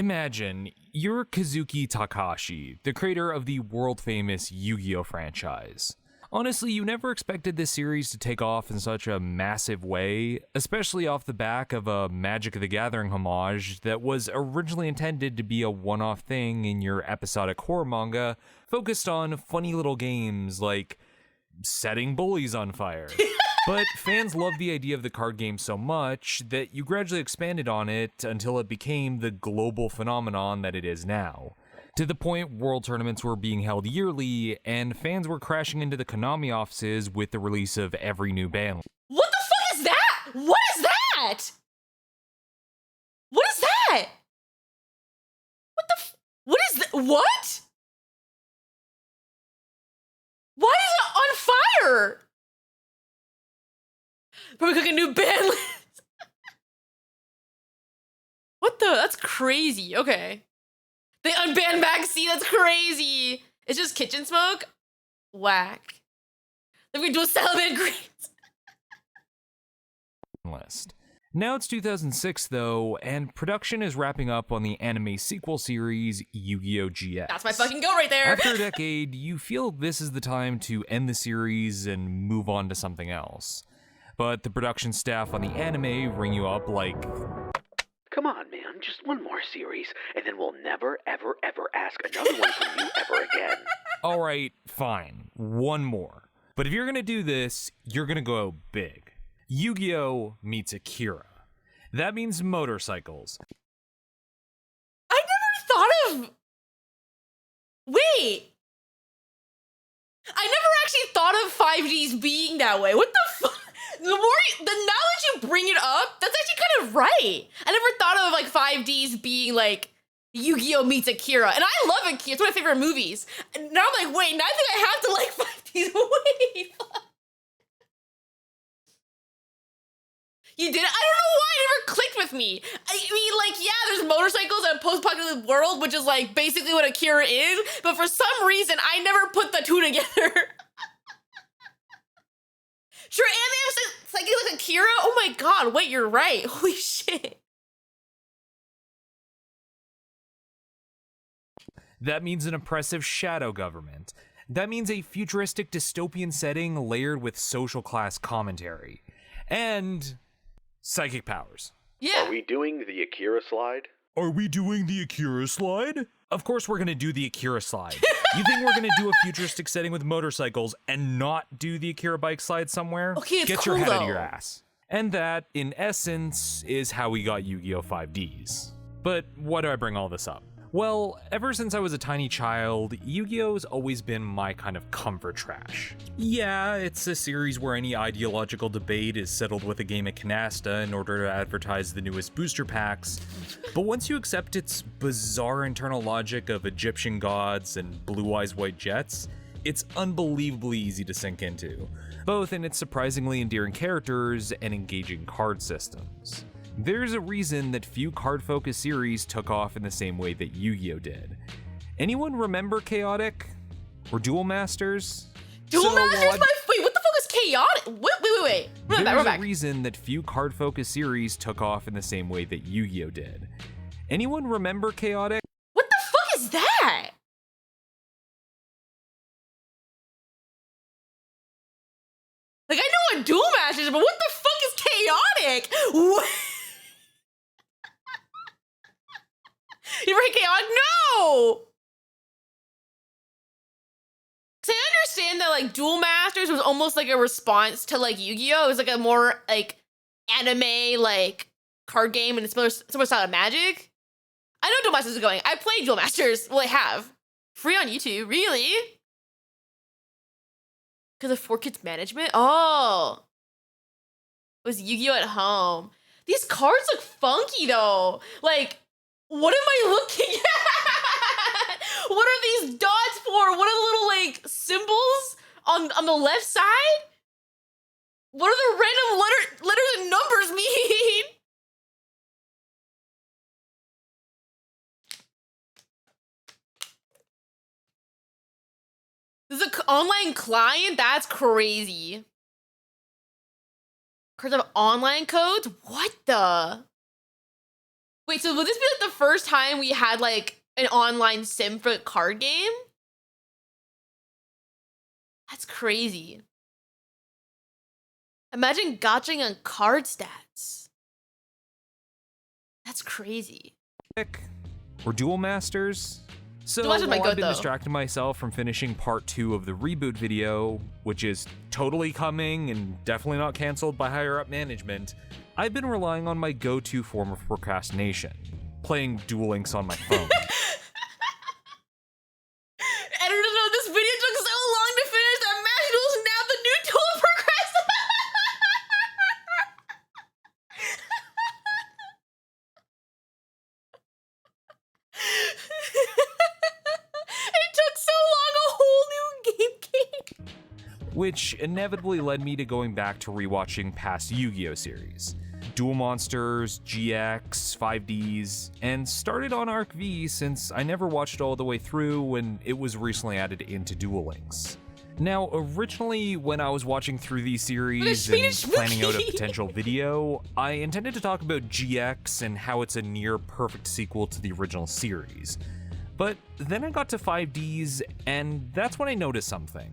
Imagine you're Kazuki Takahashi, the creator of the world-famous Yu-Gi-Oh! Franchise. Honestly, you never expected this series to take off in such a massive way, especially off the back of a Magic the Gathering homage that was originally intended to be a one-off thing in your episodic horror manga, focused on funny little games like setting bullies on fire. But fans loved the idea of the card game so much that you gradually expanded on it until it became the global phenomenon that it is now. To the point world tournaments were being held yearly, and fans were crashing into the Konami offices with the release of every new band. What the fuck is that? What is that? What is that? What is that? What? Why is it on fire? Probably cooking a new band list. What the? That's crazy. Okay. They unbanned Maxi. That's crazy. It's just kitchen smoke. Whack. They're gonna do a salad greens. List. Now it's 2006 though, and production is wrapping up on the anime sequel series Yu-Gi-Oh! GX. That's my fucking goat right there. After a decade, you feel this is the time to end the series and move on to something else. But the production staff on the anime ring you up like, come on, man, just one more series, and then we'll never, ever, ever ask another one from you ever again. alright, fine, one more. But if you're gonna do this, you're gonna go big. Yu-Gi-Oh! Meets Akira. That means motorcycles. I never thought of... Wait. I never actually thought of 5D's being that way. What the fuck? Now that you bring it up, that's actually kind of right. I never thought of like 5D's being like Yu-Gi-Oh! Meets Akira. And I love Akira. It's one of my favorite movies. And now I'm like, wait, now I think I have to like 5D's. Wait, fuck. You did it? I don't know why it never clicked with me. I mean, like, yeah, there's motorcycles in a post-apocalyptic world, which is like basically what Akira is. But for some reason, I never put the two together. Sure, and they have psychic like Akira? Oh my god, wait, you're right. Holy shit. That means an oppressive shadow government. That means a futuristic dystopian setting layered with social class commentary. And psychic powers. Yeah. Are we doing the Akira slide? Are we doing the Akira slide? Of course we're gonna do the Akira slide. You think we're gonna do a futuristic setting with motorcycles and not do the Akira bike slide somewhere? Okay, it's Get cool, your head out though. of your ass. And that, in essence, is how we got Yu-Gi-Oh! 5Ds. But why do I bring all this up? Well, ever since I was a tiny child, Yu-Gi-Oh's always been my kind of comfort trash. Yeah, it's a series where any ideological debate is settled with a game of canasta in order to advertise the newest booster packs, but once you accept its bizarre internal logic of Egyptian gods and blue eyes white jets, it's unbelievably easy to sink into, both in its surprisingly endearing characters and engaging card systems. There's a reason that few card-focused series took off in the same way that Yu-Gi-Oh! Did. Anyone remember Chaotic? Or Duel Masters? Duel Masters? Wait, what the fuck is chaotic? Wait. We're There's back. a reason that few card-focused series took off in the same way that Yu-Gi-Oh! Did. Anyone remember Chaotic? What the fuck is that? Like, I know what Duel Masters is, but what the fuck is chaotic? What? You ever hit chaotic? No! Cause I understand that like Duel Masters was almost like a response to like Yu-Gi-Oh! It was like a more like anime like card game and it's similar style of Magic. I know Duel Masters is going. I played Duel Masters. Well, I have. Free on YouTube. Really? Because of 4Kids management? Oh. It was Yu-Gi-Oh! At home. These cards look funky though. Like, what am I looking at? What are these dots for? What are the little like symbols on the left side? What are the random letters and numbers mean? This is an online client? That's crazy. Cards of online codes? What the? Wait, so would this be like the first time we had like an online sim for a card game? That's crazy. Imagine gotching on card stats. That's crazy. Or Duel Masters. So Duel Masters while might go, I've been though. distracting myself from finishing part 2 of the reboot video, which is totally coming and definitely not canceled by higher up management, I've been relying on my go-to form of procrastination, playing Duel Links on my phone. I don't know, this video took so long to finish that Mash Duel is now the new tool of procrastination. It took so long, a whole new game came. Which inevitably led me to going back to rewatching past Yu-Gi-Oh series. Duel Monsters, GX, 5D's, and started on Arc V since I never watched it all the way through when it was recently added into Duel Links. Now, originally when I was watching through these series and planning out a potential video, I intended to talk about GX and how it's a near perfect sequel to the original series. But then I got to 5D's, and that's when I noticed something.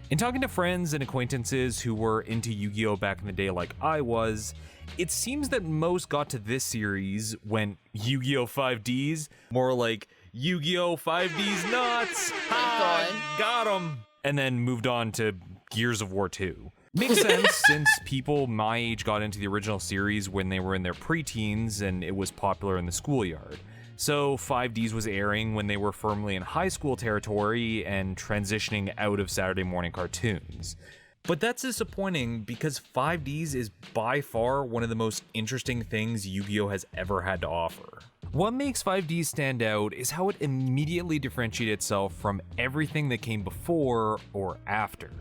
In talking to friends and acquaintances who were into Yu-Gi-Oh back in the day like I was, it seems that most got to this series when Yu-Gi-Oh 5D's, more like Yu-Gi-Oh 5D's nuts, ha, got 'em, and then moved on to Gears of War 2. Makes sense since people my age got into the original series when they were in their preteens and it was popular in the schoolyard. So 5D's was airing when they were firmly in high school territory and transitioning out of Saturday morning cartoons. But that's disappointing because 5D's is by far one of the most interesting things Yu-Gi-Oh has ever had to offer. What makes 5D's stand out is how it immediately differentiated itself from everything that came before or after.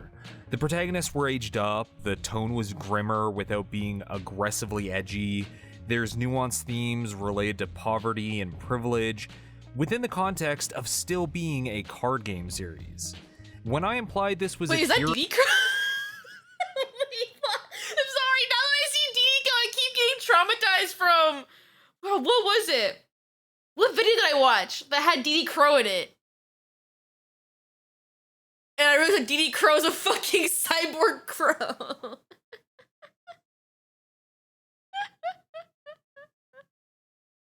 The protagonists were aged up, the tone was grimmer without being aggressively edgy, there's nuanced themes related to poverty and privilege, within the context of still being a card game series. When I implied this was Wait, a is that hero- DD Crow? I'm sorry, now that I see DD Crow, I keep getting traumatized from... Well, what was it? What video did I watch that had DD Crow in it? And I realized that DD Crow is a fucking cyborg crow.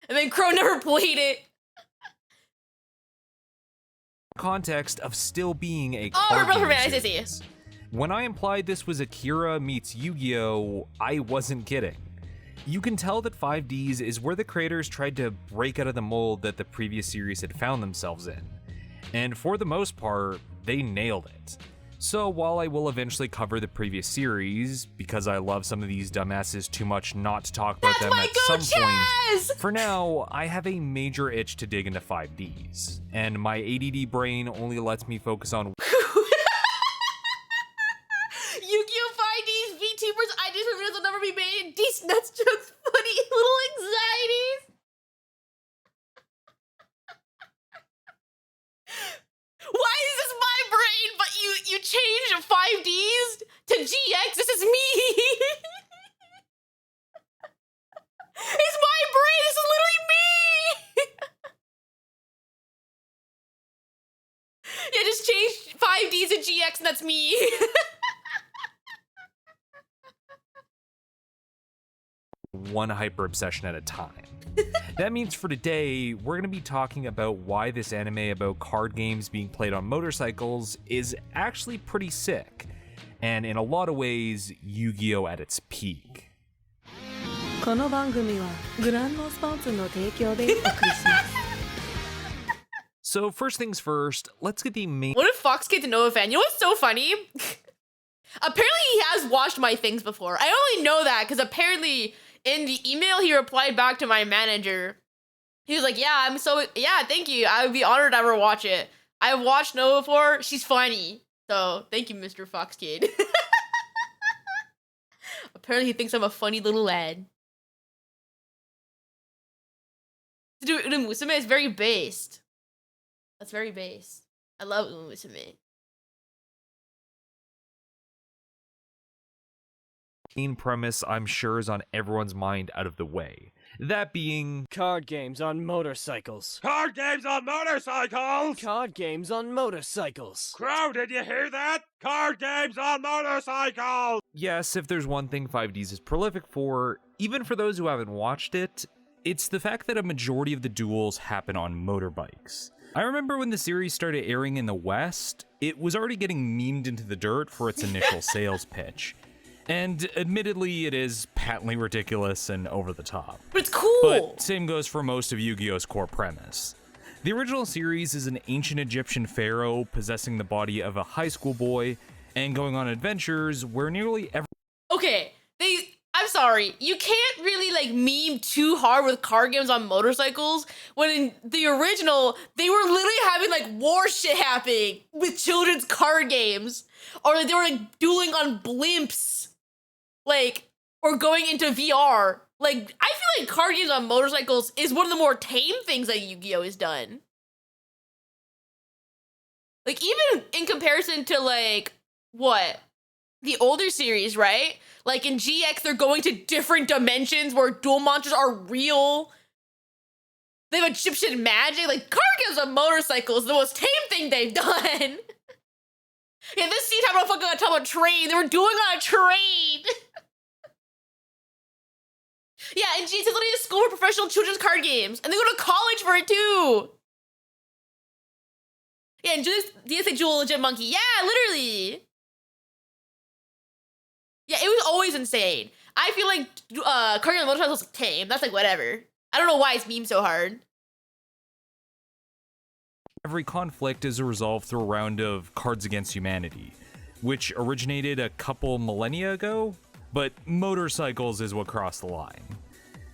And then Crow never played it. context of still being a Oh, card Rebel game Superman, I see. series. When I implied this was Akira meets Yu-Gi-Oh, I wasn't kidding. You can tell that 5D's is where the creators tried to break out of the mold that the previous series had found themselves in. And for the most part, they nailed it. So while I will eventually cover the previous series, because I love some of these dumbasses too much not to talk about them at some point, for now, I have a major itch to dig into 5D's, and my ADD brain only lets me focus on Yu-Gi-Oh! 5D's VTubers, I just realized will never be made. These nuts jokes, funny little anxieties. Why is this my brain? But you changed 5D's to GX. This is me. It's my brain. This is literally me. Yeah, just change 5D's to GX, and that's me. one hyper obsession at a time. That means for today, we're going to be talking about why this anime about card games being played on motorcycles is actually pretty sick, and in a lot of ways, Yu-Gi-Oh! At its peak. この番組はグランドスポーツの提供でお送りします。 So first things first, let's get the main What if Foxcade's a Noah fan? You know what's so funny? Apparently he has watched my things before. I only know that because apparently in the email he replied back to my manager. He was like, yeah, thank you. I would be honored to ever watch it. I've watched Noah before. She's funny. So thank you, Mr. Foxcade. Apparently he thinks I'm a funny little lad. Dude, Musume is very based. That's very based. I love Musume. main premise I'm sure is on everyone's mind out of the way. That being Card games on motorcycles. Card games on motorcycles! Card games on motorcycles. Crow, did you hear that? Card games on motorcycles! yes, if there's one thing 5Ds is prolific for, even for those who haven't watched it, it's the fact that a majority of the duels happen on motorbikes. I remember when the series started airing in the West, it was already getting memed into the dirt for its initial sales pitch. And admittedly, it is patently ridiculous and over the top. But it's cool. But same goes for most of Yu-Gi-Oh's core premise. The original series is an ancient Egyptian pharaoh possessing the body of a high school boy and going on adventures where nearly every Okay, I'm sorry. You can't really like meme too hard with card games on motorcycles when in the original they were literally having like war shit happening with children's card games, or like they were like dueling on blimps, like, or going into VR. Like, I feel like card games on motorcycles is one of the more tame things that Yu-Gi-Oh has done. Like, even in comparison to like what? The older series, right? Like in GX, they're going to different dimensions where duel monsters are real. They have Egyptian magic. Like, card games on motorcycles is the most tame thing they've done. Yeah, this scene talking about fucking on top of a train. They were dueling on a train. Yeah, and GX is literally a school for professional children's card games. And they go to college for it too. Yeah, and DSA Jewel Legit Monkey. Yeah, literally. Yeah, it was always insane. I feel like card game motorcycles is tame. That's like whatever. I don't know why it's memed so hard. Every conflict is resolved through a round of Cards Against Humanity, which originated a couple millennia ago, but motorcycles is what crossed the line.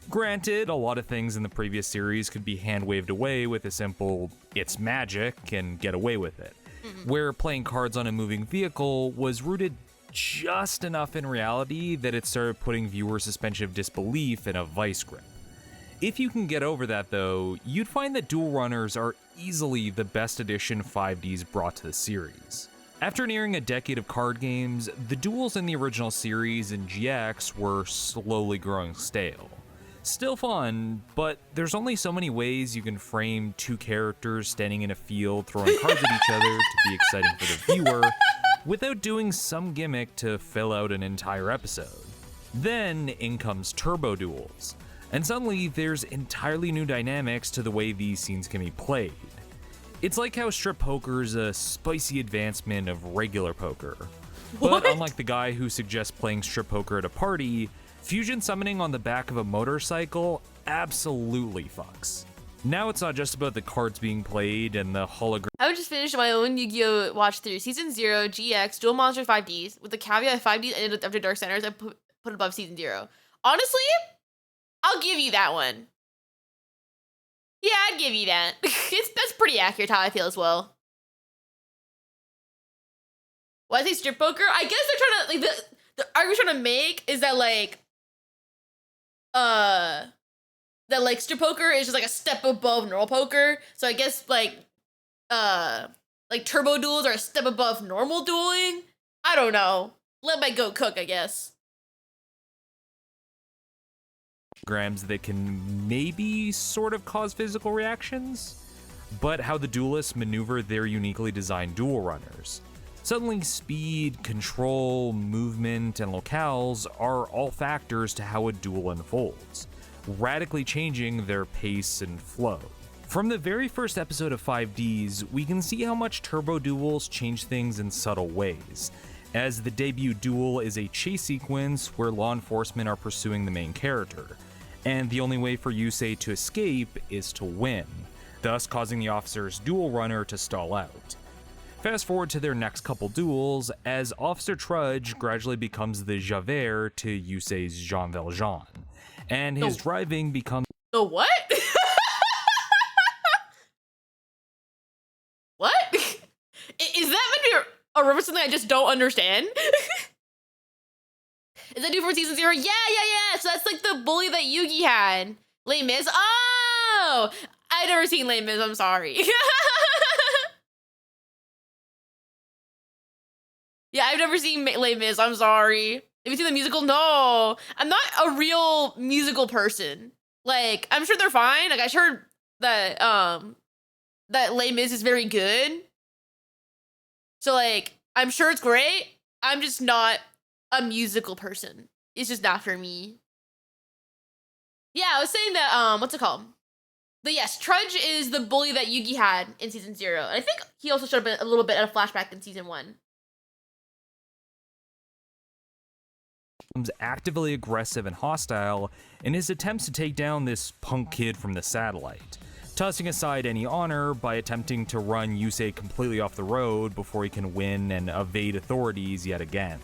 Granted, a lot of things in the previous series could be hand-waved away with a simple, it's magic, and get away with it. Where playing cards on a moving vehicle was rooted just enough in reality that it started putting viewers' suspension of disbelief in a vice grip. If you can get over that though, you'd find that duel runners are easily the best addition 5Ds brought to the series. After nearing a decade of card games, the duels in the original series and GX were slowly growing stale. Still fun, but there's only so many ways you can frame two characters standing in a field throwing cards at each other to be exciting for the viewer, without doing some gimmick to fill out an entire episode. Then in comes turbo duels, and suddenly there's entirely new dynamics to the way these scenes can be played. It's like how strip poker is a spicy advancement of regular poker. What? But unlike the guy who suggests playing strip poker at a party, fusion summoning on the back of a motorcycle absolutely fucks. Now it's not just about the cards being played and the hologram. I would just finish my own Yu-Gi-Oh! Watch through Season 0, GX, Duel Monsters 5Ds, with the caveat 5Ds ended after Dark Centers. I put above Season 0. Honestly, I'll give you that one. Yeah, I'd give you that. That's pretty accurate how I feel as well. Why I say strip poker? I guess they're trying to, like, the argument trying to make is that, like, strip poker is just like a step above normal poker. So I guess like turbo duels are a step above normal dueling. I don't know. Let my goat cook, I guess. Grams that can maybe sort of cause physical reactions, but how the duelists maneuver their uniquely designed duel runners. Suddenly, speed, control, movement, and locales are all factors to how a duel unfolds, radically changing their pace and flow. From the very first episode of 5Ds, we can see how much turbo duels change things in subtle ways, as the debut duel is a chase sequence where law enforcement are pursuing the main character, and the only way for Yusei to escape is to win, thus causing the officer's duel runner to stall out. Fast forward to their next couple duels, as Officer Trudge gradually becomes the Javert to Yusei's Jean Valjean, and his driving becomes The what? What? Is that meant to be a reference to something I just don't understand? Is that new from Season 0? Yeah. So that's like the bully that Yugi had. Les Mis? Oh! I've never seen Les Mis, I'm sorry. Yeah, I've never seen Les Mis, I'm sorry. Have you seen the musical? No. I'm not a real musical person. Like, I'm sure they're fine. Like, I heard that that Les Mis is very good. So like, I'm sure it's great. I'm just not a musical person. It's just not for me. Yeah, I was saying that what's it called? But yes, Trudge is the bully that Yugi had in season 0. And I think he also showed up a little bit at a flashback in season 1. Becomes actively aggressive and hostile in his attempts to take down this punk kid from the satellite, tossing aside any honor by attempting to run Yusei completely off the road before he can win and evade authorities yet again.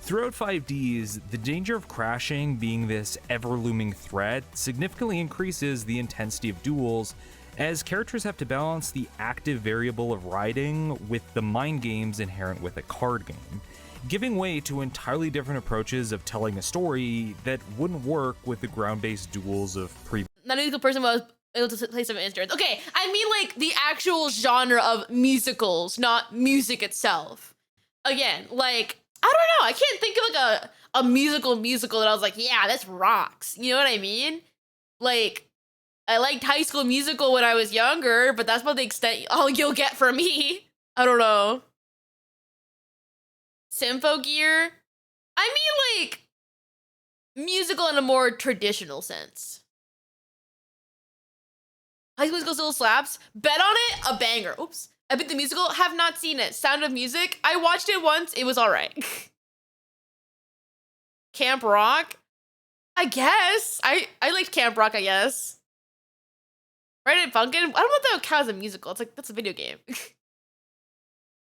Throughout 5D's, the danger of crashing being this ever-looming threat significantly increases the intensity of duels, as characters have to balance the active variable of riding with the mind games inherent with a card game, giving way to entirely different approaches of telling a story that wouldn't work with the ground-based duels of previous. Not a musical person was able to play some instruments. Okay, I mean like the actual genre of musicals, not music itself. Again, like, I don't know. I can't think of like a musical that I was like, yeah, this rocks. You know what I mean? Like, I liked High School Musical when I was younger, but that's about the extent all you'll get from me. I don't know. Sympho Gear? I mean like musical in a more traditional sense. High School Musical still slaps. Bet on it, a banger. Oops. I bet the musical, have not seen it. Sound of Music, I watched it once, it was alright. Camp Rock? I guess. I liked Camp Rock, I guess. Right at Funkin'? I don't know if that would count as a musical. It's like, that's a video game.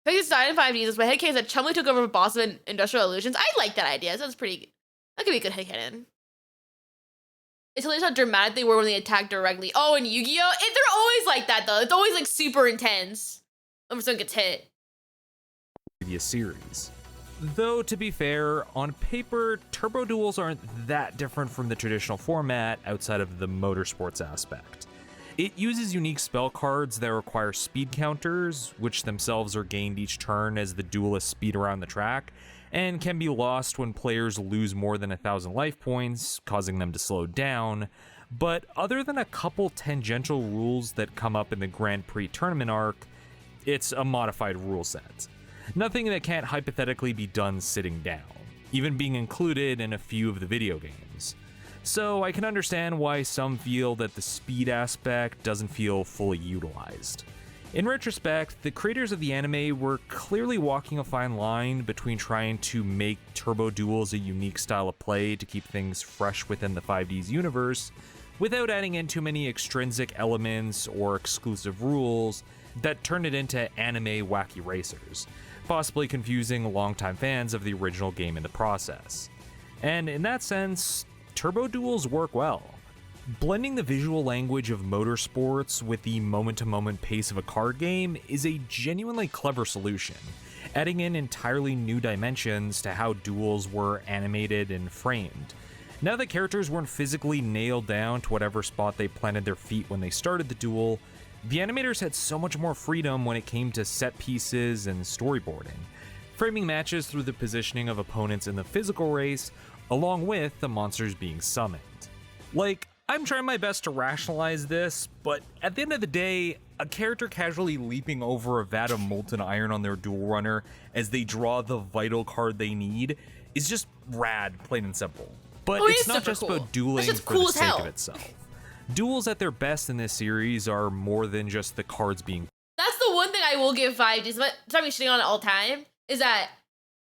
Pegasus died in 5D's. My headcanon that Chumley took over for boss of Industrial Illusions. I like that idea. That could be a good headcanon. It's hilarious how dramatic they were when they attacked directly. Oh, and Yu-Gi-Oh! They're always like that, though. It's always, like, super intense when someone gets hit. Previous series. Though, to be fair, on paper, turbo duels aren't that different from the traditional format outside of the motorsports aspect. It uses unique spell cards that require speed counters, which themselves are gained each turn as the duelists speed around the track, and can be lost when players lose more than 1,000 life points, causing them to slow down. But other than a couple tangential rules that come up in the Grand Prix tournament arc, it's a modified rule set. Nothing that can't hypothetically be done sitting down, even being included in a few of the video games. So I can understand why some feel that the speed aspect doesn't feel fully utilized. In retrospect, the creators of the anime were clearly walking a fine line between trying to make turbo duels a unique style of play to keep things fresh within the 5D's universe, without adding in too many extrinsic elements or exclusive rules that turn it into anime wacky racers, possibly confusing longtime fans of the original game in the process. And in that sense, turbo duels work well. Blending the visual language of motorsports with the moment-to-moment pace of a card game is a genuinely clever solution, adding in entirely new dimensions to how duels were animated and framed. Now that characters weren't physically nailed down to whatever spot they planted their feet when they started the duel, the animators had so much more freedom when it came to set pieces and storyboarding, framing matches through the positioning of opponents in the physical race, along with the monsters being summoned. Like, I'm trying my best to rationalize this, but at the end of the day, a character casually leaping over a vat of molten iron on their duel runner as they draw the vital card they need is just rad, plain and simple. But it's not just about dueling for the sake of itself. Duels at their best in this series are more than just the cards being... That's the one thing I will give 5D's, but stop me shitting on it all the time, is that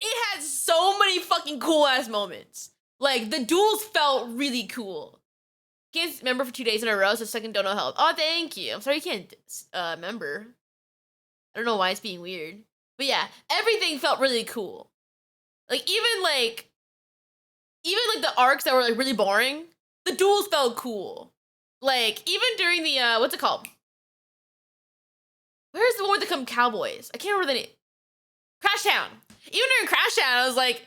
it has so many fucking cool-ass moments. Like, the duels felt really cool. Can't remember for 2 days in a row, so second don't know help. Oh, thank you. I'm sorry you can't remember. I don't know why it's being weird. But yeah, everything felt really cool. Like, even the arcs that were like really boring, the duels felt cool. Like, even during the, what's it called? Where's the one with the cowboys? I can't remember the name. Crashtown. Even during Crashtown, I was like,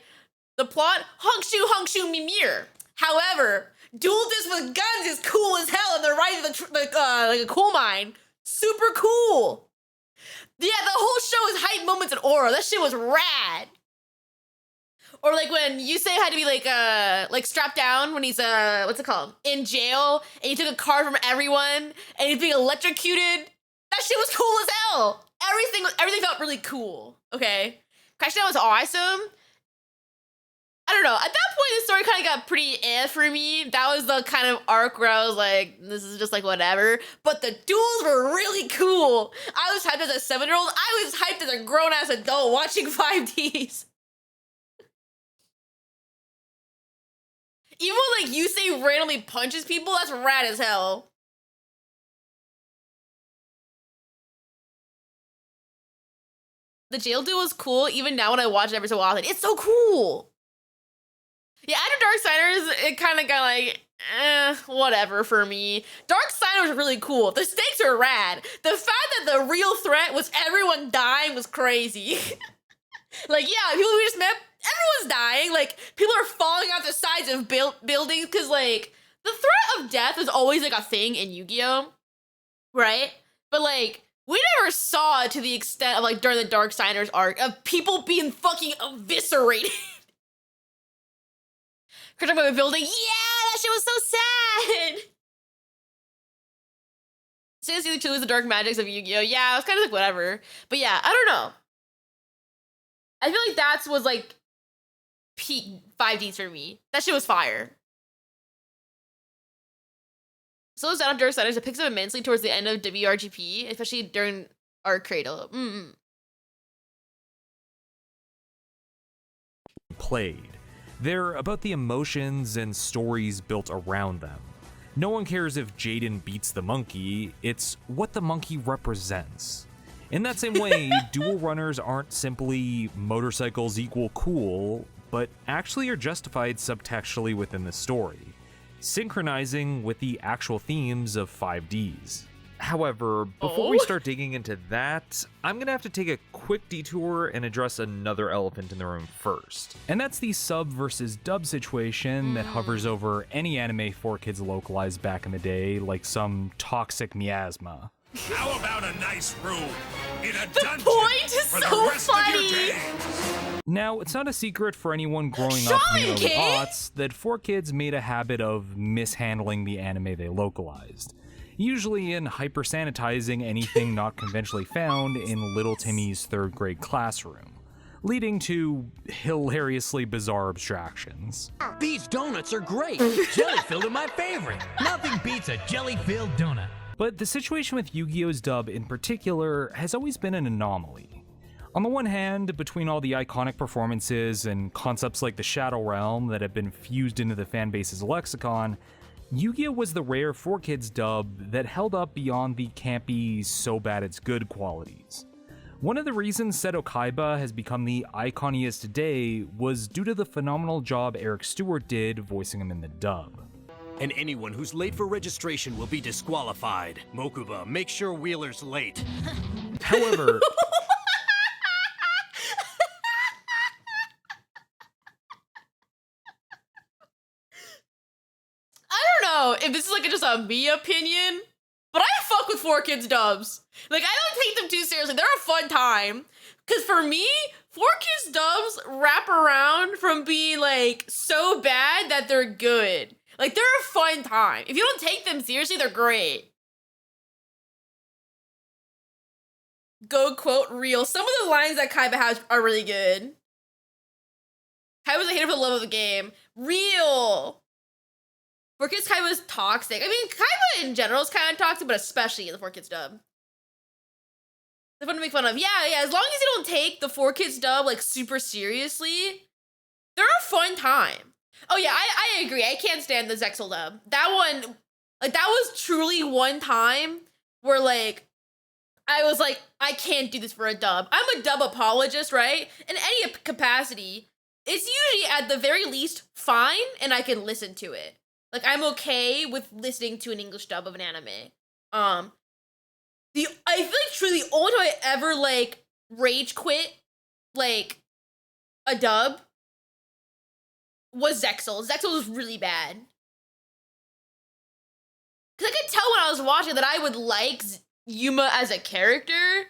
the plot, honk shoe, mimir. However, duelists with guns is cool as hell, and they're riding like a coal mine. Super cool. Yeah, the whole show is hype moments and aura. That shit was rad. Or like when Yusei had to be like strapped down when he's what's it called? In jail, and he took a card from everyone and he's being electrocuted. That shit was cool as hell. Everything felt really cool. Okay. Crashdown was awesome. I don't know. At that point, the story kind of got pretty for me. That was the kind of arc where I was like, this is just like whatever. But the duels were really cool. I was hyped as a 7-year-old. I was hyped as a grown-ass adult watching 5Ds. Even when like Yusei randomly punches people, that's rad as hell. The jail duel was cool, even now when I watch it every so often. It's so cool. Yeah, after Darksiders, it kind of got like, whatever for me. Darksiders was really cool. The stakes are rad. The fact that the real threat was everyone dying was crazy. Like, yeah, people we just met, everyone's dying. Like, people are falling off the sides of buildings because, like, the threat of death was always, like, a thing in Yu-Gi-Oh! Right? But, like, we never saw it to the extent of, like, during the Darksiders arc of people being fucking eviscerated. Talking about a building, yeah, that shit was so sad. Since you choose the dark magics of Yu-Gi-Oh, yeah, it was kind of like whatever. But yeah, I don't know. I feel like that was like peak 5Ds for me. That shit was fire. Slows down Darksiders, it picks up immensely towards the end of WRGP, especially during Arc Cradle. Played. They're about the emotions and stories built around them. No one cares if Jaden beats the monkey, it's what the monkey represents. In that same way, dual runners aren't simply motorcycles equal cool, but actually are justified subtextually within the story, synchronizing with the actual themes of 5Ds. However, before we start digging into that, I'm gonna have to take a quick detour and address another elephant in the room first. And that's the sub versus dub situation that hovers over any anime 4Kids localized back in the day, like some toxic miasma. How about a nice room in a The dungeon point is for the so rest of your funny. days? Now, it's not a secret for anyone growing up in the Shaman early King? aughts that 4Kids made a habit of mishandling the anime they localized. Usually in hyper-sanitizing anything not conventionally found in Little Timmy's 3rd grade classroom, leading to hilariously bizarre abstractions. These donuts are great. Jelly-filled are my favorite. Nothing beats a jelly-filled donut. But the situation with Yu-Gi-Oh's dub in particular has always been an anomaly. On the one hand, between all the iconic performances and concepts like the Shadow Realm that have been fused into the fanbase's lexicon, Yu-Gi-Oh! Was the rare 4Kids dub that held up beyond the campy, so bad it's good qualities. One of the reasons Seto Kaiba has become the icon he is today was due to the phenomenal job Eric Stewart did voicing him in the dub. And anyone who's late for registration will be disqualified. Mokuba, make sure Wheeler's late. However, I don't know if this is like just a me opinion, but I fuck with 4Kids dubs. Like, I don't take them too seriously. They're a fun time. Because for me, 4Kids dubs wrap around from being like so bad that they're good. Like, they're a fun time. If you don't take them seriously, they're great. Go quote real. Some of the lines that Kaiba has are really good. Kaiba's a hater for the love of the game. Real. 4Kids Kaiba is toxic. I mean, Kaiba in general is kind of toxic, but especially in the 4Kids dub. They're fun to make fun of. Yeah, as long as you don't take the 4Kids dub, like, super seriously, they're a fun time. Oh, yeah, I agree. I can't stand the Zexal dub. That one, like, that was truly one time where, like, I was like, I can't do this for a dub. I'm a dub apologist, right? In any capacity, it's usually at the very least fine, and I can listen to it. Like, I'm okay with listening to an English dub of an anime. I feel like truly the only time I ever, like, rage quit, like, a dub was Zexal. Zexal was really bad. Because I could tell when I was watching that I would like Yuma as a character.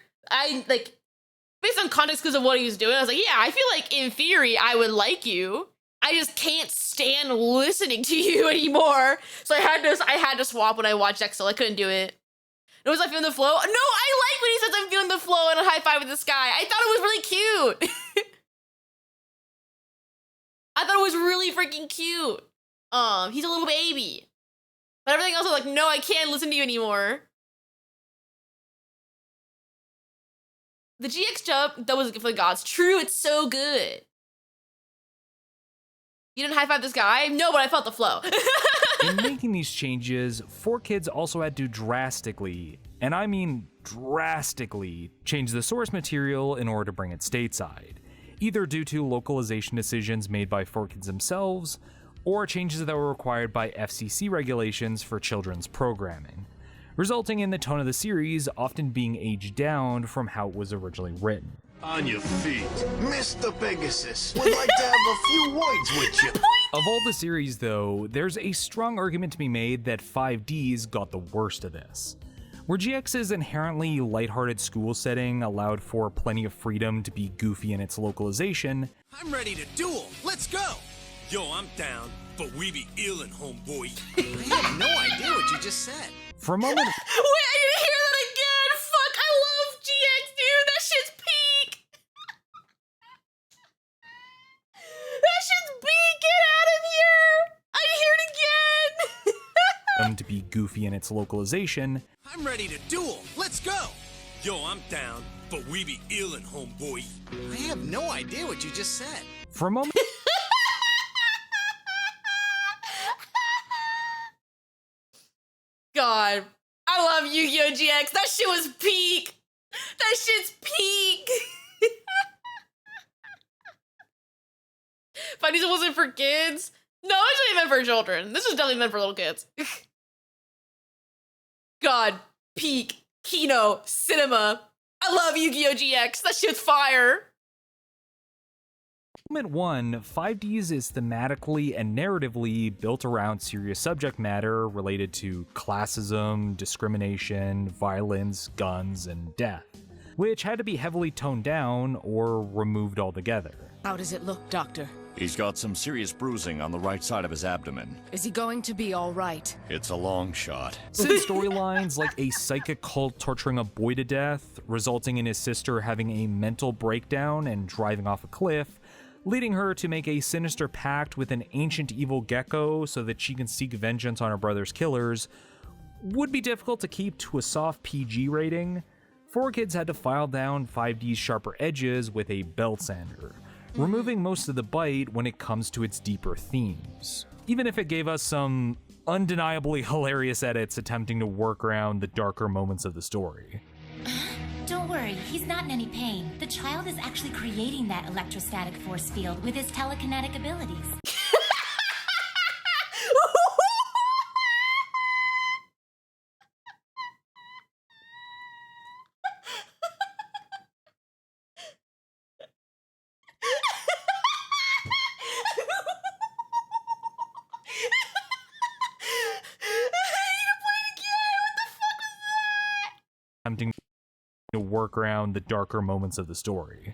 based on context because of what he was doing, I was like, yeah, I feel like in theory I would like you. I just can't stand listening to you anymore. So I had to swap when I watched EXO. I couldn't do it. And was I feeling the flow? No, I like when he says I'm feeling the flow and a high five with the sky. I thought it was really cute. I thought it was really freaking cute. He's a little baby. But everything else I was like, no, I can't listen to you anymore. The GX jump, that was a gift for the gods. True, it's so good. You didn't high five this guy? No, but I felt the flow. In making these changes, 4Kids also had to drastically, and I mean drastically, change the source material in order to bring it stateside, either due to localization decisions made by 4Kids themselves, or changes that were required by FCC regulations for children's programming, resulting in the tone of the series often being aged down from how it was originally written. On your feet. Mr. Pegasus, would like to have a few words with you. Of all the series, though, there's a strong argument to be made that 5D's got the worst of this. Where GX's inherently lighthearted school setting allowed for plenty of freedom to be goofy in its localization, I'm ready to duel. Let's go. Yo, I'm down, but we be illin', homeboy. I have no idea what you just said. for a moment, Wait, I didn't hear that again. Fuck, I love GX, dude. That shit's peak. That shit's peak. Get out of here. I hear it again. to be goofy in its localization, I'm ready to duel. Let's go. Yo, I'm down, but we be illin', homeboy. I have no idea what you just said. for a moment, God, I love Yu-Gi-Oh! GX. That shit was peak. That shit's peak. Funny it wasn't for kids. No, it's not meant for children. This was definitely meant for little kids. God, peak, Kino, cinema. I love Yu-Gi-Oh! GX. That shit's fire. Moment 1, 5D's is thematically and narratively built around serious subject matter related to classism, discrimination, violence, guns, and death, which had to be heavily toned down or removed altogether. How does it look, Doctor? He's got some serious bruising on the right side of his abdomen. Is he going to be all right? It's a long shot. Since storylines like a psychic cult torturing a boy to death, resulting in his sister having a mental breakdown and driving off a cliff, leading her to make a sinister pact with an ancient evil gecko so that she can seek vengeance on her brother's killers, would be difficult to keep to a soft PG rating. 4Kids had to file down 5D's sharper edges with a belt sander, removing most of the bite when it comes to its deeper themes, even if it gave us some undeniably hilarious edits attempting to work around the darker moments of the story. Don't worry, he's not in any pain. The child is actually creating that electrostatic force field with his telekinetic abilities. Attempting to work around the darker moments of the story.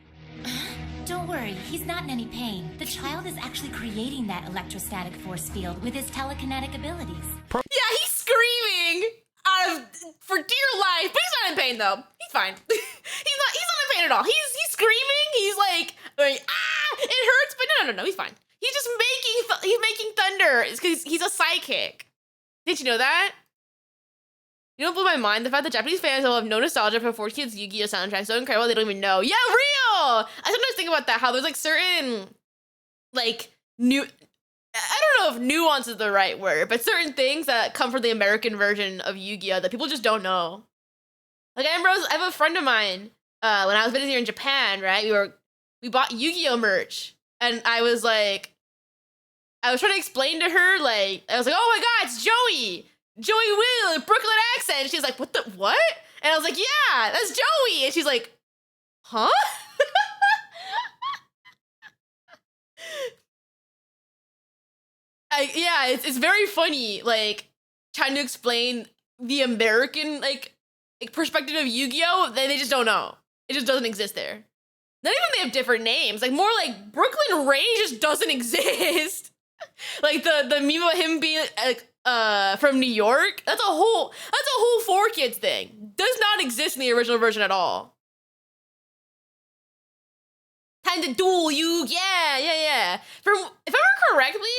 Don't worry, he's not in any pain. The child is actually creating that electrostatic force field with his telekinetic abilities. Yeah, he's screaming for dear life, but he's not in pain though. He's fine. he's not in pain at all. He's screaming. He's like ah, it hurts, but no, he's fine. He's just making thunder. It's because he's a psychic. Did you know that? You know what blew my mind? The fact that Japanese fans will have no nostalgia for 4Kids Yu-Gi-Oh! Soundtrack so incredible they don't even know. Yeah, real! I sometimes think about that, how there's like certain, like, new, I don't know if nuance is the right word, but certain things that come from the American version of Yu-Gi-Oh! That people just don't know. Like, I have a friend of mine, when I was visiting here in Japan, right? We bought Yu-Gi-Oh! Merch, and I was trying to explain to her, like, I was like, oh my god, it's Joey Will, Brooklyn accent. And she's like, what? And I was like, yeah, that's Joey. And she's like, huh? It's very funny, like, trying to explain the American, like perspective of Yu-Gi-Oh! They just don't know. It just doesn't exist there. Not even they have different names. Like more like Brooklyn Ray just doesn't exist. Like the meme of him being from New York. That's a whole 4Kids thing. Does not exist in the original version at all. Time to duel you. Yeah. From if I remember correctly,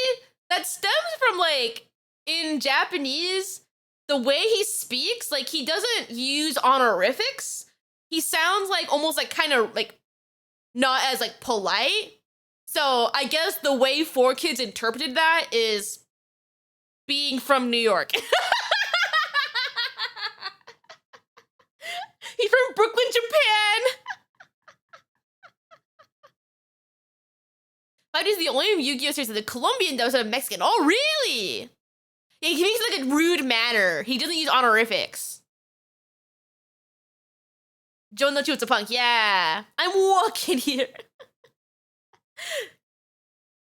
that stems from like in Japanese, the way he speaks, like he doesn't use honorifics. He sounds like almost like kind of like not as like polite. So I guess the way 4Kids interpreted that is being from New York. He's from Brooklyn, Japan. 5D is the only Yu-Gi-Oh series that the Colombian does have Mexican. Oh, really? Yeah, he makes it like a rude manner. He doesn't use honorifics. Joe no Chutsa Punk, yeah. I'm walking here.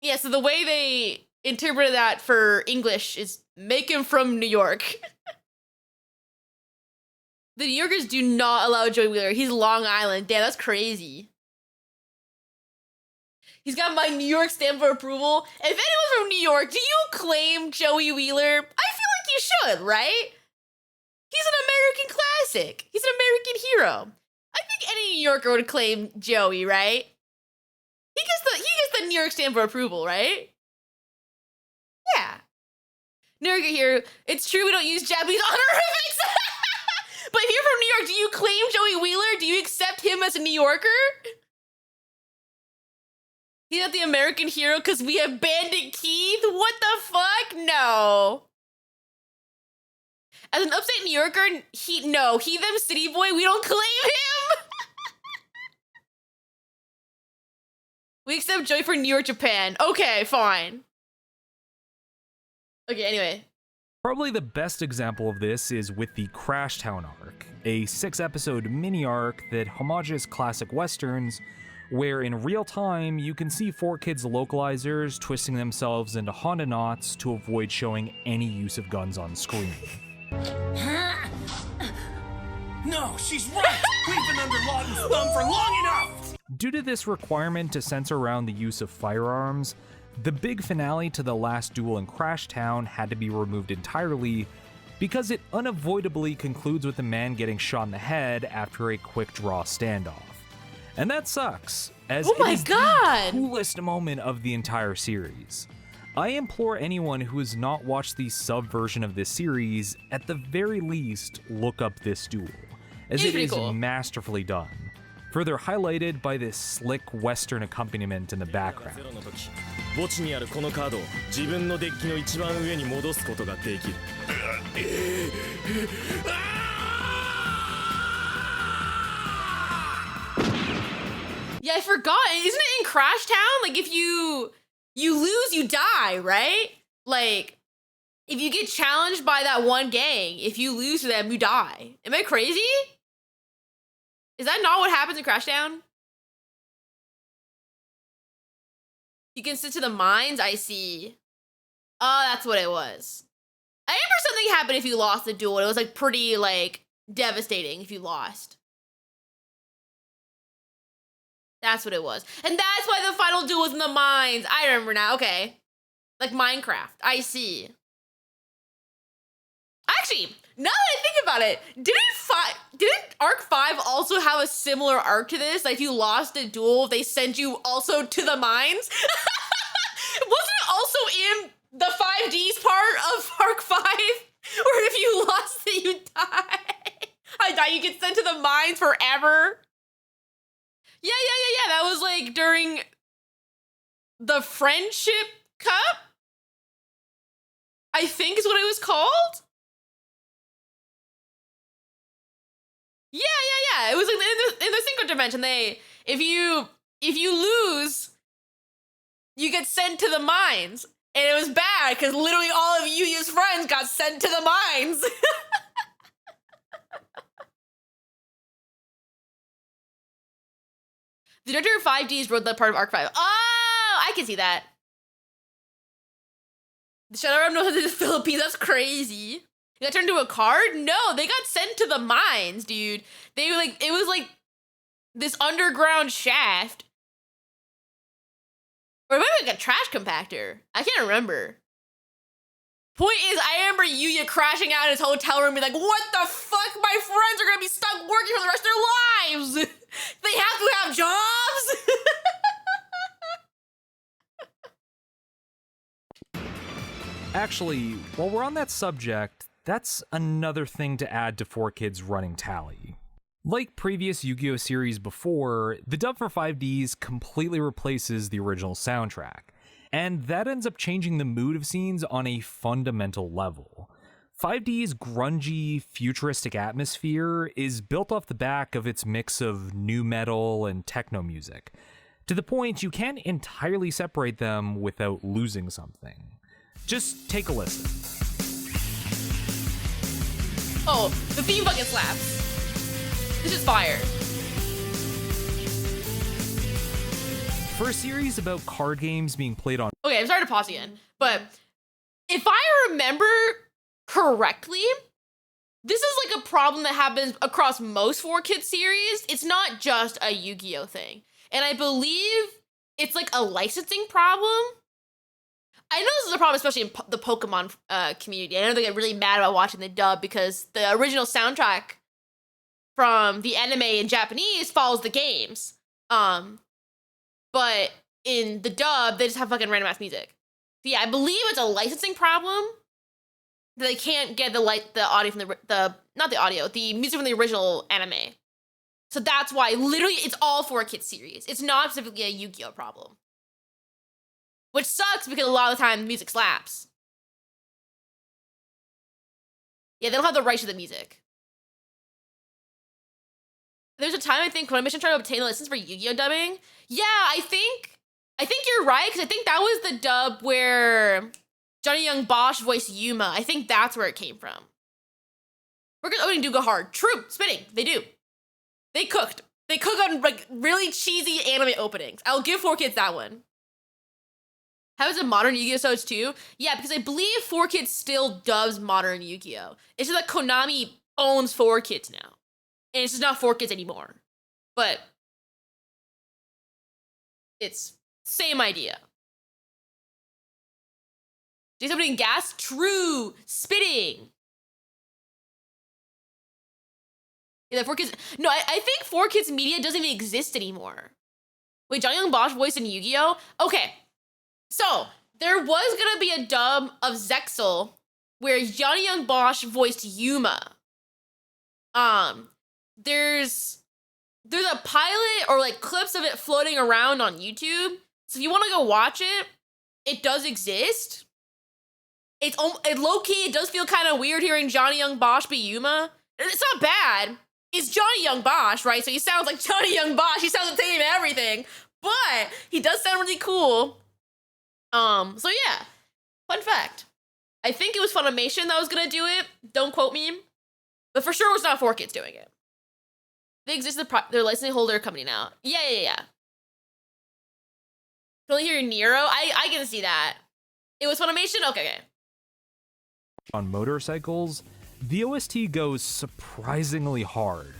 Yeah, so the way they interpreted that for English is make him from New York. The New Yorkers do not allow Joey Wheeler. He's Long Island. Damn, that's crazy. He's got my New York stamp for approval. If anyone's from New York, do you claim Joey Wheeler? I feel like you should, right? He's an American classic. He's an American hero. I think any New Yorker would claim Joey, right? He gets the New York stamp for approval, right? Yeah. New Yorker here. It's true we don't use Japanese honorifics. But if you're from New York, do you claim Joey Wheeler? Do you accept him as a New Yorker? He's not the American hero because we have Bandit Keith? What the fuck? No. As an upstate New Yorker, he them city boy, we don't claim him. We accept Joey for New York, Japan. Okay, fine. Okay, anyway. Probably the best example of this is with the Crash Town arc, a 6-episode mini arc that homages classic westerns, where in real time you can see 4Kids localizers twisting themselves into Honda knots to avoid showing any use of guns on screen. No, she's right! We've been under Lawton's thumb for long enough! Due to this requirement to censor around the use of firearms, the big finale to the last duel in Crash Town had to be removed entirely because it unavoidably concludes with a man getting shot in the head after a quick draw standoff. And that sucks, as oh my it is God. the coolest moment of the entire series. I implore anyone who has not watched the sub version of this series, at the very least, look up this duel, as it is cool. masterfully done, further highlighted by this slick western accompaniment in the background. 墓地にあるこのカードを自分のデッキの一番上に戻すことができる。Yeah, I forgot. Isn't it in Crash Town? Like, if you lose, you die, right? Like, if you get challenged by that one gang, if you lose to them, you die. Am I crazy? Is that not what happens in Crash Town? You can sit to the mines? I see. Oh, that's what it was. I remember something happened if you lost the duel. It was, like, pretty, like, devastating if you lost. That's what it was. And that's why the final duel was in the mines. I remember now. Okay. Like Minecraft. I see. Actually, now that I think about it, didn't Arc 5 also have a similar arc to this? Like if you lost a duel, they sent you also to the mines? Wasn't it also in the 5D's part of Arc 5? Where if you lost it, you die. You get sent to the mines forever. Yeah. That was like during the Friendship Cup, I think is what it was called. Yeah. It was like in the Synchro Dimension. If you lose, you get sent to the mines, and it was bad because literally all of Yuya's friends got sent to the mines. The director of 5D's wrote that part of Arc 5. Oh, I can see that. The Shadowrun knows in the Philippines. That's crazy. You got turned into a card? No, they got sent to the mines, dude. It was like this underground shaft. Or it might be like a trash compactor. I can't remember. Point is, I remember Yuya crashing out in his hotel room and being like, what the fuck? My friends are gonna be stuck working for the rest of their lives! They have to have jobs! Actually, while we're on that subject, that's another thing to add to 4Kids' running tally. Like previous Yu-Gi-Oh! Series before, the dub for 5Ds completely replaces the original soundtrack, and that ends up changing the mood of scenes on a fundamental level. 5D's grungy, futuristic atmosphere is built off the back of its mix of nu metal and techno music, to the point you can't entirely separate them without losing something. Just take a listen. Oh, the theme fucking slaps. This is fire. For a series about card games being played on... Okay, I'm sorry to pause again, but if I remember correctly, this is like a problem that happens across most 4Kids series. It's not just a Yu-Gi-Oh thing. And I believe it's like a licensing problem. I know this is a problem, especially in the Pokemon community. I know they get really mad about watching the dub because the original soundtrack from the anime in Japanese follows the games. But in the dub, they just have fucking random ass music. So yeah, I believe it's a licensing problem that they can't get the audio from the music from the original anime. So that's why literally it's all 4Kids series. It's not specifically a Yu-Gi-Oh problem. Which sucks because a lot of the time the music slaps. Yeah, they don't have the rights to the music. There's a time I think Funimation tried to obtain a license for Yu-Gi-Oh dubbing. Yeah, I think you're right, because I think that was the dub where Johnny Young Bosch voiced Yuma. I think that's where it came from. Workers opening do go hard. True, spitting, they do. They cooked. They cook on like really cheesy anime openings. I'll give 4Kids that one. How is it modern Yu-Gi-Oh episodes too? Yeah, because I believe 4Kids still dubs modern Yu-Gi-Oh. It's just that Konami owns 4Kids now. And it's just not 4Kids anymore. But it's same idea. Jason putting gas? True. Spitting. Yeah, 4Kids. No, I think 4Kids media doesn't even exist anymore. Wait, Johnny Young Bosch voiced in Yu-Gi-Oh? Okay. So, there was gonna be a dub of Zexal where Johnny Young Bosch voiced Yuma. There's a pilot or like clips of it floating around on YouTube. So if you want to go watch it, it does exist. It low-key, it does feel kind of weird hearing Johnny Young Bosch be Yuma. It's not bad. It's Johnny Young Bosch, right? So he sounds like Johnny Young Bosch. He sounds the same and everything. But he does sound really cool. So yeah, fun fact. I think it was Funimation that was gonna do it. Don't quote me. But for sure it was not 4Kids doing it. They exist their licensing holder company now. Yeah. Can only hear Nero. I can see that. It was Funimation? Okay. On motorcycles, the OST goes surprisingly hard,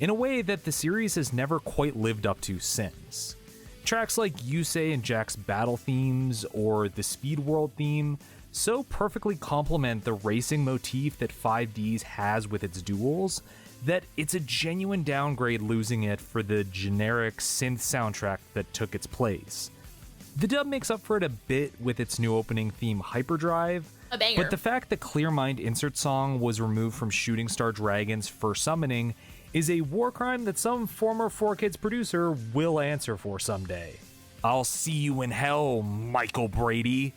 in a way that the series has never quite lived up to since. Tracks like Yusei and Jack's battle themes, or the Speed World theme, so perfectly complement the racing motif that 5D's has with its duels, that it's a genuine downgrade losing it for the generic synth soundtrack that took its place. The dub makes up for it a bit with its new opening theme Hyperdrive, a banger. But the fact that Clear Mind Insert Song was removed from Shooting Star Dragon's first summoning is a war crime that some former 4Kids producer will answer for someday. I'll see you in hell, Michael Brady.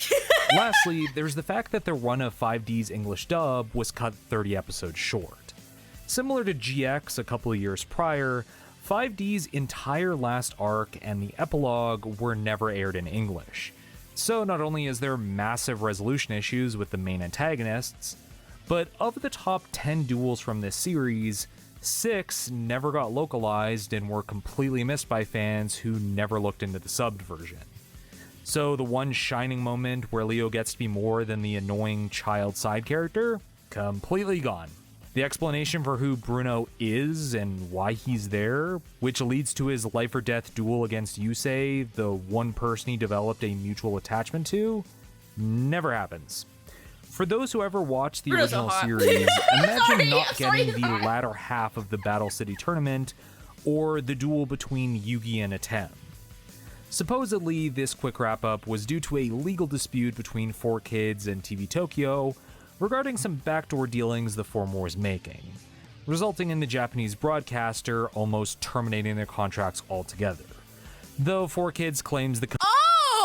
Lastly, there's the fact that the run of 5D's English dub was cut 30 episodes short. Similar to GX a couple of years prior, 5D's entire last arc and the epilogue were never aired in English. So not only is there massive resolution issues with the main antagonists, but of the top 10 duels from this series, 6 never got localized and were completely missed by fans who never looked into the subbed version. So the one shining moment where Leo gets to be more than the annoying child side character, completely gone. The explanation for who Bruno is and why he's there, which leads to his life or death duel against Yusei, the one person he developed a mutual attachment to, never happens. For those who ever watched the Bruno's so original hot. series, imagine not Sorry, getting the latter half of the Battle City tournament or the duel between Yugi and Atem. Supposedly, this quick wrap-up was due to a legal dispute between 4Kids and TV Tokyo regarding some backdoor dealings the former was making, resulting in the Japanese broadcaster almost terminating their contracts altogether. Though 4Kids claims the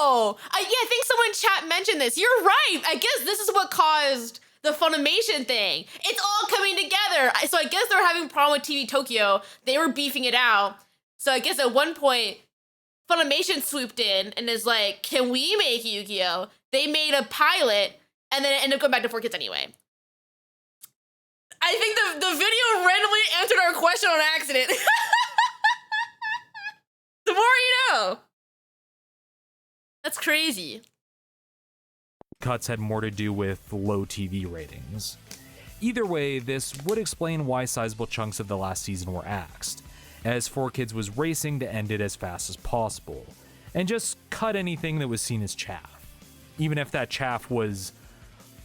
I think someone in chat mentioned this. You're right. I guess this is what caused the Funimation thing. It's all coming together. So I guess they were having a problem with TV Tokyo. They were beefing it out. So I guess at one point, Funimation swooped in and is like, can we make Yu-Gi-Oh? They made a pilot, and then it ended up going back to 4Kids anyway. I think the video randomly answered our question on accident. The more you know. That's crazy. cuts had more to do with low TV ratings. Either way, this would explain why sizable chunks of the last season were axed, as 4Kids was racing to end it as fast as possible, and just cut anything that was seen as chaff, even if that chaff was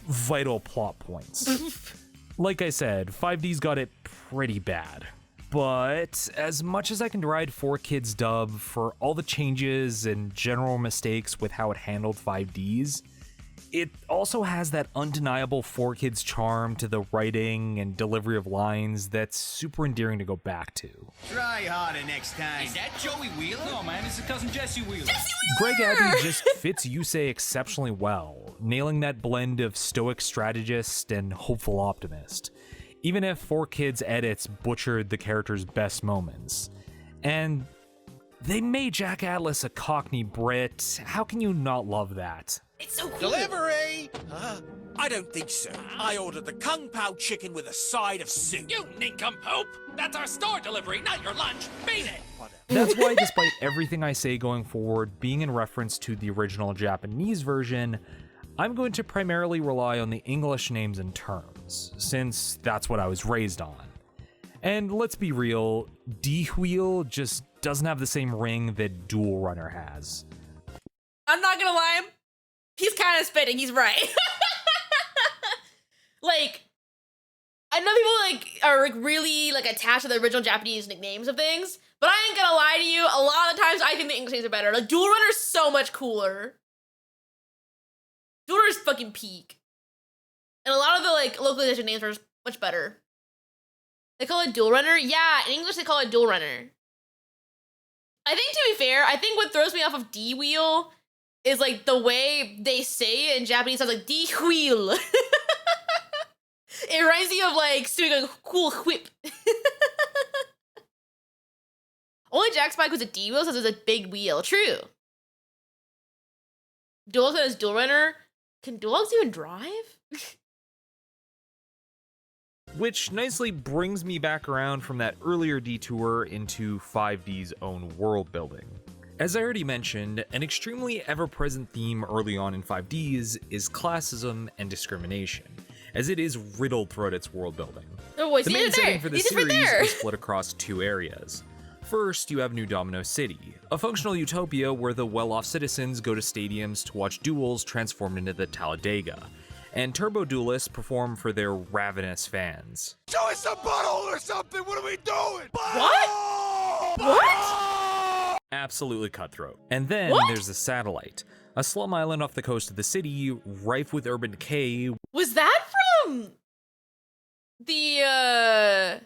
vital plot points. Like I said, 5D's got it pretty bad. But as much as I can deride 4Kids dub for all the changes and general mistakes with how it handled 5D's, it also has that undeniable 4Kids charm to the writing and delivery of lines that's super endearing to go back to. Try harder next time. Is that Joey Wheeler? No, man, it's his cousin Jesse Wheeler. Greg Abbey just fits Yusei exceptionally well, nailing that blend of stoic strategist and hopeful optimist, even if 4Kids edits butchered the character's best moments. And they made Jack Atlas a Cockney Brit. How can you not love that? It's so cool. Delivery! I don't think so. I ordered the Kung Pao chicken with a side of soup. You nincompoop! That's our store delivery, not your lunch. Beat it! That's why, despite everything I say going forward being in reference to the original Japanese version, I'm going to primarily rely on the English names and terms, since that's what I was raised on. And let's be real, D-Wheel just doesn't have the same ring that Dual Runner has. I'm not gonna lie, he's kind of spitting, he's right. Like, I know people are really attached to the original Japanese nicknames of things, but I ain't gonna lie to you, a lot of the times I think the English names are better. Like, Dual Runner's so much cooler. Dual Runner's fucking peak. And a lot of the localization names are much better. They call it Dual Runner? Yeah, in English they call it Dual Runner. I think, to be fair, I think what throws me off of D-Wheel is the way they say it in Japanese sounds like D-Wheel. It reminds me of doing a cool whip. Only Jack Spike was a D-Wheel, so it's a big wheel. True. Dual says Dual Runner. Can dogs even drive? Which nicely brings me back around from that earlier detour into 5D's own world building. As I already mentioned, an extremely ever-present theme early on in 5D's is classism and discrimination, as it is riddled throughout its world building. Oh, boy, the main setting for the series is split across two areas. First, you have New Domino City, a functional utopia where the well-off citizens go to stadiums to watch duels transformed into the Talladega, and turbo duelists perform for their ravenous fans. Show us a butthole or something! What are we doing? What? What? Absolutely cutthroat. And then there's the Satellite, a slum island off the coast of the city, rife with urban decay. Was that from the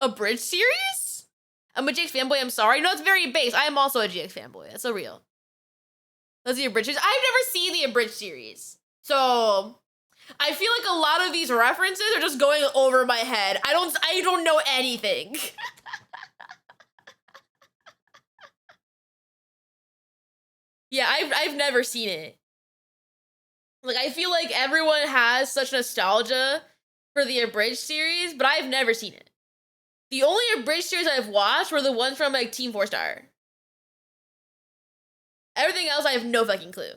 Abridged series? I'm a GX fanboy, I'm sorry. No, it's very base. I am also a GX fanboy. That's so real. That's the Abridged series. I've never seen the Abridged series. So I feel like a lot of these references are just going over my head. I don't know anything. Yeah, I've never seen it. I feel like everyone has such nostalgia for the Abridged series, but I've never seen it. The only Abridged series I've watched were the ones from Team 4 Star. Everything else I have no fucking clue.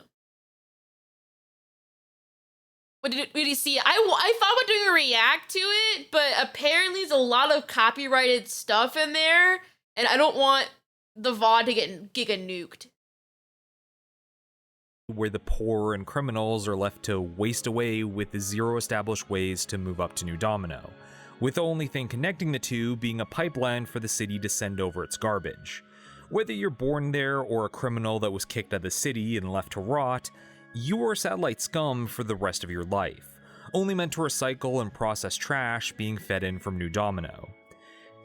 What did you see? I thought about doing a react to it, but apparently there's a lot of copyrighted stuff in there, and I don't want the VOD to get giga nuked. Where the poor and criminals are left to waste away with zero established ways to move up to New Domino, with the only thing connecting the two being a pipeline for the city to send over its garbage. Whether you're born there or a criminal that was kicked out of the city and left to rot, you are satellite scum for the rest of your life, only meant to recycle and process trash being fed in from New Domino.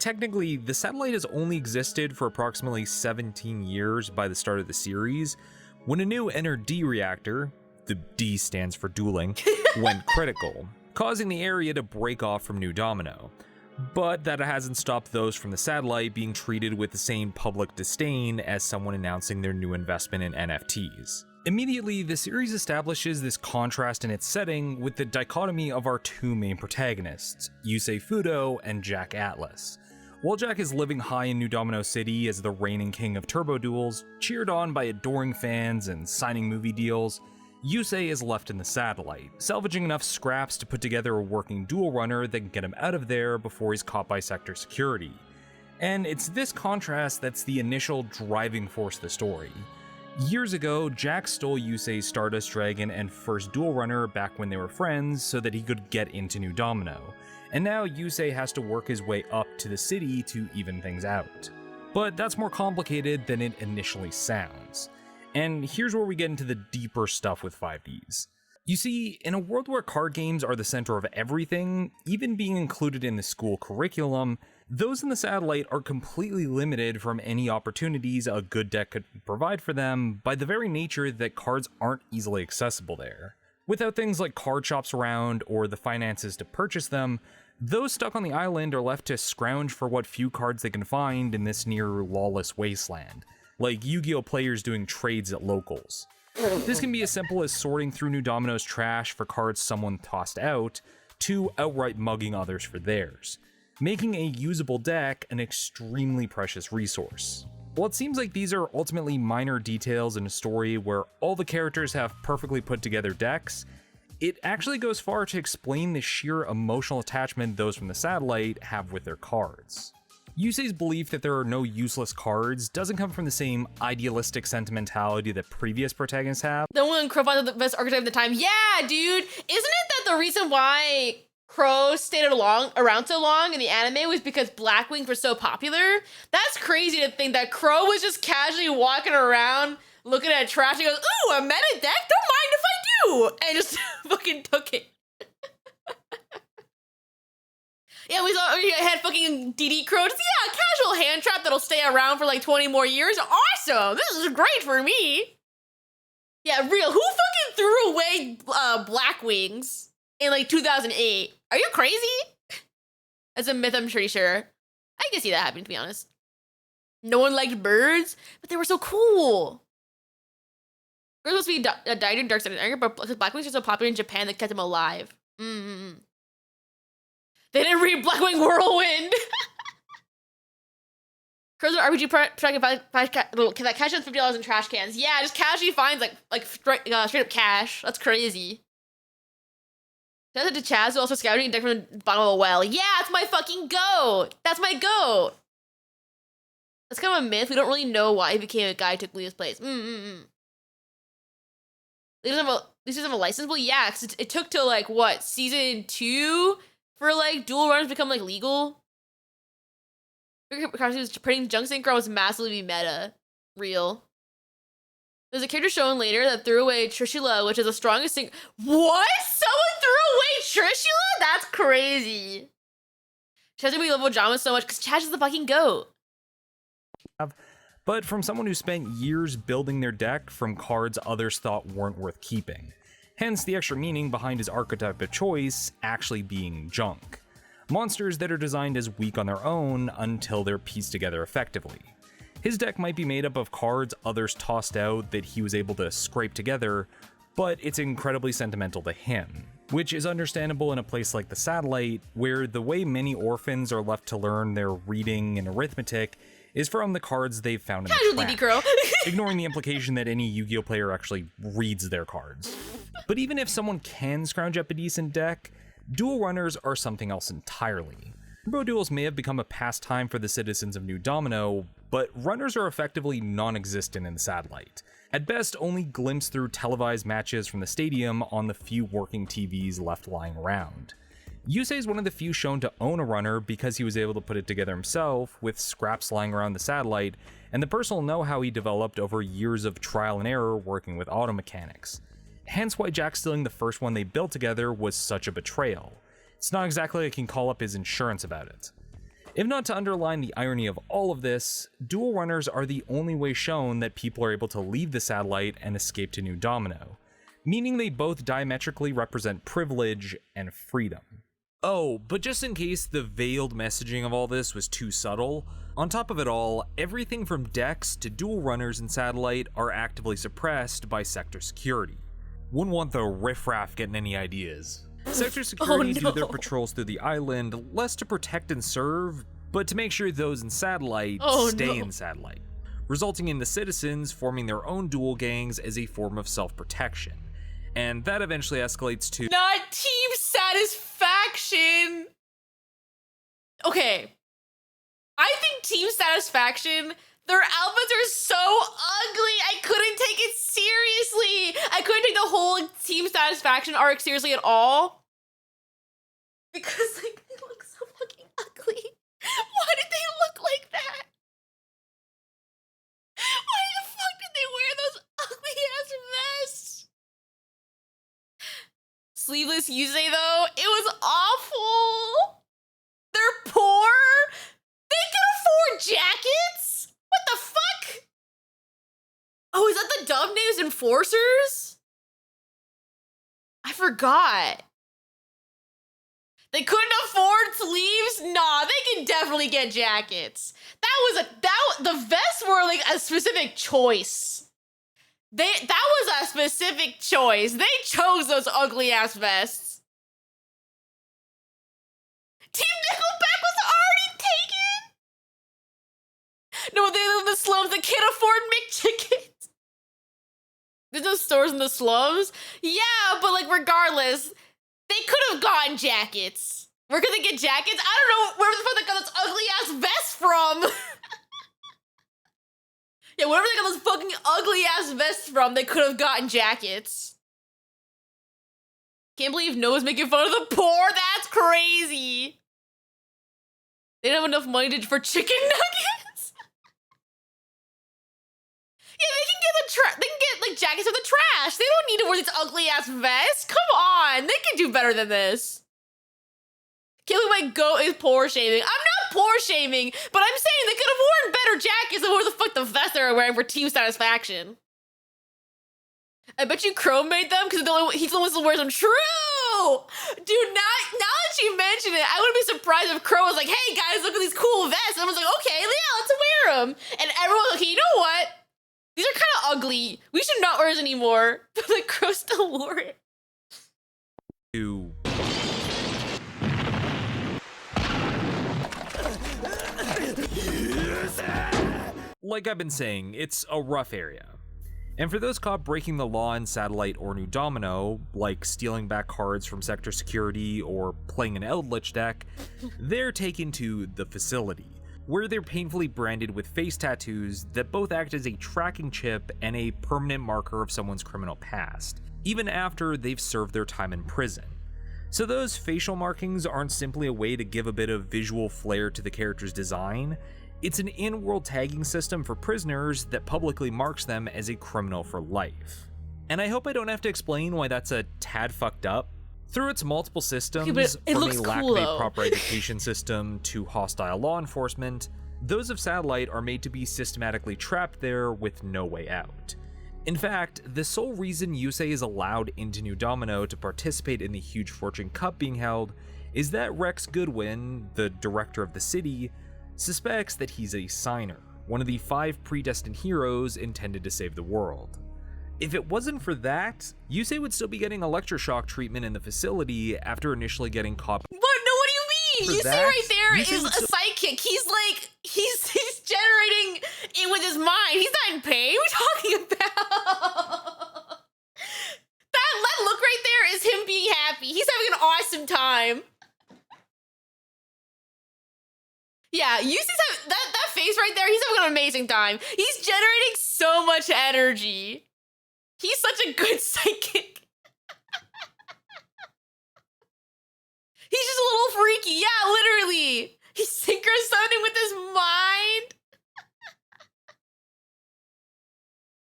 Technically, the satellite has only existed for approximately 17 years by the start of the series, when a new NRD reactor, the D stands for dueling, went critical, causing the area to break off from New Domino. But that hasn't stopped those from the satellite being treated with the same public disdain as someone announcing their new investment in NFTs. Immediately, the series establishes this contrast in its setting with the dichotomy of our two main protagonists, Yusei Fudo and Jack Atlas. While Jack is living high in New Domino City as the reigning king of turbo duels, cheered on by adoring fans and signing movie deals, Yusei is left in the satellite, salvaging enough scraps to put together a working duel runner that can get him out of there before he's caught by sector security. And it's this contrast that's the initial driving force of the story. Years ago, Jack stole Yusei's Stardust Dragon and first duel runner back when they were friends so that he could get into New Domino, and now Yusei has to work his way up to the city to even things out. But that's more complicated than it initially sounds. And here's where we get into the deeper stuff with 5D's. You see, in a world where card games are the center of everything, even being included in the school curriculum, those in the satellite are completely limited from any opportunities a good deck could provide for them by the very nature that cards aren't easily accessible there. Without things like card shops around or the finances to purchase them, those stuck on the island are left to scrounge for what few cards they can find in this near lawless wasteland, like Yu-Gi-Oh! Players doing trades at locals. This can be as simple as sorting through New Domino's trash for cards someone tossed out, to outright mugging others for theirs, making a usable deck an extremely precious resource. While it seems like these are ultimately minor details in a story where all the characters have perfectly put together decks, it actually goes far to explain the sheer emotional attachment those from the satellite have with their cards. Yusei's belief that there are no useless cards doesn't come from the same idealistic sentimentality that previous protagonists have. The one Crow was the best archetype of the time. Yeah, dude. Isn't it that the reason why Crow stayed around so long in the anime was because Blackwings were so popular? That's crazy to think that Crow was just casually walking around looking at trash and goes, ooh, a meta deck? Don't mind if I do! And just fucking took it. Yeah, we had fucking DD Crow. Just, yeah, casual hand trap that'll stay around for like 20 more years. Awesome! This is great for me. Yeah, real. Who fucking threw away Blackwings in like 2008? Are you crazy? That's a myth, I'm pretty sure. I can see that happening, to be honest. No one liked birds, but they were so cool. Birds supposed to be died in Dark Side, but Blackwings are so popular in Japan that kept them alive. They didn't read Blackwing Whirlwind. Crows are RPG that catches $50 in trash cans. Yeah, just casually finds like straight up cash. That's crazy. Shout out to Chaz, who also scouting a deck from the bottom of a well. Yeah, it's my fucking goat. That's my goat. That's kind of a myth. We don't really know why he became a guy who took Leo's place. Leo's have a license? Well, yeah, because it took till like what, season 2 for like dual runners become like legal. Because printing junk synchro was massively meta. Real. There's a character shown later that threw away Trishula, which is the strongest thing. What? Someone threw away Trishula? That's crazy. Chaz we love Ojama so much because Chaz is the fucking goat. But from someone who spent years building their deck from cards others thought weren't worth keeping. Hence the extra meaning behind his archetype of choice actually being junk. Monsters that are designed as weak on their own until they're pieced together effectively. His deck might be made up of cards others tossed out that he was able to scrape together, but it's incredibly sentimental to him, which is understandable in a place like the Satellite, where the way many orphans are left to learn their reading and arithmetic is from the cards they've found in the trash, ignoring the implication that any Yu-Gi-Oh player actually reads their cards. But even if someone can scrounge up a decent deck, duel runners are something else entirely. Bro duels may have become a pastime for the citizens of New Domino, but runners are effectively non-existent in the satellite. At best, only glimpsed through televised matches from the stadium on the few working TVs left lying around. Yusei is one of the few shown to own a runner because he was able to put it together himself, with scraps lying around the satellite, and the personal know-how he developed over years of trial and error working with auto mechanics. Hence why Jack stealing the first one they built together was such a betrayal. It's not exactly like he can call up his insurance about it. If not to underline the irony of all of this, dual runners are the only way shown that people are able to leave the satellite and escape to New Domino, meaning they both diametrically represent privilege and freedom. Oh, but just in case the veiled messaging of all this was too subtle, on top of it all, everything from decks to dual runners in satellite are actively suppressed by sector security. Wouldn't want the riffraff getting any ideas. Sector security do their patrols through the island less to protect and serve, but to make sure those in satellite stay in satellite, resulting in the citizens forming their own duel gangs as a form of self-protection. And that eventually escalates to not team satisfaction. Okay. I think team satisfaction, their outfits are so ugly. I couldn't take it seriously. I couldn't take the whole team satisfaction arc seriously at all. Because like they look so fucking ugly. Why did they look like that? Why the fuck did they wear those ugly ass vests? Sleeveless Yusei though, it was awful. They're poor. They can afford jackets. What the fuck? Oh, is that the dub name's Enforcers? I forgot. They couldn't afford sleeves? Nah, they can definitely get jackets. The vests were like a specific choice. That was a specific choice. They chose those ugly ass vests. Team Nickelback was already taken. No, they live in the slums. They can't afford McChickens. There's no stores in the slums. Yeah, but like regardless, they could have gotten jackets. Where could they get jackets? I don't know where the fuck they got this ugly ass vest from. Yeah, wherever they got those fucking ugly ass vests from, they could have gotten jackets. Can't believe Noah's making fun of the poor. That's crazy. They don't have enough money for chicken nuggets. Yeah, they can get like jackets from the trash. They don't need to wear these ugly ass vests. Come on, they can do better than this. Can't believe my goat is poor shaming. I'm not poor shaming, but I'm saying they could have worn better jackets than what the fuck the vest they were wearing for team satisfaction. I bet you Chrome made them because he's the one who wears them. True! Dude, now that you mention it, I wouldn't be surprised if Crow was like, hey guys, look at these cool vests. And I was like, okay, yeah, let's wear them. And everyone was like, you know what? These are kind of ugly. We should not wear this anymore. But like, Crow still wore it. Like I've been saying, it's a rough area. And for those caught breaking the law in Satellite or New Domino, like stealing back cards from Sector Security or playing an Eldritch deck, they're taken to the facility, where they're painfully branded with face tattoos that both act as a tracking chip and a permanent marker of someone's criminal past, even after they've served their time in prison. So those facial markings aren't simply a way to give a bit of visual flair to the character's design. It's an in-world tagging system for prisoners that publicly marks them as a criminal for life. And I hope I don't have to explain why that's a tad fucked up. Through its multiple systems, it from looks a lack cool, of a though. proper education system to hostile law enforcement, those of Satellite are made to be systematically trapped there with no way out. In fact, the sole reason Yusei is allowed into New Domino to participate in the huge Fortune Cup being held is that Rex Goodwin, the director of the city, suspects that he's a signer, one of the 5 predestined heroes intended to save the world. If it wasn't for that, Yusei would still be getting electroshock treatment in the facility after initially getting caught. What? No, what do you mean? Yusei right there is a sidekick. He's generating it with his mind. He's not in pain. What are you talking about? That look Yeah, you see that face right there? He's having an amazing time. He's generating so much energy. He's such a good psychic. He's just a little freaky. Yeah, literally. He's synchro summoning with his mind.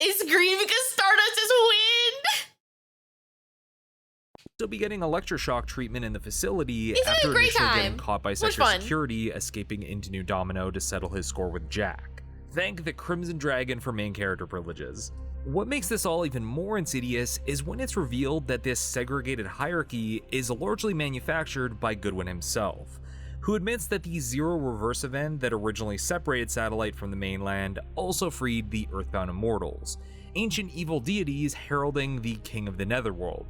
It's green because Stardust is wind. He'll be getting electroshock treatment in the facility He's after having a great initially time. getting caught by Much Sector fun. Security, escaping into New Domino to settle his score with Jack. Thank the Crimson Dragon for main character privileges. What makes this all even more insidious is when it's revealed that this segregated hierarchy is largely manufactured by Goodwin himself, who admits that the Zero Reverse event that originally separated Satellite from the mainland also freed the Earthbound Immortals, ancient evil deities heralding the King of the Netherworld,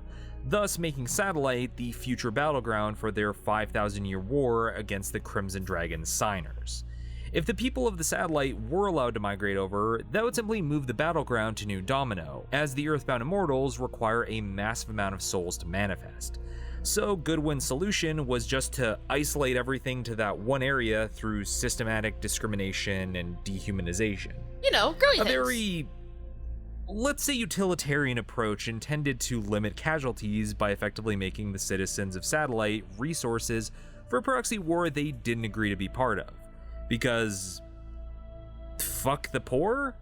thus making Satellite the future battleground for their 5,000-year war against the Crimson Dragon's signers. If the people of the satellite were allowed to migrate over, that would simply move the battleground to New Domino, as the Earthbound Immortals require a massive amount of souls to manifest. So Goodwin's solution was just to isolate everything to that one area through systematic discrimination and dehumanization. You know, girly A things. very, let's say, utilitarian approach intended to limit casualties by effectively making the citizens of Satellite resources for a proxy war they didn't agree to be part of. Because fuck the poor?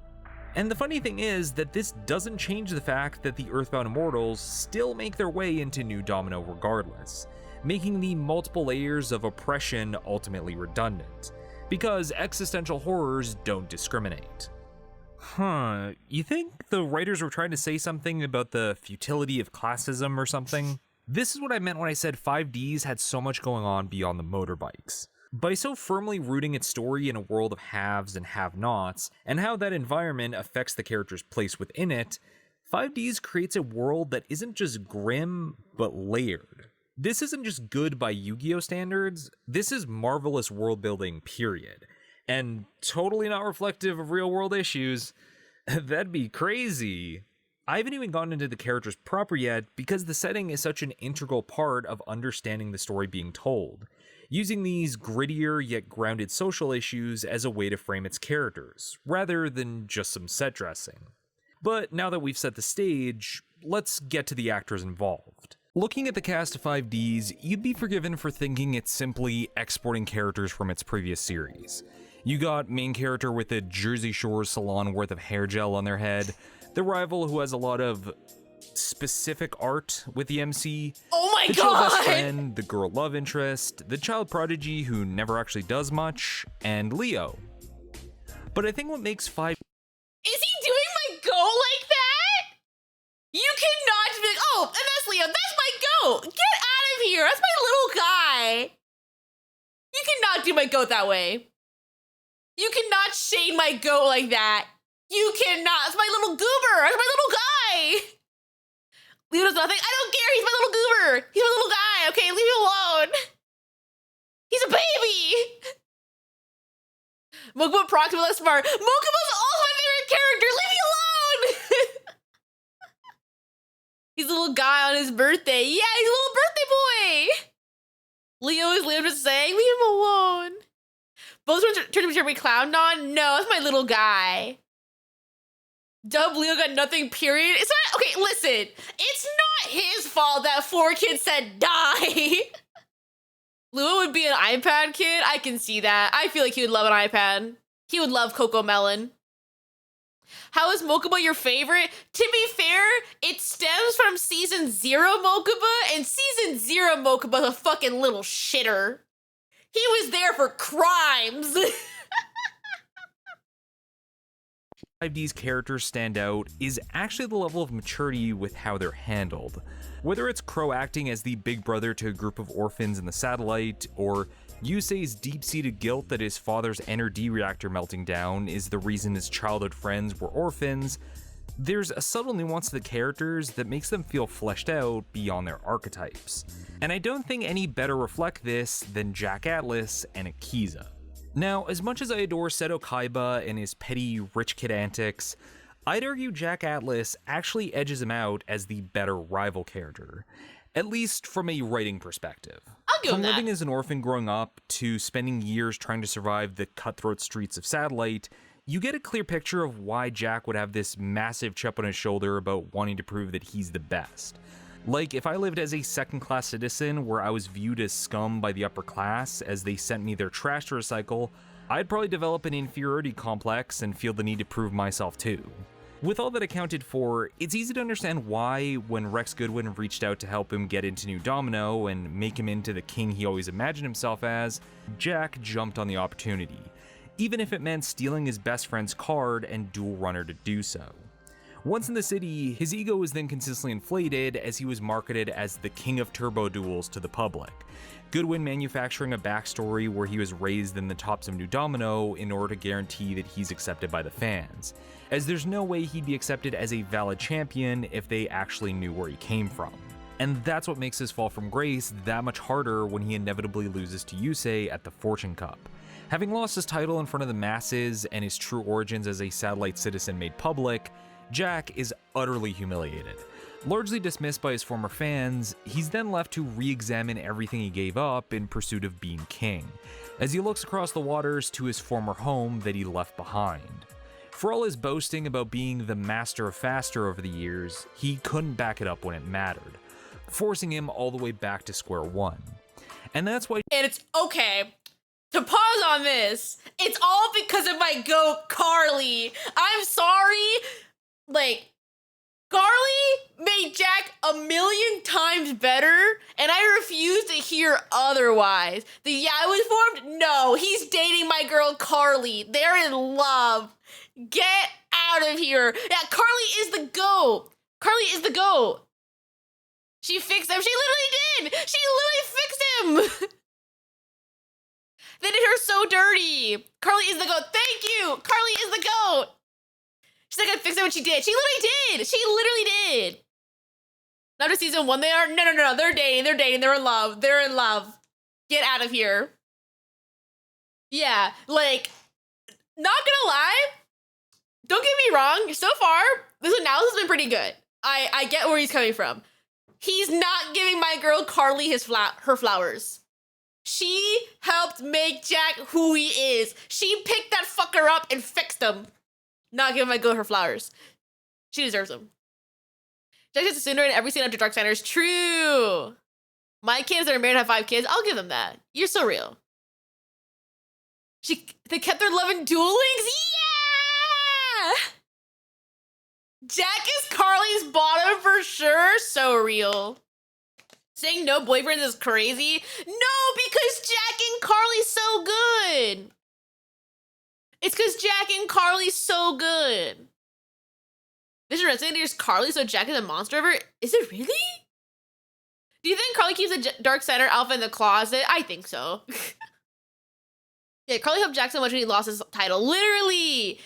And the funny thing is that this doesn't change the fact that the Earthbound Immortals still make their way into New Domino regardless, making the multiple layers of oppression ultimately redundant, because existential horrors don't discriminate. You think the writers were trying to say something about the futility of classism or something? This is what I meant when I said 5D's had so much going on beyond the motorbikes. By so firmly rooting its story in a world of haves and have-nots, and how that environment affects the character's place within it, 5D's creates a world that isn't just grim, but layered. This isn't just good by Yu-Gi-Oh standards, this is marvelous world building, period. And totally not reflective of real-world issues. That'd be crazy. I haven't even gotten into the characters proper yet because the setting is such an integral part of understanding the story being told, using these grittier yet grounded social issues as a way to frame its characters, rather than just some set dressing. But now that we've set the stage, let's get to the actors involved. Looking at the cast of 5D's, you'd be forgiven for thinking it's simply exporting characters from its previous series. You got main character with a Jersey Shore salon worth of hair gel on their head, the rival who has a lot of specific art with the MC, oh my the god, chill best friend, the girl love interest, the child prodigy who never actually does much, and Leo. But I think what makes 5... Is he doing my goat like that? You cannot be like, oh, and that's Leo, that's my goat. Get out of here, that's my little guy. You cannot do my goat that way. You cannot shade my goat like that. You cannot, that's my little goober, that's my little guy. Leo does nothing, I don't care, he's my little goober. He's my little guy, okay, leave me alone. He's a baby. Mokuba Proxima looks smart. Mokuba's all my favorite character, leave me alone. He's a little guy on his birthday. Yeah, he's a little birthday boy. Leo is Leo just saying, leave him alone. Both turned to be clowned on? No, that's my little guy. Dub Leo got nothing, period. It's not, okay, listen. It's not his fault that 4 kids said die. Leo would be an iPad kid. I can see that. I feel like he would love an iPad. He would love Coco Melon. How is Mokuba your favorite? To be fair, it stems from season 0 Mokuba, and season 0 Mokuba's a fucking little shitter. He was there for crimes. 5D's characters stand out is actually the level of maturity with how they're handled. Whether it's Crow acting as the big brother to a group of orphans in the satellite, or Yusei's deep-seated guilt that his father's NRD reactor melting down is the reason his childhood friends were orphans, there's a subtle nuance to the characters that makes them feel fleshed out beyond their archetypes. And I don't think any better reflect this than Jack Atlas and Akiza. Now, as much as I adore Seto Kaiba and his petty rich kid antics, I'd argue Jack Atlas actually edges him out as the better rival character, at least from a writing perspective. I'll I'll give him From that. living as an orphan growing up to spending years trying to survive the cutthroat streets of Satellite, you get a clear picture of why Jack would have this massive chip on his shoulder about wanting to prove that he's the best. Like, if I lived as a second-class citizen where I was viewed as scum by the upper class as they sent me their trash to recycle, I'd probably develop an inferiority complex and feel the need to prove myself too. With all that accounted for, it's easy to understand why, when Rex Goodwin reached out to help him get into New Domino and make him into the king he always imagined himself as, Jack jumped on the opportunity, even if it meant stealing his best friend's card and dual runner to do so. Once in the city, his ego was then consistently inflated as he was marketed as the king of turbo duels to the public, Goodwin manufacturing a backstory where he was raised in the tops of New Domino in order to guarantee that he's accepted by the fans, as there's no way he'd be accepted as a valid champion if they actually knew where he came from. And that's what makes his fall from grace that much harder when he inevitably loses to Yusei at the Fortune Cup. Having lost his title in front of the masses and his true origins as a satellite citizen made public, Jack is utterly humiliated. Largely dismissed by his former fans, he's then left to re-examine everything he gave up in pursuit of being king, as he looks across the waters to his former home that he left behind. For all his boasting about being the master of faster over the years, he couldn't back it up when it mattered, forcing him all the way back to square one. And that's why— And it's okay. To pause on this, it's all because of my goat, Carly. I'm sorry. Like, Carly made Jack a million times better, and I refuse to hear otherwise. The yeah was formed? No, he's dating my girl Carly. They're in love. Get out of here. Yeah, Carly is the GOAT. Carly is the GOAT. She fixed him. She literally did. She literally fixed him. They did her so dirty. Carly is the GOAT. Thank you. Carly is the GOAT. She's not gonna fix it when she did. She literally did. She literally did. Not just season 1 they are. No. They're dating. They're dating. They're in love. They're in love. Get out of here. Yeah, like, not gonna lie. Don't get me wrong. So far, this analysis has been pretty good. I get where he's coming from. He's not giving my girl Carly her flowers. She helped make Jack who he is. She picked that fucker up and fixed him. Not giving my girl her flowers. She deserves them. Jack gets a sooner in every scene after Dark Sanders. True. My kids that are married and have 5 kids, I'll give them that. You're so real. They kept their love in Duel Links? Yeah! Jack is Carly's bottom for sure. So real. Saying no boyfriends is crazy? No, because Jack and Carly's so good. It's because Jack and Carly's so good. Vision Resident is Carly, so Jack is a monster of her? Is it really? Do you think Carly keeps the Dark Center alpha in the closet? I think so. Yeah, Carly helped Jack so much when he lost his title. Literally.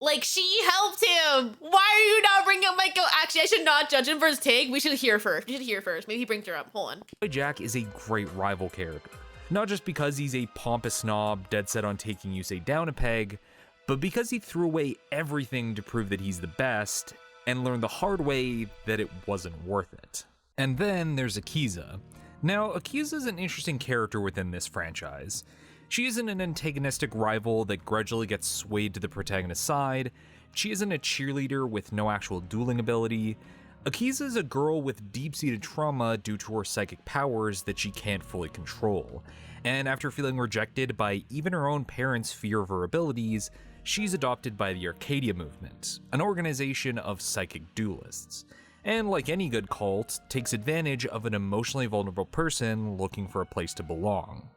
Like, she helped him. Why are you not bringing up Michael? Actually, I should not judge him for his take. We should hear first. Maybe he brings her up. Hold on. Jack is a great rival character. Not just because he's a pompous snob dead set on taking Yusei down a peg, but because he threw away everything to prove that he's the best, and learned the hard way that it wasn't worth it. And then there's Akiza. Now, Akiza's an interesting character within this franchise. She isn't an antagonistic rival that grudgingly gets swayed to the protagonist's side. She isn't a cheerleader with no actual dueling ability. Akiza is a girl with deep-seated trauma due to her psychic powers that she can't fully control. And after feeling rejected by even her own parents' fear of her abilities, she's adopted by the Arcadia movement, an organization of psychic duelists. And like any good cult, takes advantage of an emotionally vulnerable person looking for a place to belong.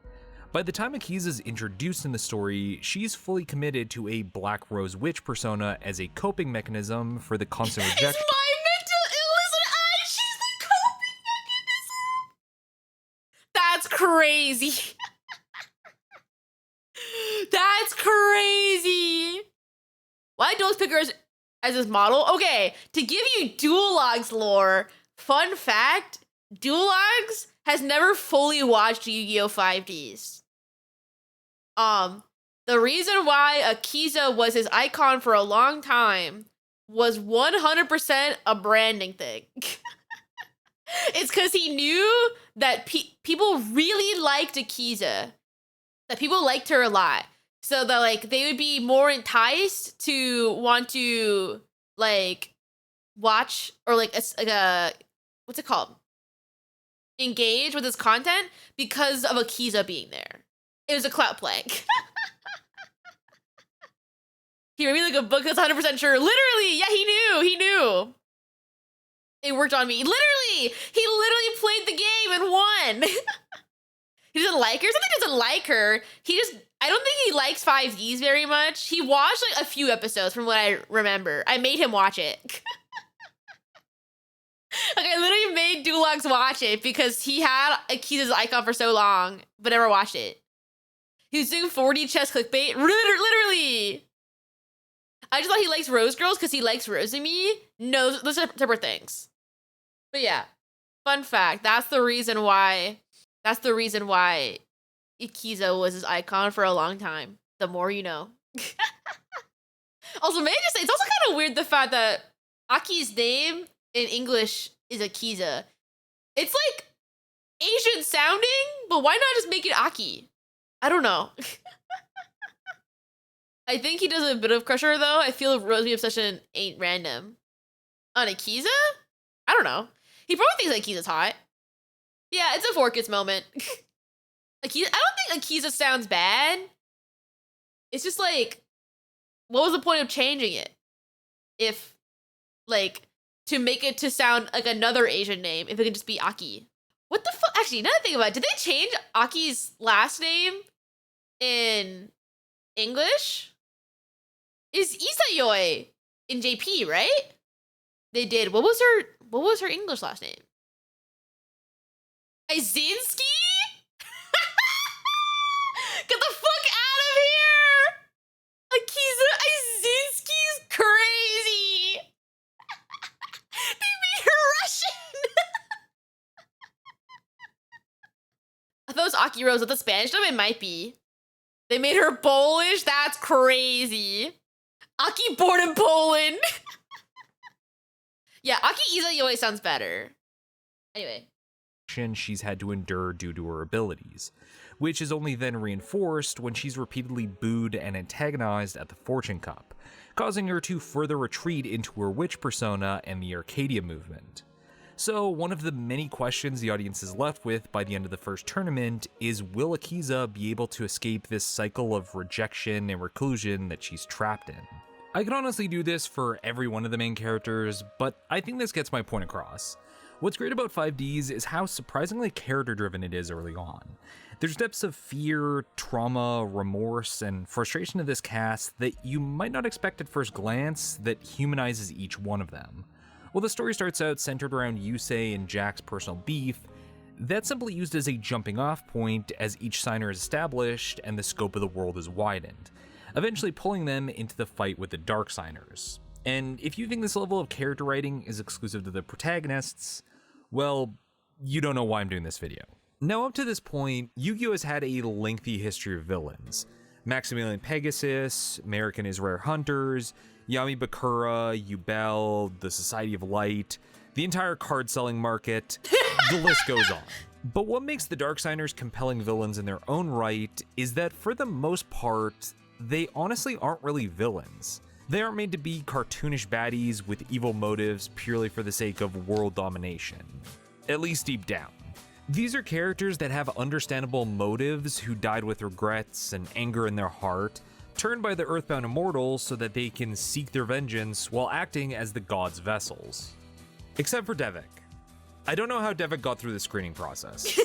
By the time Akiza's introduced in the story, she's fully committed to a Black Rose Witch persona as a coping mechanism for the constant rejection. It's my mental illness and she's the coping mechanism. That's crazy. That's crazy. Why don't pick her as his model? Okay, to give you Duologues lore, fun fact, Duologues has never fully watched Yu-Gi-Oh! 5D's. The reason why Akiza was his icon for a long time was 100% a branding thing. It's because he knew that people really liked Akiza. That people liked her a lot. So that like they would be more enticed to want to like watch or like a what's it called? Engage with his content because of Akiza being there. It was a clout plank. He read me like a book that's 100% sure. Literally, yeah, he knew. It worked on me. He literally played the game and won. He doesn't like her. Something doesn't like her. I don't think he likes 5D's very much. He watched like a few episodes from what I remember. I made him watch it. Like I literally made Dulux watch it because he had Akiza's icon for so long, but never watched it. He was doing 4D chess clickbait. Literally. I just thought he likes Rose Girls because he likes Rosemi. No, those are separate things. But yeah, fun fact. That's the reason why Akiza was his icon for a long time. The more you know. Also, may I just say, it's also kind of weird the fact that Aki's name in English is Akiza. It's like Asian sounding, but why not just make it Aki? I don't know. I think he does a bit of Crusher though. I feel Rosemi Obsession ain't random. On Akiza? I don't know. He probably thinks Akiza's hot. Yeah, it's a Forkis moment. Akiza, I don't think Akiza sounds bad. It's just like, what was the point of changing it? If, like, to make it to sound like another Asian name, if it could just be Aki. What the fuck? Actually, now that I think about it, did they change Aki's last name in English? Is Isayoi in JP, right? They did. What was her English last name? Izinski? Get the fuck out of here! Akiza Izinski's crazy! They made her Russian! I thought it was Aki Rose with the Spanish dub. It might be. They made her Polish? That's crazy. Aki born in Poland. Yeah, Aki Izayoi sounds better. Anyway. She's had to endure due to her abilities, which is only then reinforced when she's repeatedly booed and antagonized at the Fortune Cup, causing her to further retreat into her witch persona and the Arcadia movement. So one of the many questions the audience is left with by the end of the first tournament is, will Akiza be able to escape this cycle of rejection and reclusion that she's trapped in? I could honestly do this for every one of the main characters, but I think this gets my point across. What's great about 5D's is how surprisingly character-driven it is early on. There's depths of fear, trauma, remorse, and frustration of this cast that you might not expect at first glance that humanizes each one of them. While the story starts out centered around Yusei and Jack's personal beef, that's simply used as a jumping-off point as each signer is established and the scope of the world is widened, eventually pulling them into the fight with the Dark Signers. And if you think this level of character writing is exclusive to the protagonists, well, you don't know why I'm doing this video. Now, up to this point, Yu-Gi-Oh! Has had a lengthy history of villains. Maximilian Pegasus, American is Rare Hunters, Yami Bakura, Yubel, the Society of Light, the entire card-selling market, the list goes on. But what makes the Darksigners compelling villains in their own right is that for the most part, they honestly aren't really villains. They aren't made to be cartoonish baddies with evil motives purely for the sake of world domination. At least deep down. These are characters that have understandable motives who died with regrets and anger in their heart, turned by the Earthbound Immortals so that they can seek their vengeance while acting as the gods' vessels. Except for Devik. I don't know how Devik got through the screening process.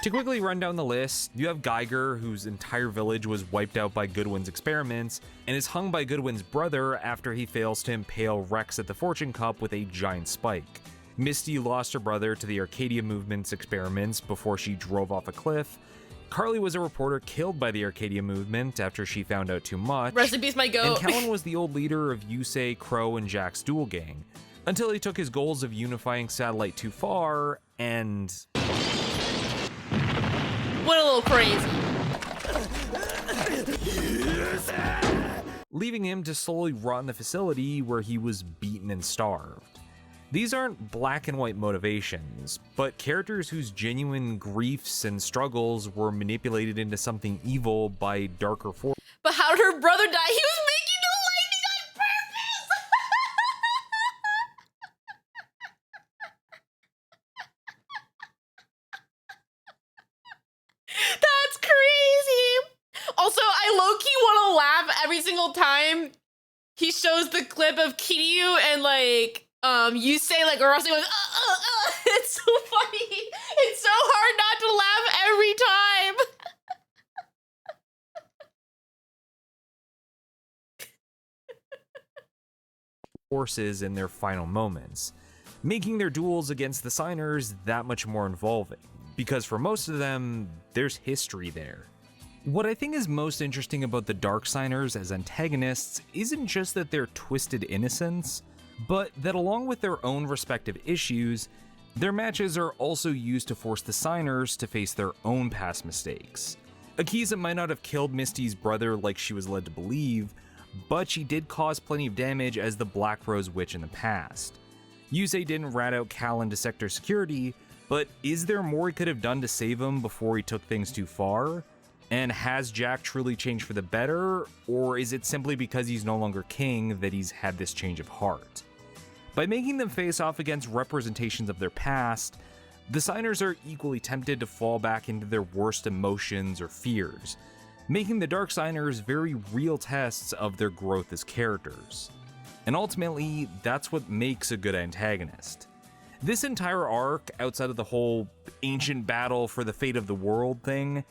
To quickly run down the list, you have Geiger, whose entire village was wiped out by Goodwin's experiments, and is hung by Goodwin's brother after he fails to impale Rex at the Fortune Cup with a giant spike. Misty lost her brother to the Arcadia movement's experiments before she drove off a cliff. Carly was a reporter killed by the Arcadia movement after she found out too much. Rest in peace, my goat. And Kellen was the old leader of Yusei, Crow, and Jack's duel gang, until he took his goals of unifying Satellite too far, and went a little crazy. Leaving him to slowly rot in the facility where he was beaten and starved. These aren't black and white motivations, but characters whose genuine griefs and struggles were manipulated into something evil by darker forces. But how did her brother die? He was making the lightning on purpose! That's crazy! Also, I low-key want to laugh every single time he shows the clip of Kiryu and, like, you say, like, or else he goes, It's so funny. It's so hard not to laugh every time. Forces in their final moments, making their duels against the signers that much more involving, because for most of them, there's history there. What I think is most interesting about the Dark Signers as antagonists isn't just that they're twisted innocents, but that along with their own respective issues, their matches are also used to force the Signers to face their own past mistakes. Akiza might not have killed Misty's brother like she was led to believe, but she did cause plenty of damage as the Black Rose Witch in the past. Yusei didn't rat out Cal into Sector Security, but is there more he could have done to save him before he took things too far? And has Jack truly changed for the better, or is it simply because he's no longer king that he's had this change of heart? By making them face off against representations of their past, the Signers are equally tempted to fall back into their worst emotions or fears, making the Dark Signers very real tests of their growth as characters. And ultimately, that's what makes a good antagonist. This entire arc, outside of the whole ancient battle for the fate of the world thing,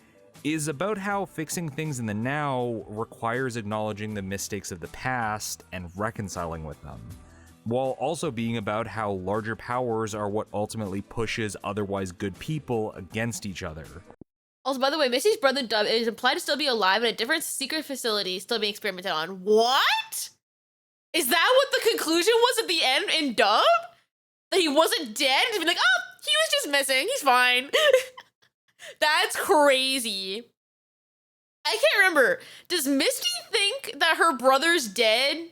is about how fixing things in the now requires acknowledging the mistakes of the past and reconciling with them, while also being about how larger powers are what ultimately pushes otherwise good people against each other. Also, by the way, Misty's brother Dub is implied to still be alive in a different secret facility still being experimented on. What? Is that what the conclusion was at the end in Dub? That he wasn't dead? To be like, oh, he was just missing. He's fine. That's crazy. I can't remember. Does Misty think that her brother's dead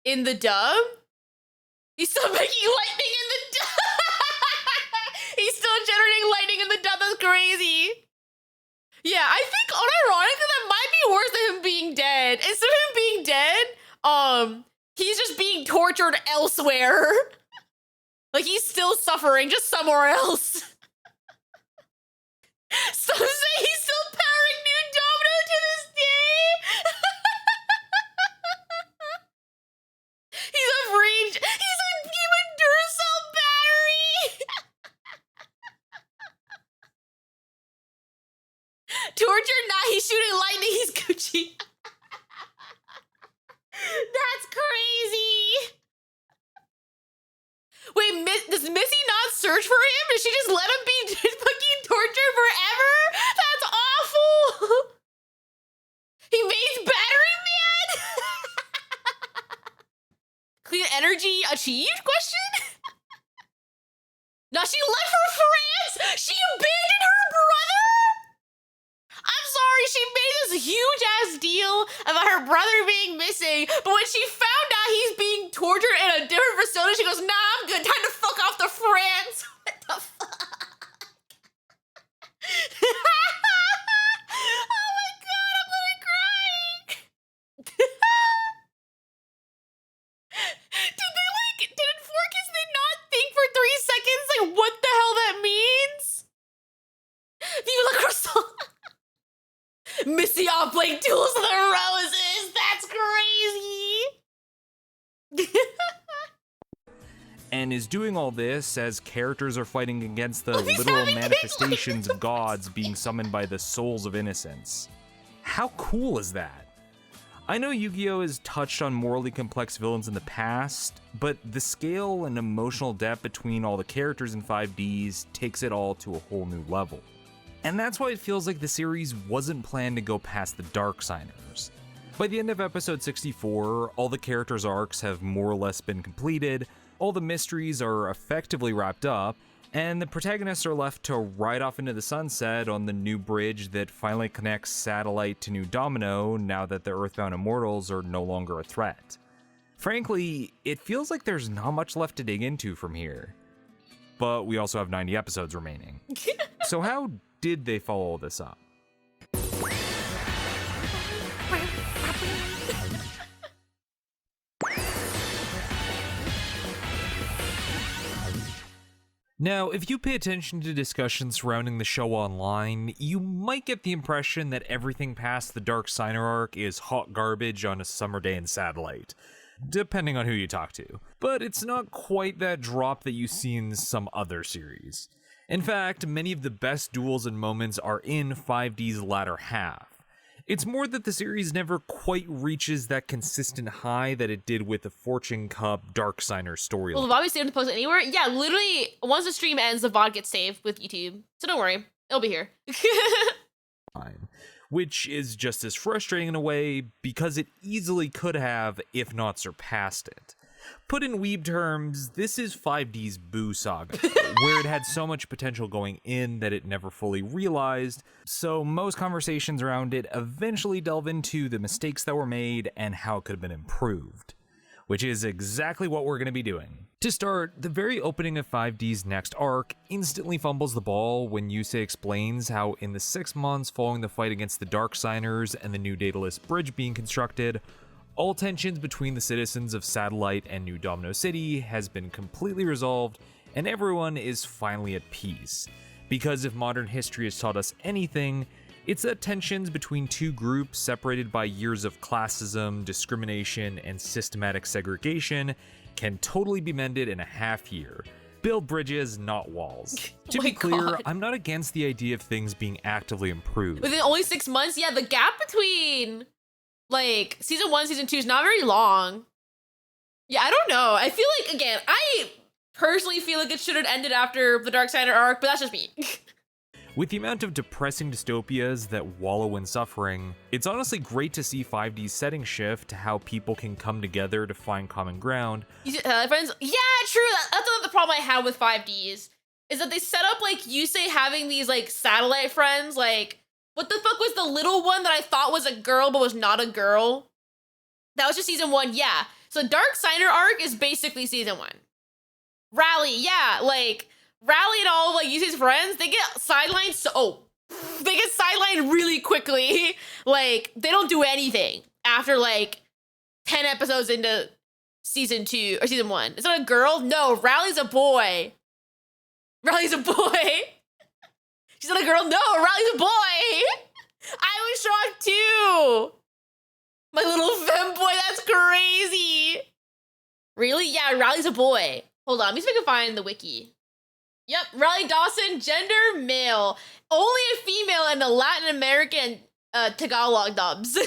in the Dub? He's still making lightning in the Dub. He's still generating lightning in the Dub. That's crazy. Yeah, I think unironically that might be worse than him being dead. Instead of him being dead, he's just being tortured elsewhere. Like he's still suffering, just somewhere else. Some say he's still powering New Domino to this day. He's a breach. He's a demon Duracell battery. Torture? Nah, he's shooting lightning. He's Gucci. That's crazy. Wait, does Missy not search for him? Does she just let him be fucking tortured forever? That's awful. He made Battery Man? Clean energy achieved? Question? Now she left for France? She abandoned her brother? I'm sorry, she made this huge ass deal about her brother being missing, but when she found out he's being tortured in a different facility, she goes, nah, I'm good, time to fuck off to France. What the fuck? Oh my god, I'm literally crying. Didn't Forcus they not think for 3 seconds, like, what the hell that means? Vive la croissant. Missy off playing Duels of the Roses. That's crazy. And is doing all this as characters are fighting against the literal manifestations of gods being summoned by the souls of innocence. How cool is that? I know Yu-Gi-Oh! Has touched on morally complex villains in the past, but the scale and emotional depth between all the characters in 5D's takes it all to a whole new level. And that's why it feels like the series wasn't planned to go past the Dark Signers. By the end of episode 64, all the characters' arcs have more or less been completed, all the mysteries are effectively wrapped up, and the protagonists are left to ride off into the sunset on the new bridge that finally connects Satellite to New Domino now that the Earthbound Immortals are no longer a threat. Frankly, it feels like there's not much left to dig into from here. But we also have 90 episodes remaining. So how did they follow this up? Now, if you pay attention to discussions surrounding the show online, you might get the impression that everything past the Dark Signer arc is hot garbage on a summer day in Satellite, depending on who you talk to. But it's not quite that drop that you see in some other series. In fact, many of the best duels and moments are in 5D's latter half. It's more that the series never quite reaches that consistent high that it did with the Fortune Cup Dark Signer storyline. Will the VOD be saved to post it anywhere? Yeah, literally, once the stream ends, the VOD gets saved with YouTube. So don't worry, it'll be here. Which is just as frustrating in a way, because it easily could have, if not surpassed it. Put in weeb terms, this is 5D's Boo Saga, where it had so much potential going in that it never fully realized, so most conversations around it eventually delve into the mistakes that were made and how it could have been improved. Which is exactly what we're going to be doing. To start, the very opening of 5D's next arc instantly fumbles the ball when Yusei explains how in the 6 months following the fight against the Dark Signers and the new Daedalus Bridge being constructed, all tensions between the citizens of Satellite and New Domino City has been completely resolved, and everyone is finally at peace. Because if modern history has taught us anything, it's that tensions between two groups separated by years of classism, discrimination, and systematic segregation can totally be mended in a half year. Build bridges, not walls. To be clear, I'm not against the idea of things being actively improved. Within only 6 months? Yeah, the gap between like season 1 season 2 is not very long. Yeah, I don't know. I feel like, again, I personally feel like it should have ended after the Dark Signer arc, but that's just me. With the amount of depressing dystopias that wallow in suffering, it's honestly great to see 5D's setting shift to how people can come together to find common ground. Friends, yeah, true. That's another problem I have with 5D's, is that they set up like Yusei having these like satellite friends. Like, what the fuck was the little one that I thought was a girl but was not a girl? That was just season 1, yeah. So Dark Signer arc is basically season 1. Rally, yeah, like Rally and all of like Yusei's friends, they get sidelined they get sidelined really quickly. Like, they don't do anything after like 10 episodes into season 2 or season 1. Is that a girl? No, Rally's a boy. Rally's a boy. She's not a girl. No, Rally's a boy. I was shocked too. My little femboy, that's crazy. Really? Yeah, Rally's a boy. Hold on, let me see if I can find the wiki. Yep, Raleigh Dawson, gender male. Only a female in the Latin American Tagalog dubs.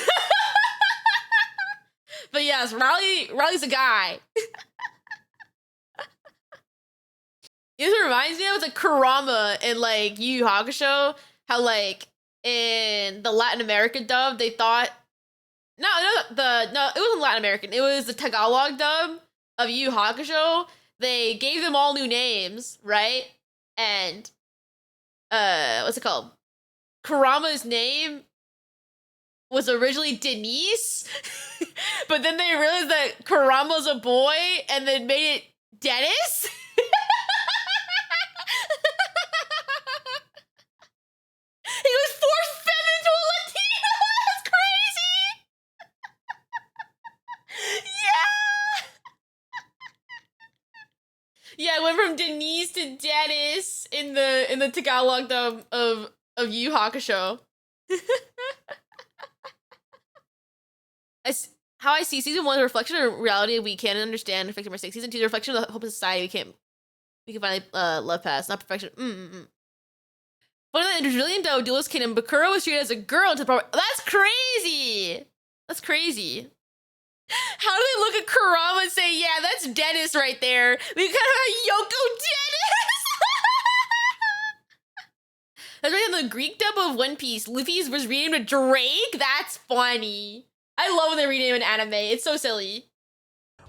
But yes, Raleigh's a guy. This reminds me of the Kurama in like Yu Yu Hakusho. How like in the Latin American dub, they thought no, it wasn't Latin American. It was the Tagalog dub of Yu Yu Hakusho. They gave them all new names, right? And what's it called? Kurama's name was originally Denise, but then they realized that Kurama's a boy and then made it Dennis. He was forced fed into a Latino. That's crazy. Yeah. Yeah, it went from Denise to Dennis in the Tagalog dub of Yu Yu Hakusho. How I see season 1 is a reflection of reality we can't understand, affecting mistakes. Season 2 is a reflection of the hope of society we can finally love past, not perfection. But in the Brazilian dub Duelist Kingdom, Bakura was treated as a girl until that's crazy. That's crazy. How do they look at Kurama and say, yeah, that's Dennis right there? We kind of have Yoko Dennis. That's right, in the Greek dub of One Piece, Luffy was renamed to Drake. That's funny. I love when they rename an anime. It's so silly.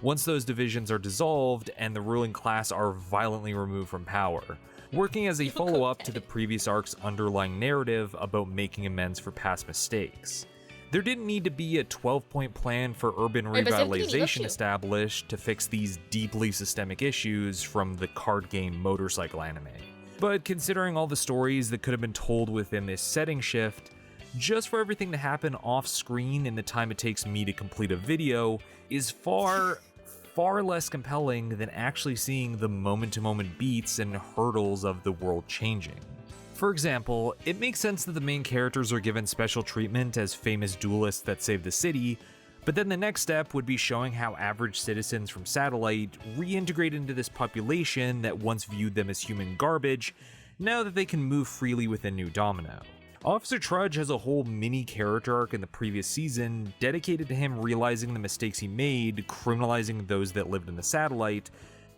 Once those divisions are dissolved and the ruling class are violently removed from power, working as a follow-up to the previous arc's underlying narrative about making amends for past mistakes. There didn't need to be a 12-point plan for urban revitalization established to fix these deeply systemic issues from the card game motorcycle anime. But considering all the stories that could have been told within this setting shift, just for everything to happen off-screen in the time it takes me to complete a video is far less compelling than actually seeing the moment-to-moment beats and hurdles of the world changing. For example, it makes sense that the main characters are given special treatment as famous duelists that save the city, but then the next step would be showing how average citizens from Satellite reintegrate into this population that once viewed them as human garbage, now that they can move freely within New Domino. Officer Trudge has a whole mini character arc in the previous season dedicated to him realizing the mistakes he made, criminalizing those that lived in the Satellite,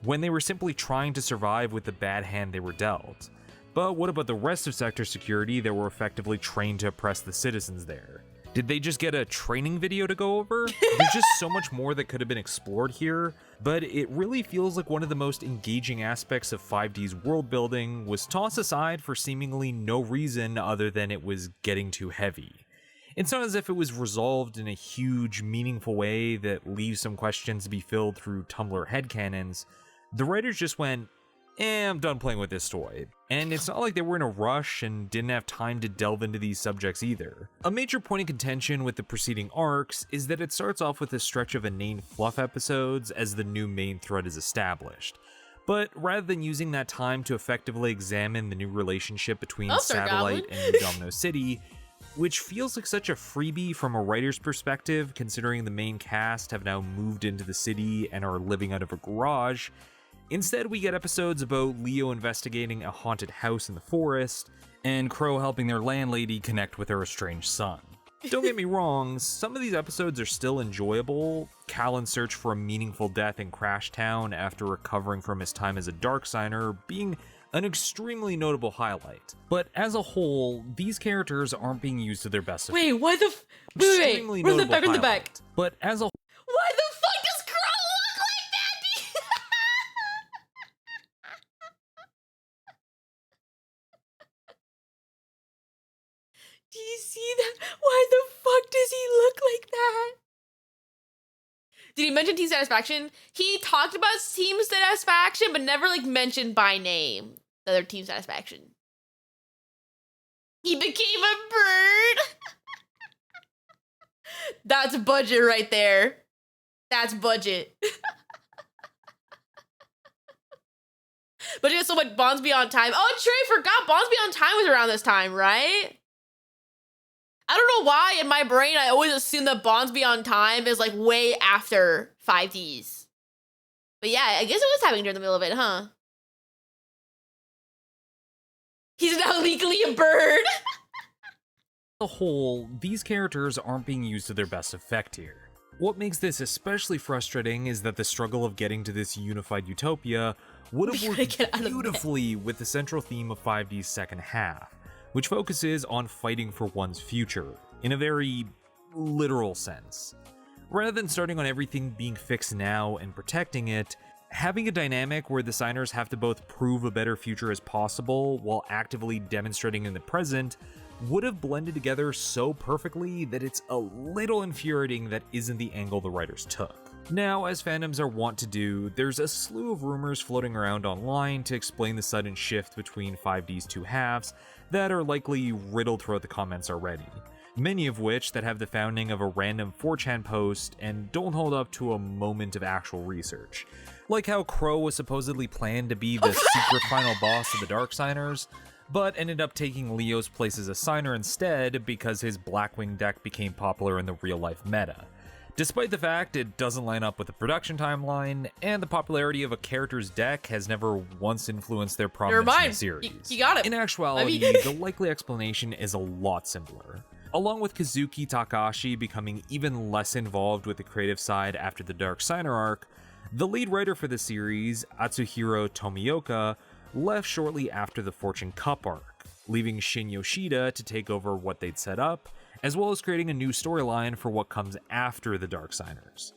when they were simply trying to survive with the bad hand they were dealt. But what about the rest of Sector Security that were effectively trained to oppress the citizens there? Did they just get a training video to go over? There's just so much more that could have been explored here, but it really feels like one of the most engaging aspects of 5D's world building was tossed aside for seemingly no reason other than it was getting too heavy. It's not as if it was resolved in a huge, meaningful way that leaves some questions to be filled through Tumblr headcanons. The writers just went, I'm done playing with this toy. And it's not like they were in a rush and didn't have time to delve into these subjects either. A major point of contention with the preceding arcs is that it starts off with a stretch of inane fluff episodes as the new main thread is established. But rather than using that time to effectively examine the new relationship between Satellite and New Domino City, which feels like such a freebie from a writer's perspective considering the main cast have now moved into the city and are living out of a garage, instead, we get episodes about Leo investigating a haunted house in the forest, and Crow helping their landlady connect with her estranged son. Don't get me wrong, some of these episodes are still enjoyable, Callan's search for a meaningful death in Crash Town after recovering from his time as a Dark Signer being an extremely notable highlight. But as a whole, these characters aren't being used to their best effect. Wait, why the wait, run the back, run the back. But as a why the fuck does Crow look like that? Do you see that? Why the fuck does he look like that? Did he mention Team Satisfaction? He talked about Team Satisfaction, but never like mentioned by name the other Team Satisfaction. He became a bird. That's budget right there. That's budget. But he has so much Bonds Beyond Time. Oh, true, I forgot Bonds Beyond Time was around this time, right? I don't know why in my brain I always assume that Bonds Beyond Time is like way after 5D's. But yeah, I guess it was happening during the middle of it, huh? He's now legally a bird. As a whole, these characters aren't being used to their best effect here. What makes this especially frustrating is that the struggle of getting to this unified utopia would have worked beautifully with the central theme of 5D's second half, which focuses on fighting for one's future, in a very literal sense. Rather than starting on everything being fixed now and protecting it, having a dynamic where the signers have to both prove a better future as possible while actively demonstrating in the present would have blended together so perfectly that it's a little infuriating that isn't the angle the writers took. Now, as fandoms are wont to do, there's a slew of rumors floating around online to explain the sudden shift between 5D's two halves that are likely riddled throughout the comments already. Many of which that have the founding of a random 4chan post and don't hold up to a moment of actual research. Like how Crow was supposedly planned to be the secret final boss of the Dark Signers, but ended up taking Leo's place as a signer instead because his Blackwing deck became popular in the real-life meta. Despite the fact it doesn't line up with the production timeline, and the popularity of a character's deck has never once influenced their prominence in the series. You got it. In actuality, the likely explanation is a lot simpler. Along with Kazuki Takahashi becoming even less involved with the creative side after the Dark Signer arc, the lead writer for the series, Atsuhiro Tomioka, left shortly after the Fortune Cup arc, leaving Shin Yoshida to take over what they'd set up, as well as creating a new storyline for what comes after the Dark Signers.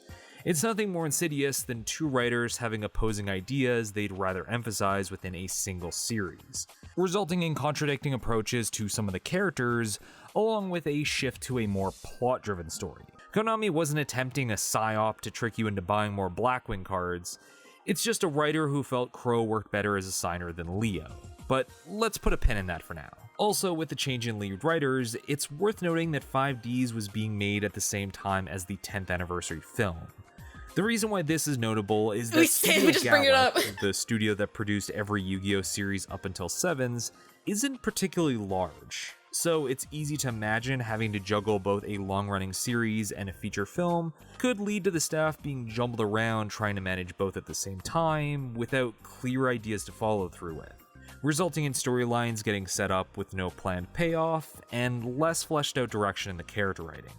It's nothing more insidious than two writers having opposing ideas they'd rather emphasize within a single series, resulting in contradicting approaches to some of the characters, along with a shift to a more plot-driven story. Konami wasn't attempting a psyop to trick you into buying more Blackwing cards, it's just a writer who felt Crow worked better as a signer than Leo. But let's put a pin in that for now. Also, with the change in lead writers, it's worth noting that 5D's was being made at the same time as the 10th anniversary film. The reason why this is notable is that Studio Gallup, the studio that produced every Yu-Gi-Oh series up until 7's, isn't particularly large. So it's easy to imagine having to juggle both a long-running series and a feature film could lead to the staff being jumbled around trying to manage both at the same time without clear ideas to follow through with, resulting in storylines getting set up with no planned payoff and less fleshed out direction in the character writing.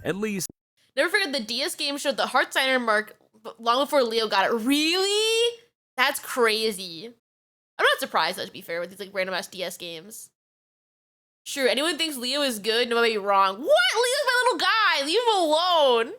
At least, never forget the DS game showed the heart signer mark long before Leo got it. Really? That's crazy. I'm not surprised though, to be fair, with these like random ass DS games. Sure, anyone thinks Leo is good, no, I might be wrong. What? Leo's my little guy! Leave him alone!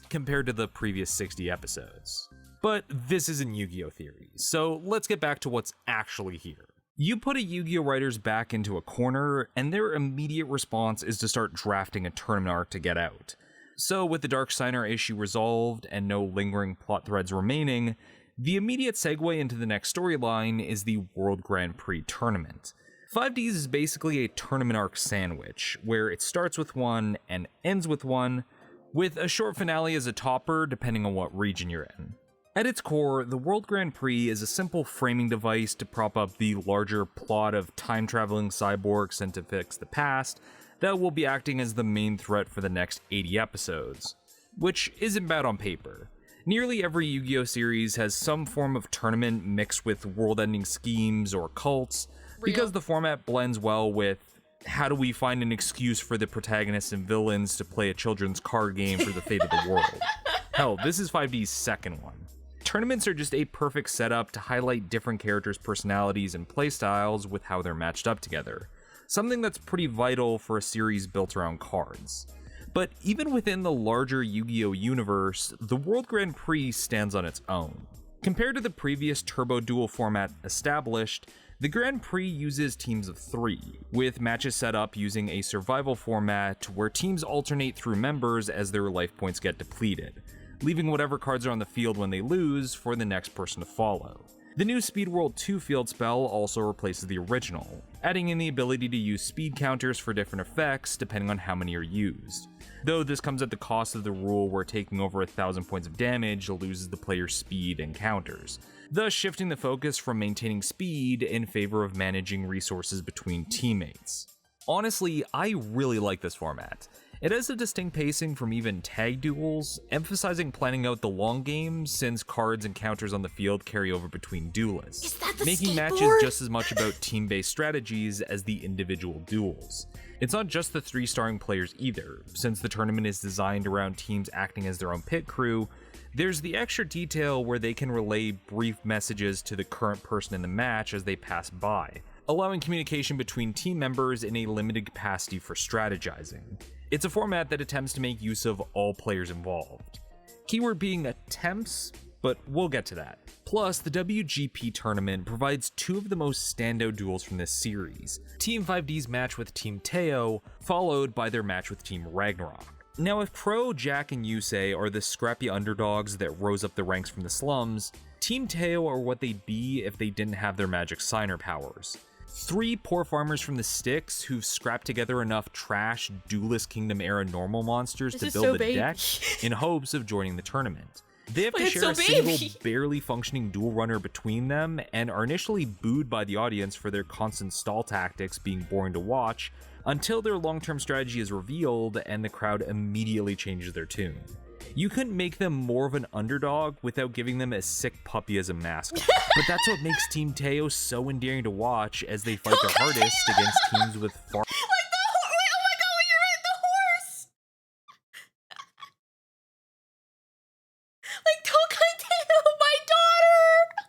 compared to the previous 60 episodes. But this isn't Yu-Gi-Oh! Theory, so let's get back to what's actually here. You put a Yu-Gi-Oh! Writers back into a corner, and their immediate response is to start drafting a tournament arc to get out. So with the Dark Signer issue resolved and no lingering plot threads remaining, the immediate segue into the next storyline is the World Grand Prix tournament. 5D's is basically a tournament arc sandwich, where it starts with one and ends with one, with a short finale as a topper depending on what region you're in. At its core, the World Grand Prix is a simple framing device to prop up the larger plot of time-traveling cyborgs sent to fix the past that will be acting as the main threat for the next 80 episodes, which isn't bad on paper. Nearly every Yu-Gi-Oh! Series has some form of tournament mixed with world-ending schemes or cults, because the format blends well with how do we find an excuse for the protagonists and villains to play a children's card game for the fate of the world. Hell, this is 5D's second one. Tournaments are just a perfect setup to highlight different characters' personalities and playstyles with how they're matched up together, something that's pretty vital for a series built around cards. But even within the larger Yu-Gi-Oh! Universe, the World Grand Prix stands on its own. Compared to the previous Turbo Duel format established, the Grand Prix uses teams of 3, with matches set up using a survival format where teams alternate through members as their life points get depleted, leaving whatever cards are on the field when they lose for the next person to follow. The new Speed World 2 field spell also replaces the original, adding in the ability to use speed counters for different effects depending on how many are used. Though this comes at the cost of the rule where taking over 1,000 points of damage loses the player's speed and counters, thus shifting the focus from maintaining speed in favor of managing resources between teammates. Honestly, I really like this format. It has a distinct pacing from even tag duels, emphasizing planning out the long game since cards and counters on the field carry over between duelists, making matches just as much about team-based strategies as the individual duels. It's not just the 3 starring players either, since the tournament is designed around teams acting as their own pit crew. There's the extra detail where they can relay brief messages to the current person in the match as they pass by, allowing communication between team members in a limited capacity for strategizing. It's a format that attempts to make use of all players involved. Keyword being attempts, but we'll get to that. Plus, the WGP tournament provides 2 of the most standout duels from this series. Team 5D's match with Team Teo, followed by their match with Team Ragnarok. Now, if Crow, Jack, and Yusei are the scrappy underdogs that rose up the ranks from the slums, Team Teo are what they'd be if they didn't have their magic signer powers. 3 poor farmers from the sticks who've scrapped together enough trash Duelist Kingdom era normal monsters to build a deck in hopes of joining the tournament. They have to share a single, barely functioning duel runner between them and are initially booed by the audience for their constant stall tactics being boring to watch until their long-term strategy is revealed and the crowd immediately changes their tune. You couldn't make them more of an underdog without giving them a sick puppy as a mascot. But that's what makes Team Teo so endearing to watch as they fight their hardest against teams with far... Like the wait, oh my god, you're right, the horse! Like, Tokai Teo, my daughter!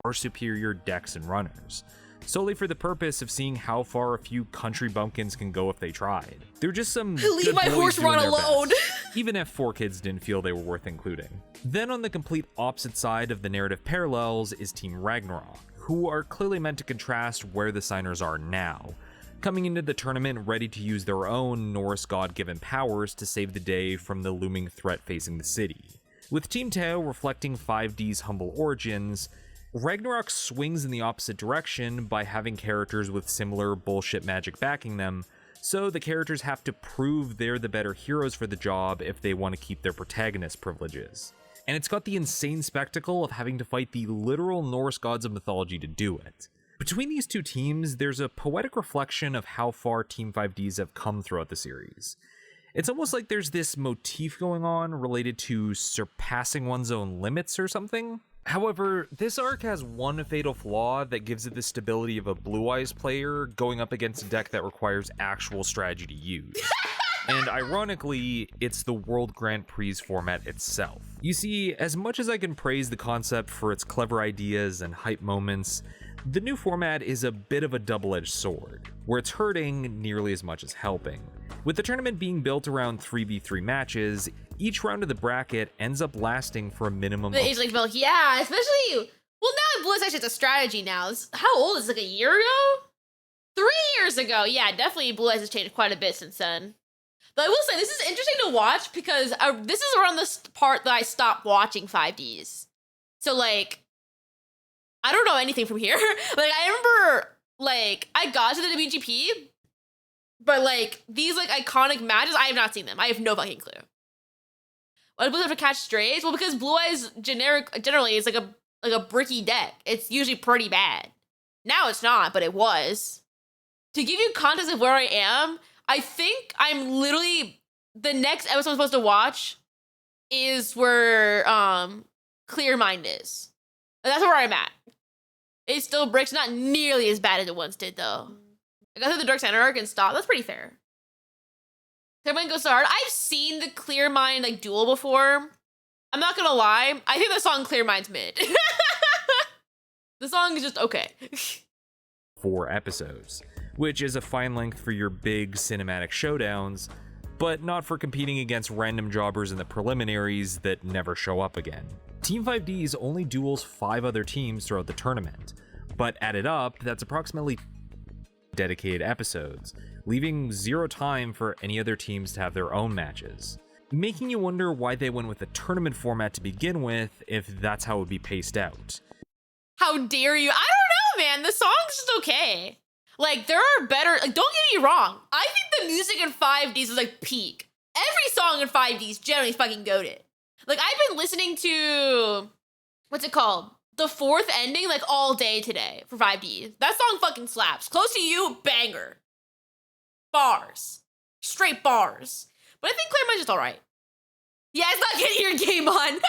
far superior decks and runners. solely for the purpose of seeing how far a few country bumpkins can go if they tried. They're just some Leave good my boys horse doing run their alone. best, even if 4Kids didn't feel they were worth including. Then on the complete opposite side of the narrative parallels is Team Ragnarok, who are clearly meant to contrast where the signers are now, coming into the tournament ready to use their own Norse god-given powers to save the day from the looming threat facing the city. With Team Teo reflecting 5D's humble origins, Ragnarok swings in the opposite direction by having characters with similar bullshit magic backing them, so the characters have to prove they're the better heroes for the job if they want to keep their protagonist privileges. And it's got the insane spectacle of having to fight the literal Norse gods of mythology to do it. Between these two teams, there's a poetic reflection of how far Team 5Ds have come throughout the series. It's almost like there's this motif going on related to surpassing one's own limits or something. However, this arc has one fatal flaw that gives it the stability of a Blue Eyes player going up against a deck that requires actual strategy to use. And ironically, it's the World Grand Prix format itself. You see, as much as I can praise the concept for its clever ideas and hype moments, the new format is a bit of a double-edged sword, where it's hurting nearly as much as helping. With the tournament being built around 3v3 matches, each round of the bracket ends up lasting for a minimum The of... age like milk, yeah, especially, well, now Blue Eyes actually it's a strategy now. How old is it, like a year ago? 3 years ago, yeah, definitely Blue Eyes has changed quite a bit since then. But I will say, this is interesting to watch because this is around the part that I stopped watching 5Ds. So, like, I don't know anything from here. Like, I remember, like, I got to the WGP, but, like, these, like, iconic matches, I have not seen them. I have no fucking clue. Why do Blue Eyes have to catch strays? Well, because Blue Eyes generally is like a bricky deck. It's usually pretty bad. Now it's not, but it was. To give you context of where I am, I think I'm literally, the next episode I'm supposed to watch is where Clear Mind is. And that's where I'm at. It still bricks, not nearly as bad as it once did, though. I got through the Dark Center arc and stopped. That's pretty fair. Clear Mind goes so hard. I've seen the Clear Mind like duel before. I'm not gonna lie. I think the song Clear Mind's mid. The song is just okay. 4 episodes, which is a fine length for your big cinematic showdowns, but not for competing against random jobbers in the preliminaries that never show up again. Team 5Ds only duels 5 other teams throughout the tournament, but added up, that's approximately dedicated episodes, leaving 0 time for any other teams to have their own matches. Making you wonder why they went with a tournament format to begin with, if that's how it would be paced out. How dare you? I don't know, man. The song's just okay. Like, there are better, like, don't get me wrong. I think the music in 5Ds is like peak. Every song in 5Ds generally fucking goated. Like, I've been listening to, what's it called? The 4th ending, like, all day today for 5Ds. That song fucking slaps. Close to You, banger. Bars. Straight bars. But I think Clear Mind's just alright. Yeah, it's not getting your game on.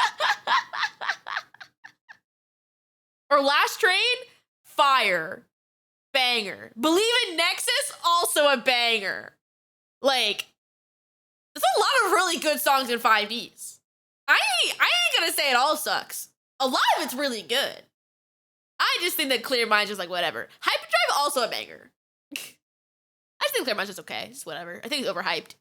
Or Last Train, fire. Banger. Believe in Nexus, also a banger. Like, there's a lot of really good songs in 5Ds. I ain't gonna say it all sucks. A lot of it's really good. I just think that Clear Mind's just like whatever. Hyperdrive, also a banger. I just think Clear Mind's just okay. Just whatever. I think it's overhyped.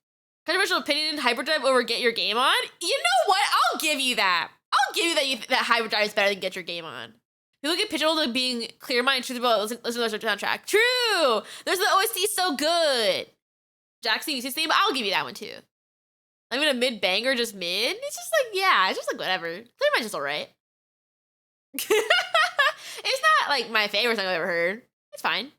Controversial opinion, Hyperdrive over Get Your Game On? You know what? I'll give you that. I'll give you that Hyperdrive is better than Get Your Game On. People get pigeonholed to being Clear Mind, truth about listen to the soundtrack. True! There's the OST so good. Jackson UC's theme, I'll give you that one too. I mean, a mid banger, just mid. It's just like, yeah, it's just like whatever. Clear Mind's just alright. It's not like my favorite song I've ever heard. It's fine.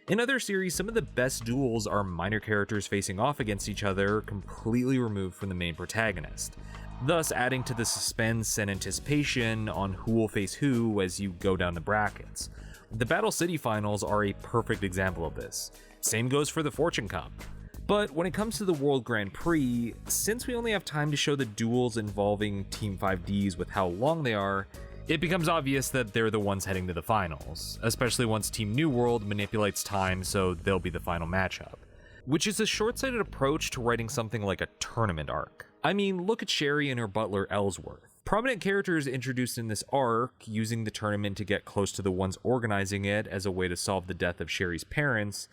In other series, some of the best duels are minor characters facing off against each other, completely removed from the main protagonist, thus adding to the suspense and anticipation on who will face who as you go down the brackets. The Battle City finals are a perfect example of this. Same goes for the Fortune Cup. But when it comes to the World Grand Prix, since we only have time to show the duels involving Team 5Ds with how long they are, it becomes obvious that they're the ones heading to the finals, especially once Team New World manipulates time so they'll be the final matchup. Which is a short-sighted approach to writing something like a tournament arc. I mean, look at Sherry and her butler Ellsworth. Prominent characters introduced in this arc, using the tournament to get close to the ones organizing it as a way to solve the death of Sherry's parents,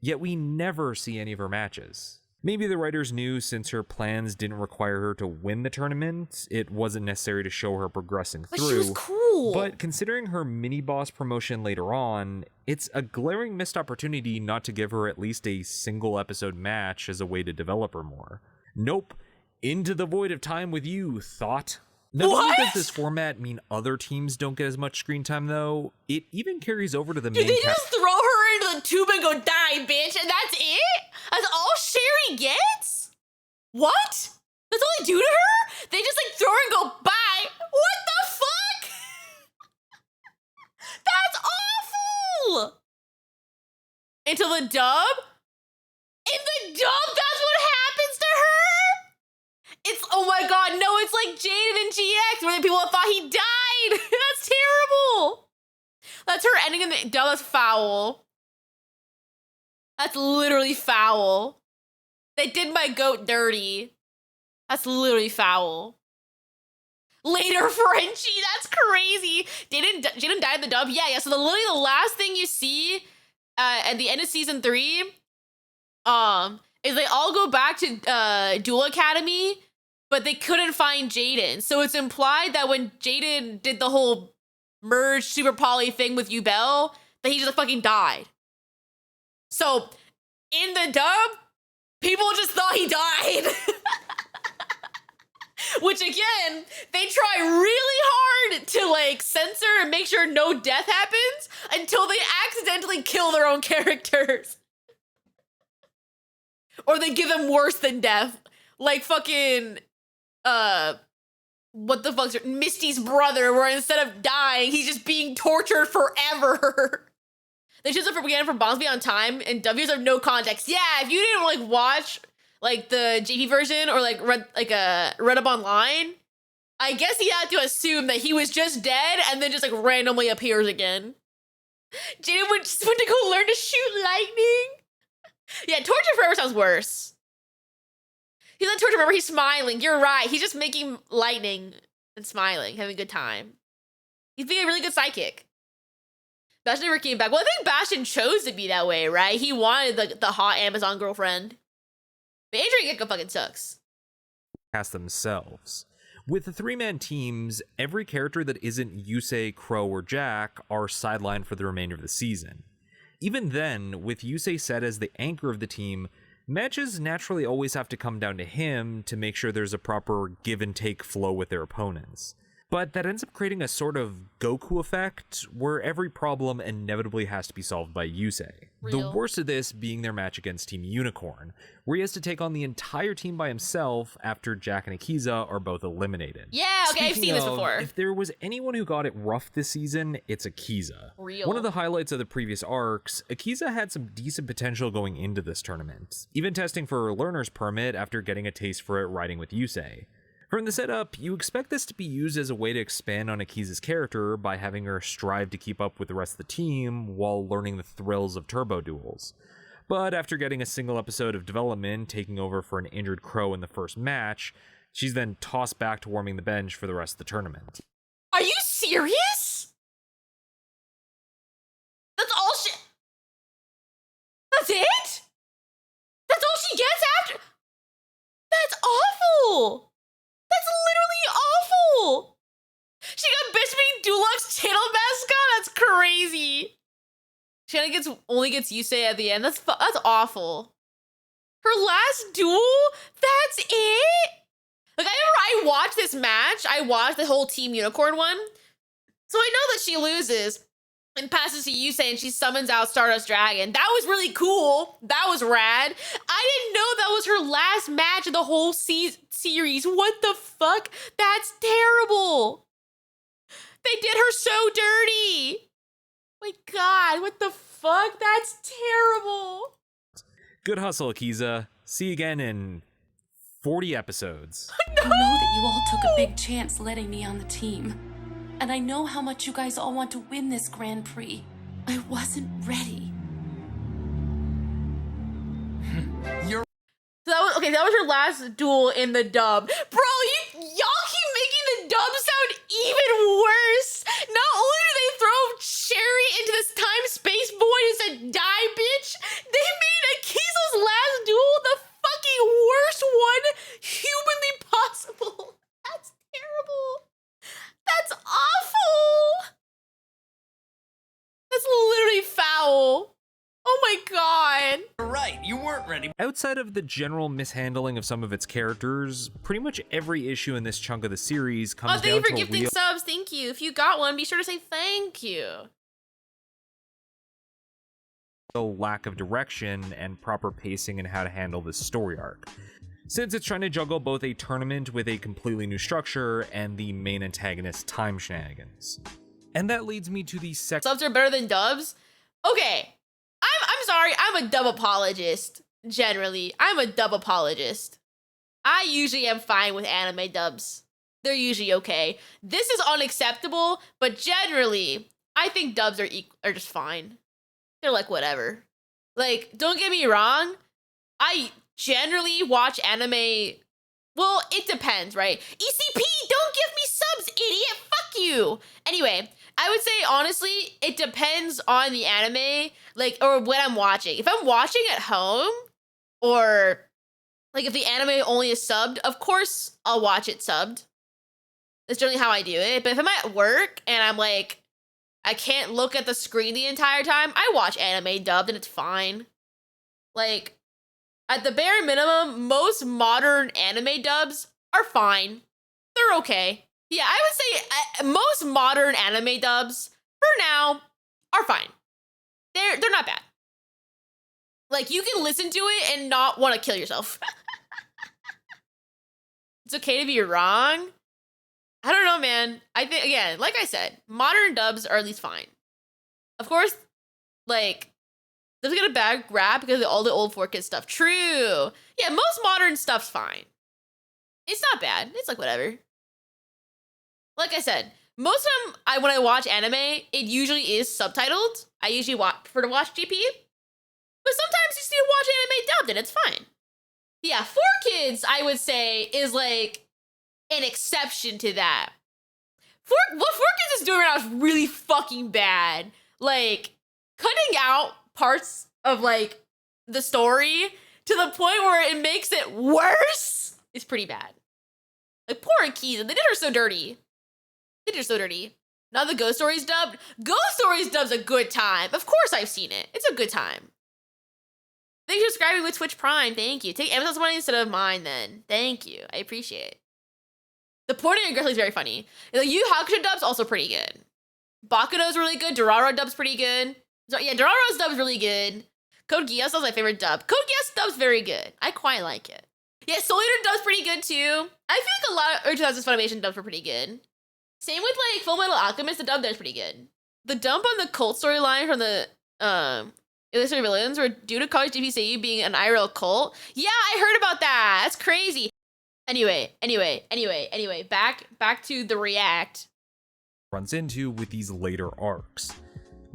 yet we never see any of her matches. Maybe the writers knew since her plans didn't require her to win the tournament, it wasn't necessary to show her progressing through. She was cool. But considering her mini-boss promotion later on, it's a glaring missed opportunity not to give her at least a single episode match as a way to develop her more. Nope. Into the void of time with you, thought. Not only does this format mean other teams don't get as much screen time, though, it even carries over to the main They just throw her into the tube and go, die, bitch, and that's it? That's all Sherry gets? What? That's all they do to her? They just like throw her and go, bye? What the fuck? That's awful! Into the dub? In the dub, that's what happens to her? It's, oh my god, no, it's like Jaden and GX, where the people thought he died. That's terrible. That's her ending in the dub. That's foul. That's literally foul. They did my goat dirty. That's literally foul. Later, Frenchie, that's crazy. Jaden died in the dub. Yeah. So literally the last thing you see at the end of season 3, is they all go back to Duel Academy, but they couldn't find Jaden. So it's implied that when Jaden did the whole merge super poly thing with Yubel, that he just fucking died. So in the dub, people just thought he died. Which again, they try really hard to like censor and make sure no death happens until they accidentally kill their own characters. Or they give them worse than death. Like fucking, what the fuck's her, Misty's brother, where instead of dying, he's just being tortured forever. They chose it for beginning from Bombs Beyond Time, and W's have no context. Yeah, if you didn't like watch like the JP version or like read up online, I guess he had to assume that he was just dead and then just like randomly appears again. Jaden went to go learn to shoot lightning. Yeah, Torture Forever sounds worse. He's not Torture Forever, he's smiling. You're right. He's just making lightning and smiling, having a good time. He's being a really good sidekick. Bastion never came back. Well, I think Bastion chose to be that way, right? He wanted the hot Amazon girlfriend. But Adrian Gecko fucking sucks. Cast themselves. With the 3-man teams, every character that isn't Yusei, Crow, or Jack are sidelined for the remainder of the season. Even then, with Yusei set as the anchor of the team, matches naturally always have to come down to him to make sure there's a proper give and take flow with their opponents. But that ends up creating a sort of Goku effect, where every problem inevitably has to be solved by Yusei. The worst of this being their match against Team Unicorn, where he has to take on the entire team by himself after Jack and Akiza are both eliminated. Yeah, okay, I've seen this before. If there was anyone who got it rough this season, it's Akiza. One of the highlights of the previous arcs, Akiza had some decent potential going into this tournament, even testing for a learner's permit after getting a taste for it riding with Yusei. From the setup, you expect this to be used as a way to expand on Akiza's character by having her strive to keep up with the rest of the team while learning the thrills of turbo duels. But after getting a single episode of development taking over for an injured Crow in the first match, she's then tossed back to warming the bench for the rest of the tournament. Are you serious? That's all she... That's it? That's all she gets after... That's awful! That's literally awful! She got bitch being Dulux channel mascot? That's crazy. She only gets Yusei at the end. That's awful. Her last duel? That's it? Like, I watched this match. I watched the whole Team Unicorn one. So I know that she loses and passes to Yusei and she summons out Stardust Dragon. That was really cool. That was rad. I didn't know that was her last match of the whole series. What the fuck? That's terrible. They did her so dirty. My God, what the fuck? That's terrible. Good hustle, Akiza. See you again in 40 episodes. No! I know that you all took a big chance letting me on the team. And I know how much you guys all want to win this Grand Prix. I wasn't ready. So that was her last duel in the dub. Bro, y'all keep making the dub even worse. Not only do they throw Sherry into this time-space void and said, die, bitch, they made Akizo's last duel the fucking worst one humanly possible. That's terrible. That's awful. That's literally foul. Oh my god. You're right, you weren't ready. Outside of the general mishandling of some of its characters, pretty much every issue in this chunk of the series comes thank you down for to a gifting real subs. Thank you. If you got one, be sure to say thank you. lack of direction and proper pacing in how to handle this story arc, since it's trying to juggle both a tournament with a completely new structure and the main antagonist's time shenanigans. And that leads me to the Subs are better than dubs? Okay. I'm sorry, I'm a dub apologist, generally. I'm a dub apologist. I usually am fine with anime dubs. They're usually okay. This is unacceptable, but generally, I think dubs are just fine. They're like, whatever. Like, don't get me wrong, I generally watch anime. Well, it depends, right? ECP, don't give me subs, idiot! Fuck you! Anyway, I would say, honestly, it depends on the anime, like, or what I'm watching. If I'm watching at home, or, like, if the anime only is subbed, of course I'll watch it subbed. That's generally how I do it. But if I'm at work, and I'm like, I can't look at the screen the entire time, I watch anime dubbed, and it's fine. Like, at the bare minimum, most modern anime dubs are fine. They're okay. Yeah, I would say most modern anime dubs, for now, are fine. They're not bad. Like, you can listen to it and not want to kill yourself. It's okay to be wrong. I don't know, man. I think, again, like I said, modern dubs are at least fine. Of course, like, dubs get a bad rap because of all the old 4Kids stuff. True. Yeah, most modern stuff's fine. It's not bad. It's like, whatever. Like I said, most of them, when I watch anime, it usually is subtitled. I usually prefer to watch GP. But sometimes you just need to watch anime dubbed and it's fine. Yeah, 4Kids, I would say, is like an exception to that. What 4Kids is doing right now is really fucking bad. Like, cutting out parts of, like, the story to the point where it makes it worse is pretty bad. Like, poor Akiza, they did her so dirty. They did her so dirty. Now the Ghost Stories dubbed. Ghost Stories dub's a good time. Of course I've seen it. It's a good time. Thanks for subscribing with Twitch Prime. Thank you. Take Amazon's money instead of mine then. Thank you. I appreciate it. The pointing aggressively is very funny. The Yu Hakusho dub's also pretty good. Bakuno's really good. Dororo dub's pretty good. So, yeah, Dororo's dub's really good. Code Geass is my favorite dub. Code Geass dub's very good. I quite like it. Yeah, Soul Eater dub's pretty good too. I feel like a lot of early 2000s Funimation dubs were pretty good. Same with like Full Metal Alchemist, the dub there's pretty good. The dump on the cult storyline from the Illustrated Villains were due to college DPCU being an IRL cult. Yeah, I heard about that. That's crazy. Anyway, back to the react. Runs into with these later arcs.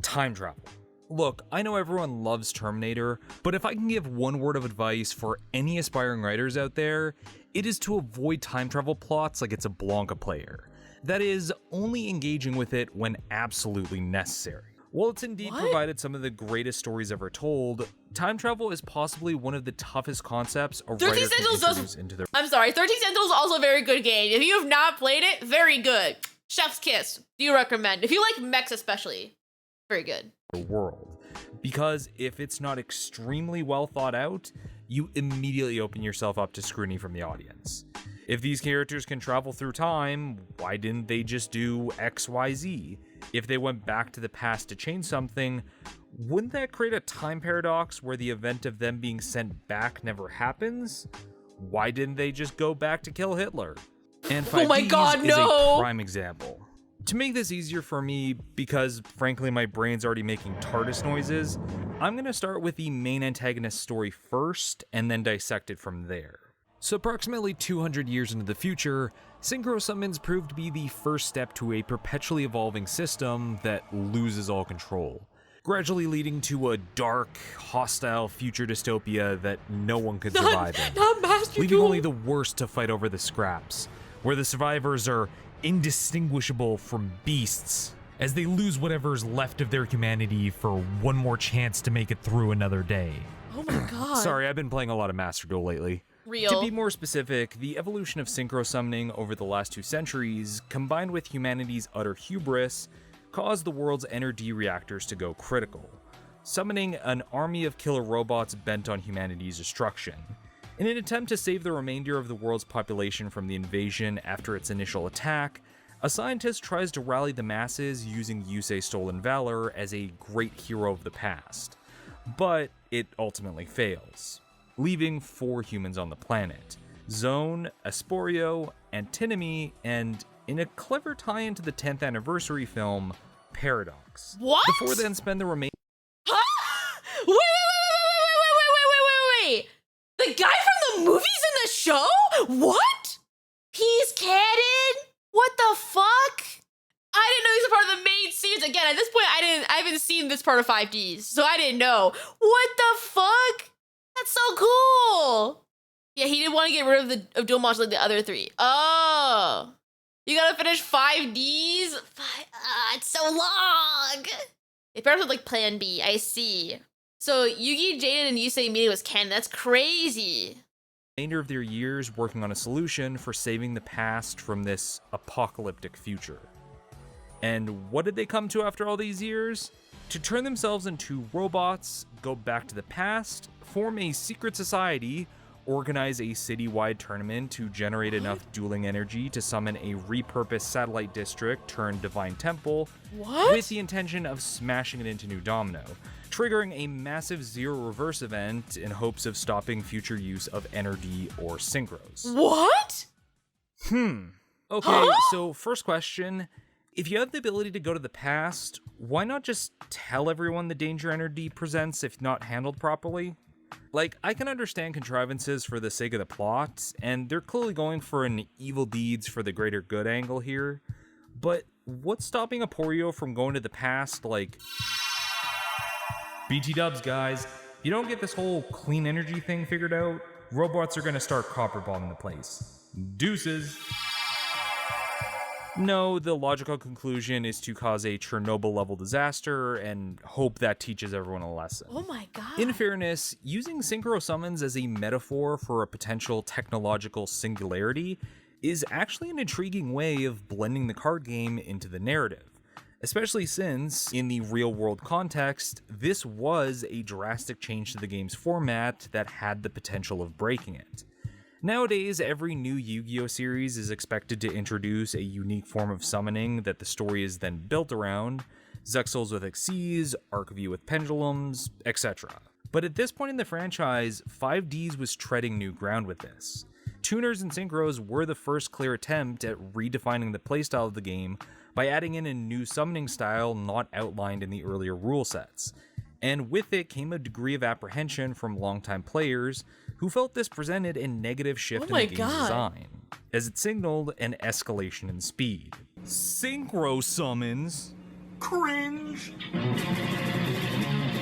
Time travel. Look, I know everyone loves Terminator, but if I can give one word of advice for any aspiring writers out there, it is to avoid time travel plots like it's a Blanca player. That is, only engaging with it when absolutely necessary. While it's indeed provided some of the greatest stories ever told, time travel is possibly one of the toughest concepts a writer can introduce into their— I'm sorry, 13 Sentinels is also a very good game. If you have not played it, very good. Chef's kiss. Do you recommend? If you like mechs especially, very good. World. Because if it's not extremely well thought out, you immediately open yourself up to scrutiny from the audience. If these characters can travel through time, why didn't they just do XYZ? If they went back to the past to change something, wouldn't that create a time paradox where the event of them being sent back never happens? Why didn't they just go back to kill Hitler? And 5D's oh my God, is no! a prime example. To make this easier for me, because frankly my brain's already making TARDIS noises, I'm gonna start with the main antagonist story first, and then dissect it from there. So approximately 200 years into the future, synchro summons proved to be the first step to a perpetually evolving system that loses all control, gradually leading to a dark, hostile future dystopia that no one could survive in, leaving only the worst to fight over the scraps, where the survivors are indistinguishable from beasts as they lose whatever's left of their humanity for one more chance to make it through another day. Oh my god. Sorry, I've been playing a lot of Master Duel lately. Real. To be more specific, the evolution of synchro summoning over the last 2 centuries, combined with humanity's utter hubris, caused the world's energy reactors to go critical, summoning an army of killer robots bent on humanity's destruction. In an attempt to save the remainder of the world's population from the invasion after its initial attack, a scientist tries to rally the masses using Yusei's stolen valor as a great hero of the past. But it ultimately fails, leaving 4 humans on the planet: Zone, Asporio, Antinomy, and, in a clever tie-in to the 10th anniversary film, Paradox. What? The 4 then spend the remaining... Huh? Wait. The guy from the movies in the show? What? He's canon? What the fuck? I didn't know he was a part of the main series. Again, at this point, I haven't seen this part of 5D's, so I didn't know. What the fuck? That's so cool. Yeah, he didn't want to get rid of dual mods like the other 3. Oh. You gotta finish 5D's? It's so long. It starts with like Plan B, I see. So Yugi, Jaden, and Yusei meeting was canon. That's crazy. Remainder of their years working on a solution for saving the past from this apocalyptic future. And what did they come to after all these years? To turn themselves into robots, go back to the past, form a secret society, organize a citywide tournament to generate enough dueling energy to summon a repurposed satellite district turned divine temple, with the intention of smashing it into New Domino, triggering a massive zero reverse event in hopes of stopping future use of energy or synchros. What? Okay, so first question. If you have the ability to go to the past, why not just tell everyone the danger energy presents if not handled properly? Like, I can understand contrivances for the sake of the plot, and they're clearly going for an evil deeds for the greater good angle here, but what's stopping Aporio from going to the past, like... BT dubs, guys. If you don't get this whole clean energy thing figured out, robots are gonna start copper bombing the place. Deuces. No, the logical conclusion is to cause a Chernobyl-level disaster and hope that teaches everyone a lesson. Oh my god. In fairness, using synchro summons as a metaphor for a potential technological singularity is actually an intriguing way of blending the card game into the narrative, especially since, in the real-world context, this was a drastic change to the game's format that had the potential of breaking it. Nowadays, every new Yu-Gi-Oh! Series is expected to introduce a unique form of summoning that the story is then built around, Zexals with Xyz, Archview with Pendulums, etc. But at this point in the franchise, 5D's was treading new ground with this. Tuners and Synchros were the first clear attempt at redefining the playstyle of the game by adding in a new summoning style not outlined in the earlier rule sets. And with it came a degree of apprehension from longtime players who felt this presented a negative shift in the game's design, as it signaled an escalation in speed. Synchro summons? Cringe!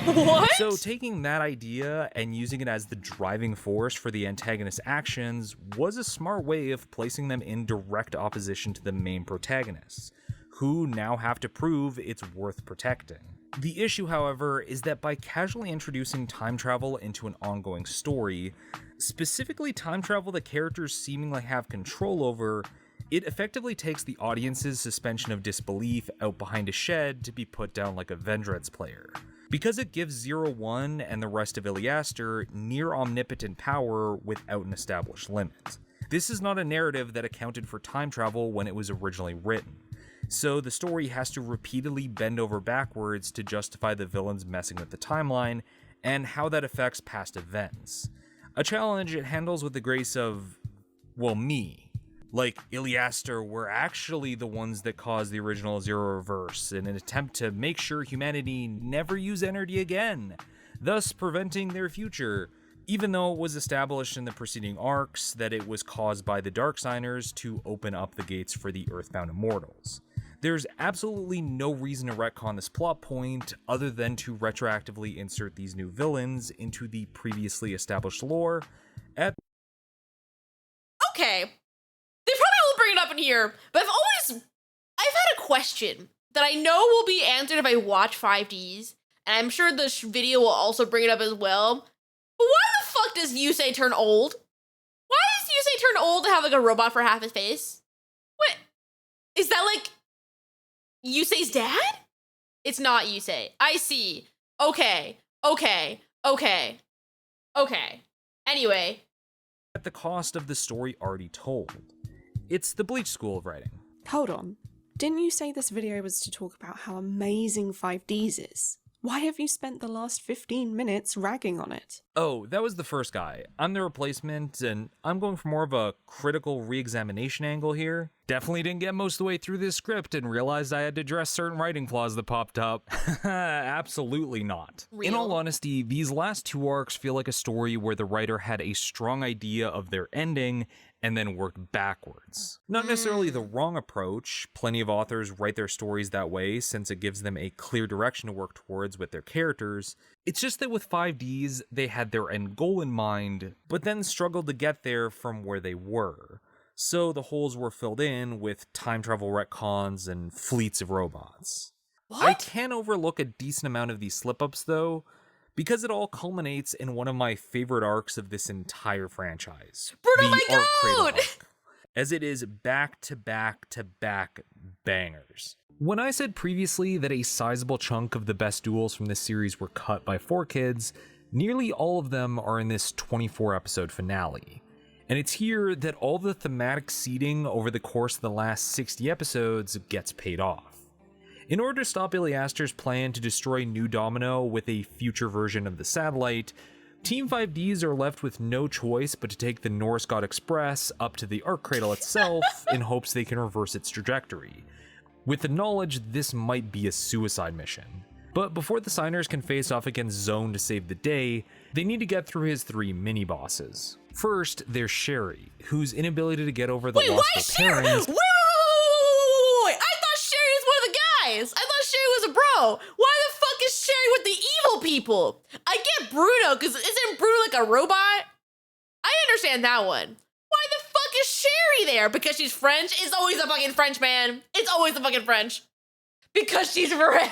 What? So taking that idea and using it as the driving force for the antagonist's actions was a smart way of placing them in direct opposition to the main protagonists, who now have to prove it's worth protecting. The issue, however, is that by casually introducing time travel into an ongoing story, specifically time travel that characters seemingly have control over, it effectively takes the audience's suspension of disbelief out behind a shed to be put down like a Vendread's player. Because it gives 0-1 and the rest of Iliaster near omnipotent power without an established limit. This is not a narrative that accounted for time travel when it was originally written, so the story has to repeatedly bend over backwards to justify the villains messing with the timeline and how that affects past events. A challenge it handles with the grace of, well, me. Like, Iliaster were actually the ones that caused the original Zero Reverse in an attempt to make sure humanity never use energy again, thus preventing their future, even though it was established in the preceding arcs that it was caused by the Darksigners to open up the gates for the Earthbound Immortals. There's absolutely no reason to retcon this plot point other than to retroactively insert these new villains into the previously established lore at... Okay. They probably won't bring it up in here, but I've always question that I know will be answered if I watch 5Ds, and I'm sure the video will also bring it up as well. But why the fuck does Yusei turn old? Why does Yusei turn old to have like a robot for half his face? What? Is that like Yusei's dad? It's not Yusei. I see. Okay. Anyway. At the cost of the story already told. It's the Bleach school of writing. Hold on. Didn't you say this video was to talk about how amazing 5D's is? Why have you spent the last 15 minutes ragging on it? Oh, that was the first guy. I'm the replacement, and I'm going for more of a critical re-examination angle here. Definitely didn't get most of the way through this script and realized I had to address certain writing flaws that popped up. Absolutely not. Real. In all honesty, these last two arcs feel like a story where the writer had a strong idea of their ending and then worked backwards. Not necessarily the wrong approach. Plenty of authors write their stories that way since it gives them a clear direction to work towards with their characters. It's just that with 5Ds, they had their end goal in mind, but then struggled to get there from where they were. So the holes were filled in with time travel retcons and fleets of robots. What? I can overlook a decent amount of these slip-ups though, because it all culminates in one of my favorite arcs of this entire franchise. Bruno, the my Arc Cradle God! arc, as it is back-to-back-to-back bangers. When I said previously that a sizable chunk of the best duels from this series were cut by 4Kids, nearly all of them are in this 24-episode finale. And it's here that all the thematic seeding over the course of the last 60 episodes gets paid off. In order to stop Iliaster's plan to destroy New Domino with a future version of the satellite, Team 5Ds are left with no choice but to take the Norse God Express up to the Arc Cradle itself in hopes they can reverse its trajectory, with the knowledge this might be a suicide mission. But before the signers can face off against Zone to save the day, they need to get through his 3 mini-bosses. First, there's Sherry, whose inability to get over the loss of her parents. Wait! I thought Sherry was one of the guys. I thought Sherry was a bro. Why the fuck is Sherry with the evil people? I get Bruno, because isn't Bruno like a robot? I understand that one. Why the fuck is Sherry there? Because she's French? It's always the fucking French, man. It's always the fucking French. Because she's French.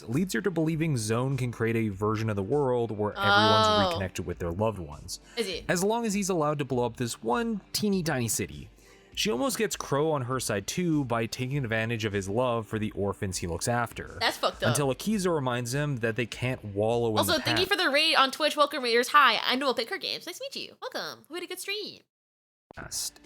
Leads her to believing Zone can create a version of the world where everyone's reconnected with their loved ones. Is he? As long as he's allowed to blow up this one teeny tiny city. She almost gets Crow on her side too by taking advantage of his love for the orphans he looks after. That's fucked up. Until Akiza reminds him that they can't wallow in the Also, thank you past. for the raid on Twitch. Welcome, raiders. Hi, I'm Noel Picker Games. Nice to meet you. Welcome. We had a good stream.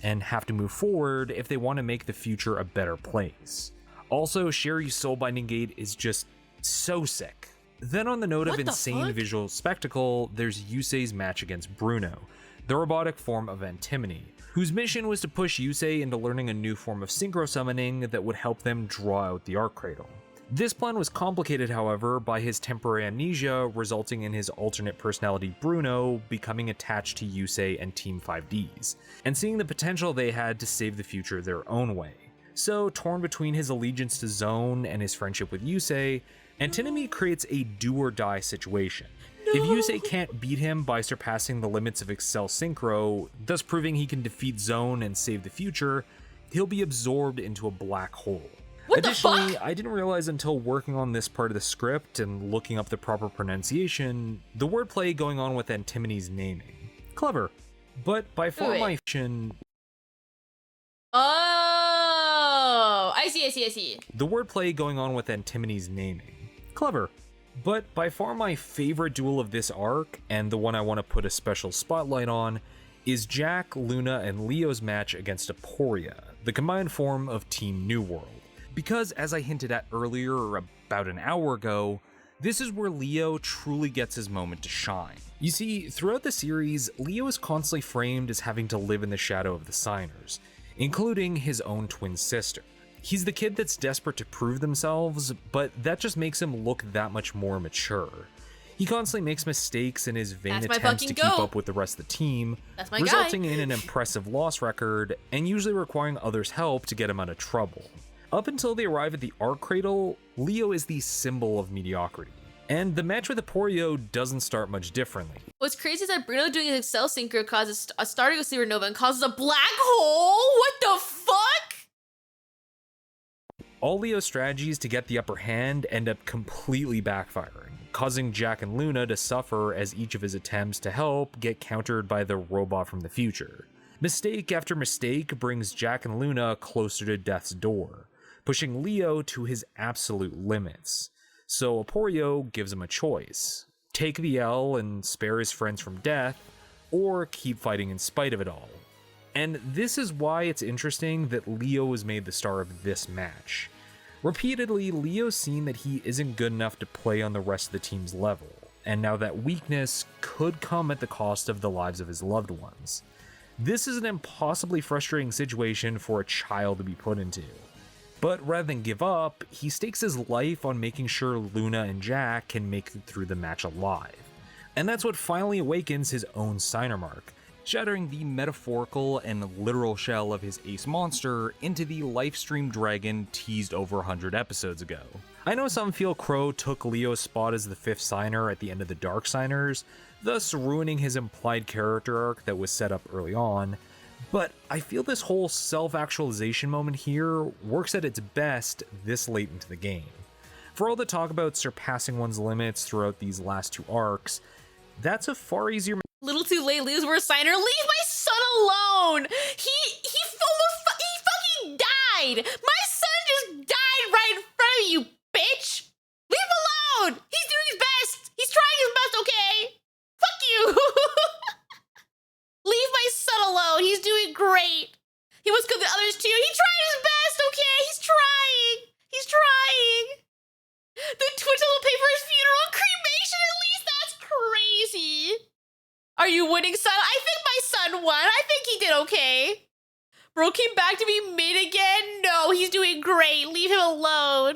And have to move forward if they want to make the future a better place. Also, Sherry's soul binding gate is just so sick. Then on the note of insane visual spectacle, there's Yusei's match against Bruno, the robotic form of Antimony, whose mission was to push Yusei into learning a new form of synchro summoning that would help them draw out the Arc Cradle. This plan was complicated, however, by his temporary amnesia, resulting in his alternate personality Bruno becoming attached to Yusei and Team 5Ds, and seeing the potential they had to save the future their own way. So, torn between his allegiance to Zone and his friendship with Yusei, Antinomy creates a do-or-die situation. If Yusei can't beat him by surpassing the limits of Excel Synchro, thus proving he can defeat Zone and save the future, he'll be absorbed into a black hole. Additionally, I didn't realize until working on this part of the script and looking up the proper pronunciation, the wordplay going on with Antimony's naming. Clever. But by far my Oh, I see. The wordplay going on with Antimony's naming. Clever. But by far my favorite duel of this arc, and the one I want to put a special spotlight on, is Jack, Luna, and Leo's match against Aporia, the combined form of Team New World. Because, as I hinted at earlier, about an hour ago, this is where Leo truly gets his moment to shine. You see, throughout the series, Leo is constantly framed as having to live in the shadow of the signers, including his own twin sister. He's the kid that's desperate to prove themselves, but that just makes him look that much more mature. He constantly makes mistakes in his vain attempts to keep up with the rest of the team, resulting in an impressive loss record, and usually requiring others' help to get him out of trouble. Up until they arrive at the Arc Cradle, Leo is the symbol of mediocrity. And the match with Aporio doesn't start much differently. What's crazy is that Bruno doing his Excel Synchro causes a starting with supernova and causes a black hole? What the fuck? All Leo's strategies to get the upper hand end up completely backfiring, causing Jack and Luna to suffer as each of his attempts to help get countered by the robot from the future. Mistake after mistake brings Jack and Luna closer to death's door, pushing Leo to his absolute limits. So Aporio gives him a choice: take the L and spare his friends from death, or keep fighting in spite of it all. And this is why it's interesting that Leo was made the star of this match. Repeatedly, Leo's seen that he isn't good enough to play on the rest of the team's level, and now that weakness could come at the cost of the lives of his loved ones. This is an impossibly frustrating situation for a child to be put into. But rather than give up, he stakes his life on making sure Luna and Jack can make it through the match alive. And that's what finally awakens his own signer mark, shattering the metaphorical and literal shell of his ace monster into the livestream dragon teased over 100 episodes ago. I know some feel Crow took Leo's spot as the 5th signer at the end of the Dark Signers, thus ruining his implied character arc that was set up early on, but I feel this whole self-actualization moment here works at its best this late into the game. For all the talk about surpassing one's limits throughout these last 2 arcs, that's a far easier. Little too late, Leo's worst signer. Leave my son alone. He fucking died. My son just died right in front of you, bitch. Leave him alone. He's doing his best. He's trying his best, okay? Fuck you. Leave my son alone. He's doing great. He was good to others too. He tried his best, okay? He's trying. He's trying. The Twitch will pay for his funeral cremation. At least that's crazy. Are you winning, son? I think my son won. I think he did okay. Bro came back to be mid again? No, he's doing great. Leave him alone.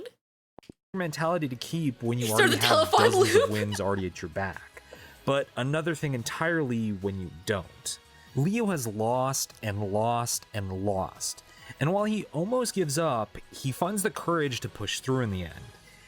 Mentality to keep when you already have dozens of wins already at your back. But another thing entirely when you don't. Leo has lost and lost and lost. And while he almost gives up, he finds the courage to push through in the end.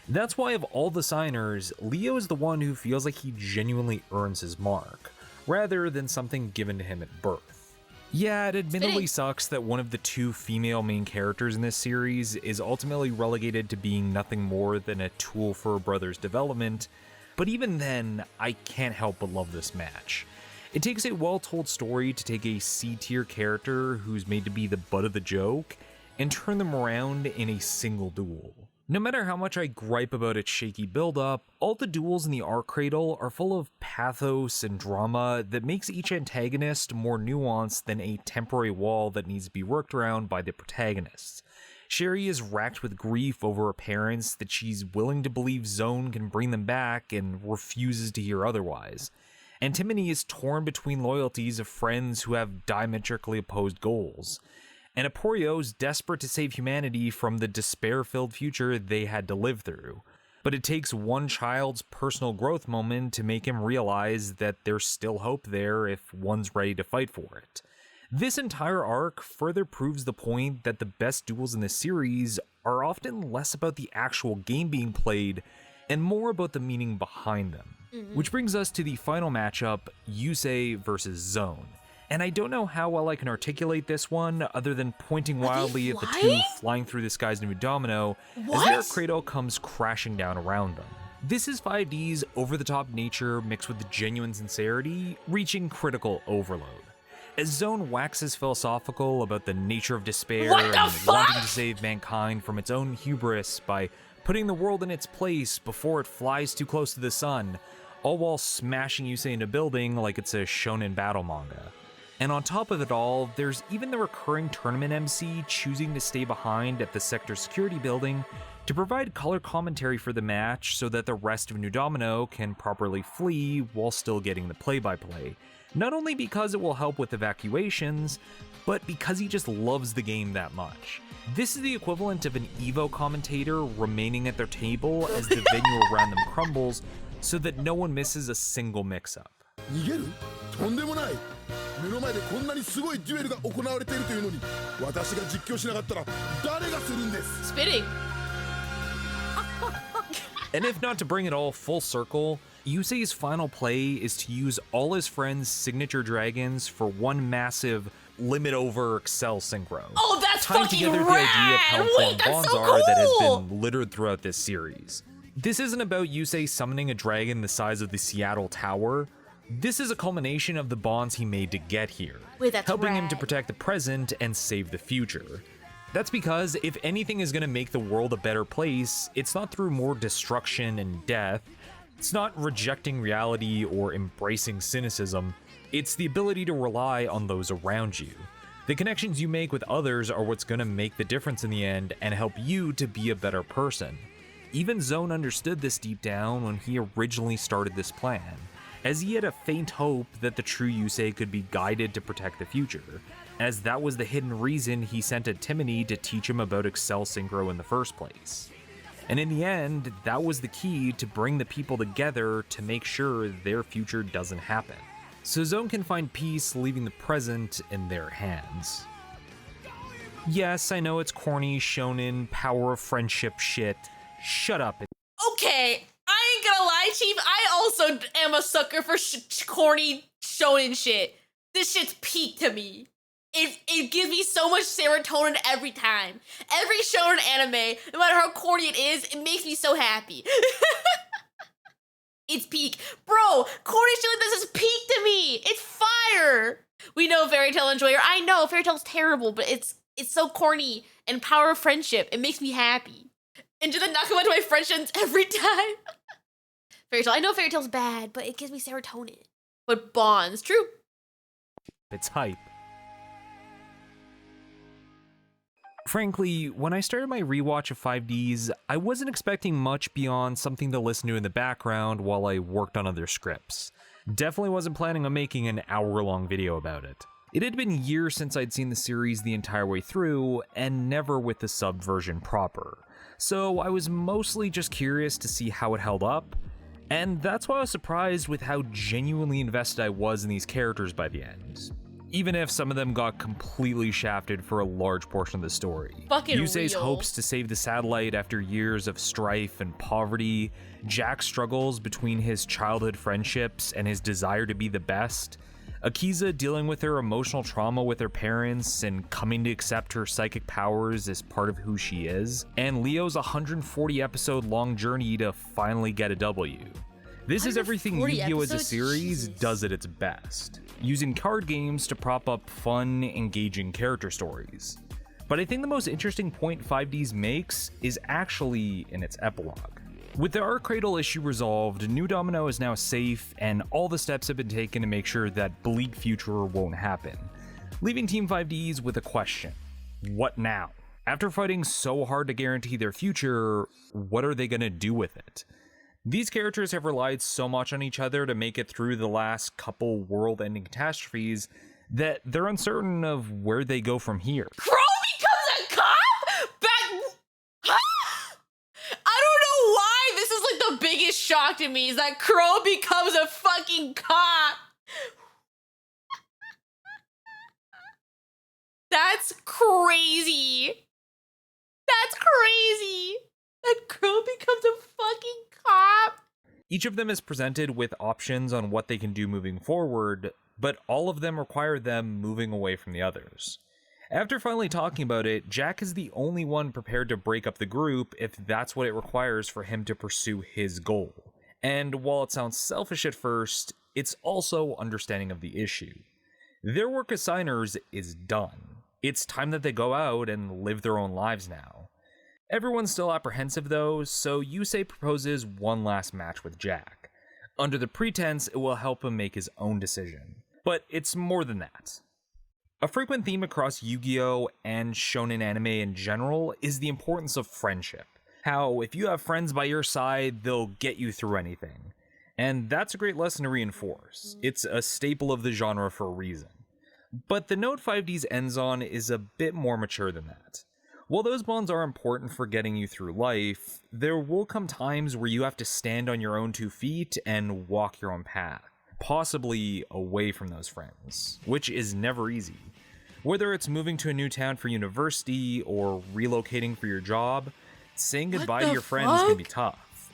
That's why of all the signers, Leo is the one who feels like he genuinely earns his mark, rather than something given to him at birth. Yeah, it admittedly sucks that one of the 2 female main characters in this series is ultimately relegated to being nothing more than a tool for a brother's development, but even then, I can't help but love this match. It takes a well-told story to take a C-tier character who's made to be the butt of the joke and turn them around in a single duel. No matter how much I gripe about its shaky build-up, all the duels in the Arc Cradle are full of pathos and drama that makes each antagonist more nuanced than a temporary wall that needs to be worked around by the protagonists. Sherry is racked with grief over her parents that she's willing to believe Zone can bring them back and refuses to hear otherwise. Antimony is torn between loyalties of friends who have diametrically opposed goals. And Aporio's desperate to save humanity from the despair-filled future they had to live through. But it takes one child's personal growth moment to make him realize that there's still hope there if one's ready to fight for it. This entire arc further proves the point that the best duels in this series are often less about the actual game being played and more about the meaning behind them. Which brings us to the final matchup, Yusei versus Zone. And I don't know how well I can articulate this one other than pointing wildly at the 2 flying through the skies into a domino as their cradle comes crashing down around them. This is 5D's over-the-top nature mixed with genuine sincerity, reaching critical overload. As Zone waxes philosophical about the nature of despair and wanting to save mankind from its own hubris by putting the world in its place before it flies too close to the sun, all while smashing Yusei in a building like it's a shonen battle manga. And on top of it all, there's even the recurring tournament MC choosing to stay behind at the sector security building to provide color commentary for the match so that the rest of New Domino can properly flee while still getting the play-by-play. Not only because it will help with evacuations, but because he just loves the game that much. This is the equivalent of an Evo commentator remaining at their table as the venue around them crumbles so that no one misses a single mix-up. 目の前でこんなにすごいデュエルが行われているというのに私が実況しなかったら誰がするんです Spitting. And if not to bring it all full circle, Yusei's final play is to use all his friends' signature dragons for one massive limit over Excel Synchro. Oh, that's tying fucking together rad! the idea of how Wait, important that's bonds so are that has cool! been littered throughout this series. This isn't about Yusei summoning a dragon the size of the Seattle Tower. This is a culmination of the bonds he made to get here, Wait, that's helping him rad. to protect the present and save the future. That's because if anything is going to make the world a better place, it's not through more destruction and death. It's not rejecting reality or embracing cynicism. It's the ability to rely on those around you. The connections you make with others are what's going to make the difference in the end and help you to be a better person. Even Zone understood this deep down when he originally started this plan, as he had a faint hope that the true Yusei could be guided to protect the future, as that was the hidden reason he sent a Timony to teach him about Excel Synchro in the first place. And in the end, that was the key to bring the people together to make sure their future doesn't happen. So Zone can find peace leaving the present in their hands. Yes, I know it's corny, shonen, power of friendship shit. Shut up. Okay, I ain't gonna lie, Chief. I also am a sucker for corny shonen shit. This shit's peak to me. It gives me so much serotonin every time. Every shonen anime, no matter how corny it is, it makes me so happy. It's peak. Bro, corny shit like this is peak to me. It's fire. We know Fairy Tail Enjoyer. I know Fairy Tail's terrible, but it's so corny and power of friendship. It makes me happy. And just knock him onto my friendships every time. Fairy Tail. I know Fairy Tail's bad, but it gives me serotonin. But bonds, true. It's hype. Frankly, when I started my rewatch of 5D's, I wasn't expecting much beyond something to listen to in the background while I worked on other scripts. Definitely wasn't planning on making an hour-long video about it. It had been years since I'd seen the series the entire way through, and never with the sub version proper. So I was mostly just curious to see how it held up, and that's why I was surprised with how genuinely invested I was in these characters by the end. Even if some of them got completely shafted for a large portion of the story. Fucking Yusei's real. hopes to save the satellite after years of strife and poverty, Jack's struggles between his childhood friendships and his desire to be the best, Akiza dealing with her emotional trauma with her parents and coming to accept her psychic powers as part of who she is, and Leo's 140 episode long journey to finally get a W. This is everything 140 Yu-Gi-Oh! As a episodes? series Jesus. does at its best, using card games to prop up fun, engaging character stories. But I think the most interesting point 5D's makes is actually in its epilogue. With the Arc Cradle issue resolved, New Domino is now safe, and all the steps have been taken to make sure that bleak future won't happen, leaving Team 5D's with a question. What now? After fighting so hard to guarantee their future, what are they gonna do with it? These characters have relied so much on each other to make it through the last couple world-ending catastrophes that they're uncertain of where they go from here. Crow becomes a cop? Huh? I don't know why this is like the biggest shock to me is that Crow becomes a fucking cop. That's crazy. That's crazy. That Crow becomes a fucking cop. Each of them is presented with options on what they can do moving forward, but all of them require them moving away from the others. After finally talking about it, Jack is the only one prepared to break up the group if that's what it requires for him to pursue his goal. And while it sounds selfish at first, it's also understanding of the issue. Their work as signers is done. It's time that they go out and live their own lives now. Everyone's still apprehensive though, so Yusei proposes one last match with Jack. Under the pretense it will help him make his own decision. But it's more than that. A frequent theme across Yu-Gi-Oh! And shonen anime in general is the importance of friendship. How if you have friends by your side, they'll get you through anything. And that's a great lesson to reinforce. It's a staple of the genre for a reason. But the note 5D's ends on is a bit more mature than that. While those bonds are important for getting you through life, there will come times where you have to stand on your own 2 feet and walk your own path, possibly away from those friends, which is never easy. Whether it's moving to a new town for university or relocating for your job, saying goodbye to your friends can be tough.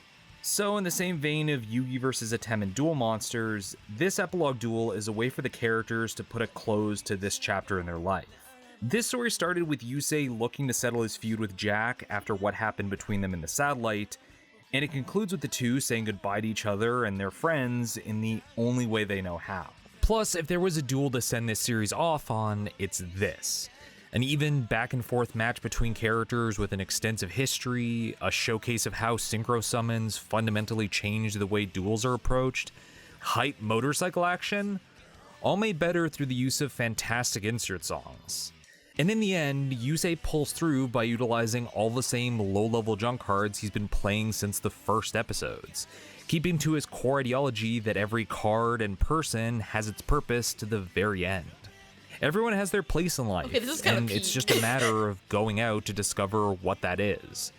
So in the same vein of Yugi vs. Atem and Duel Monsters, this epilogue duel is a way for the characters to put a close to this chapter in their life. This story started with Yusei looking to settle his feud with Jack after what happened between them in the satellite, and it concludes with the two saying goodbye to each other and their friends in the only way they know how. Plus, if there was a duel to send this series off on, it's this. An even back and forth match between characters with an extensive history, a showcase of how synchro summons fundamentally change the way duels are approached, hype motorcycle action, all made better through the use of fantastic insert songs. And in the end, Yusei pulls through by utilizing all the same low-level junk cards he's been playing since the first episodes, keeping to his core ideology that every card and person has its purpose to the very end. Everyone has their place in life, Okay, this is and kinda it's just a matter of going out to discover what that is.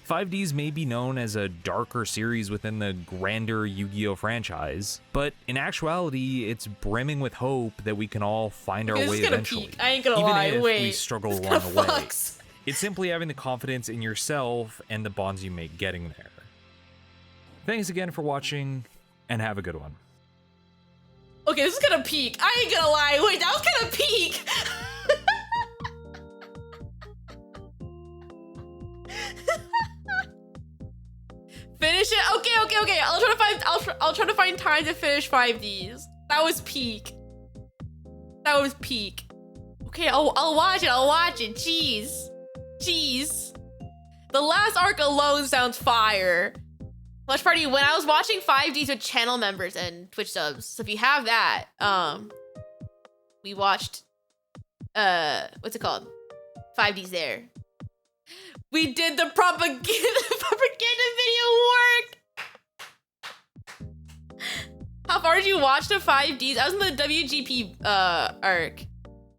5D's may be known as a darker series within the grander Yu-Gi-Oh franchise, but in actuality, it's brimming with hope that we can all find our Okay, this way is gonna eventually. peak. I ain't gonna even lie, if wait. we struggle This along kinda the way. fucks. It's simply having the confidence in yourself and the bonds you make getting there. Thanks again for watching, and have a good one. Okay, this is gonna peak. I ain't gonna lie. Wait, that was gonna peak. Finish it. Okay. I'll try to find time to finish 5Ds. That was peak. Okay, I'll watch it. Jeez. The last arc alone sounds fire. Watch party, when I was watching 5Ds with channel members and Twitch subs, so if you have that, we watched, what's it called? 5Ds there. We did the propaganda video work! How far did you watch the 5Ds? I was in the WGP, arc.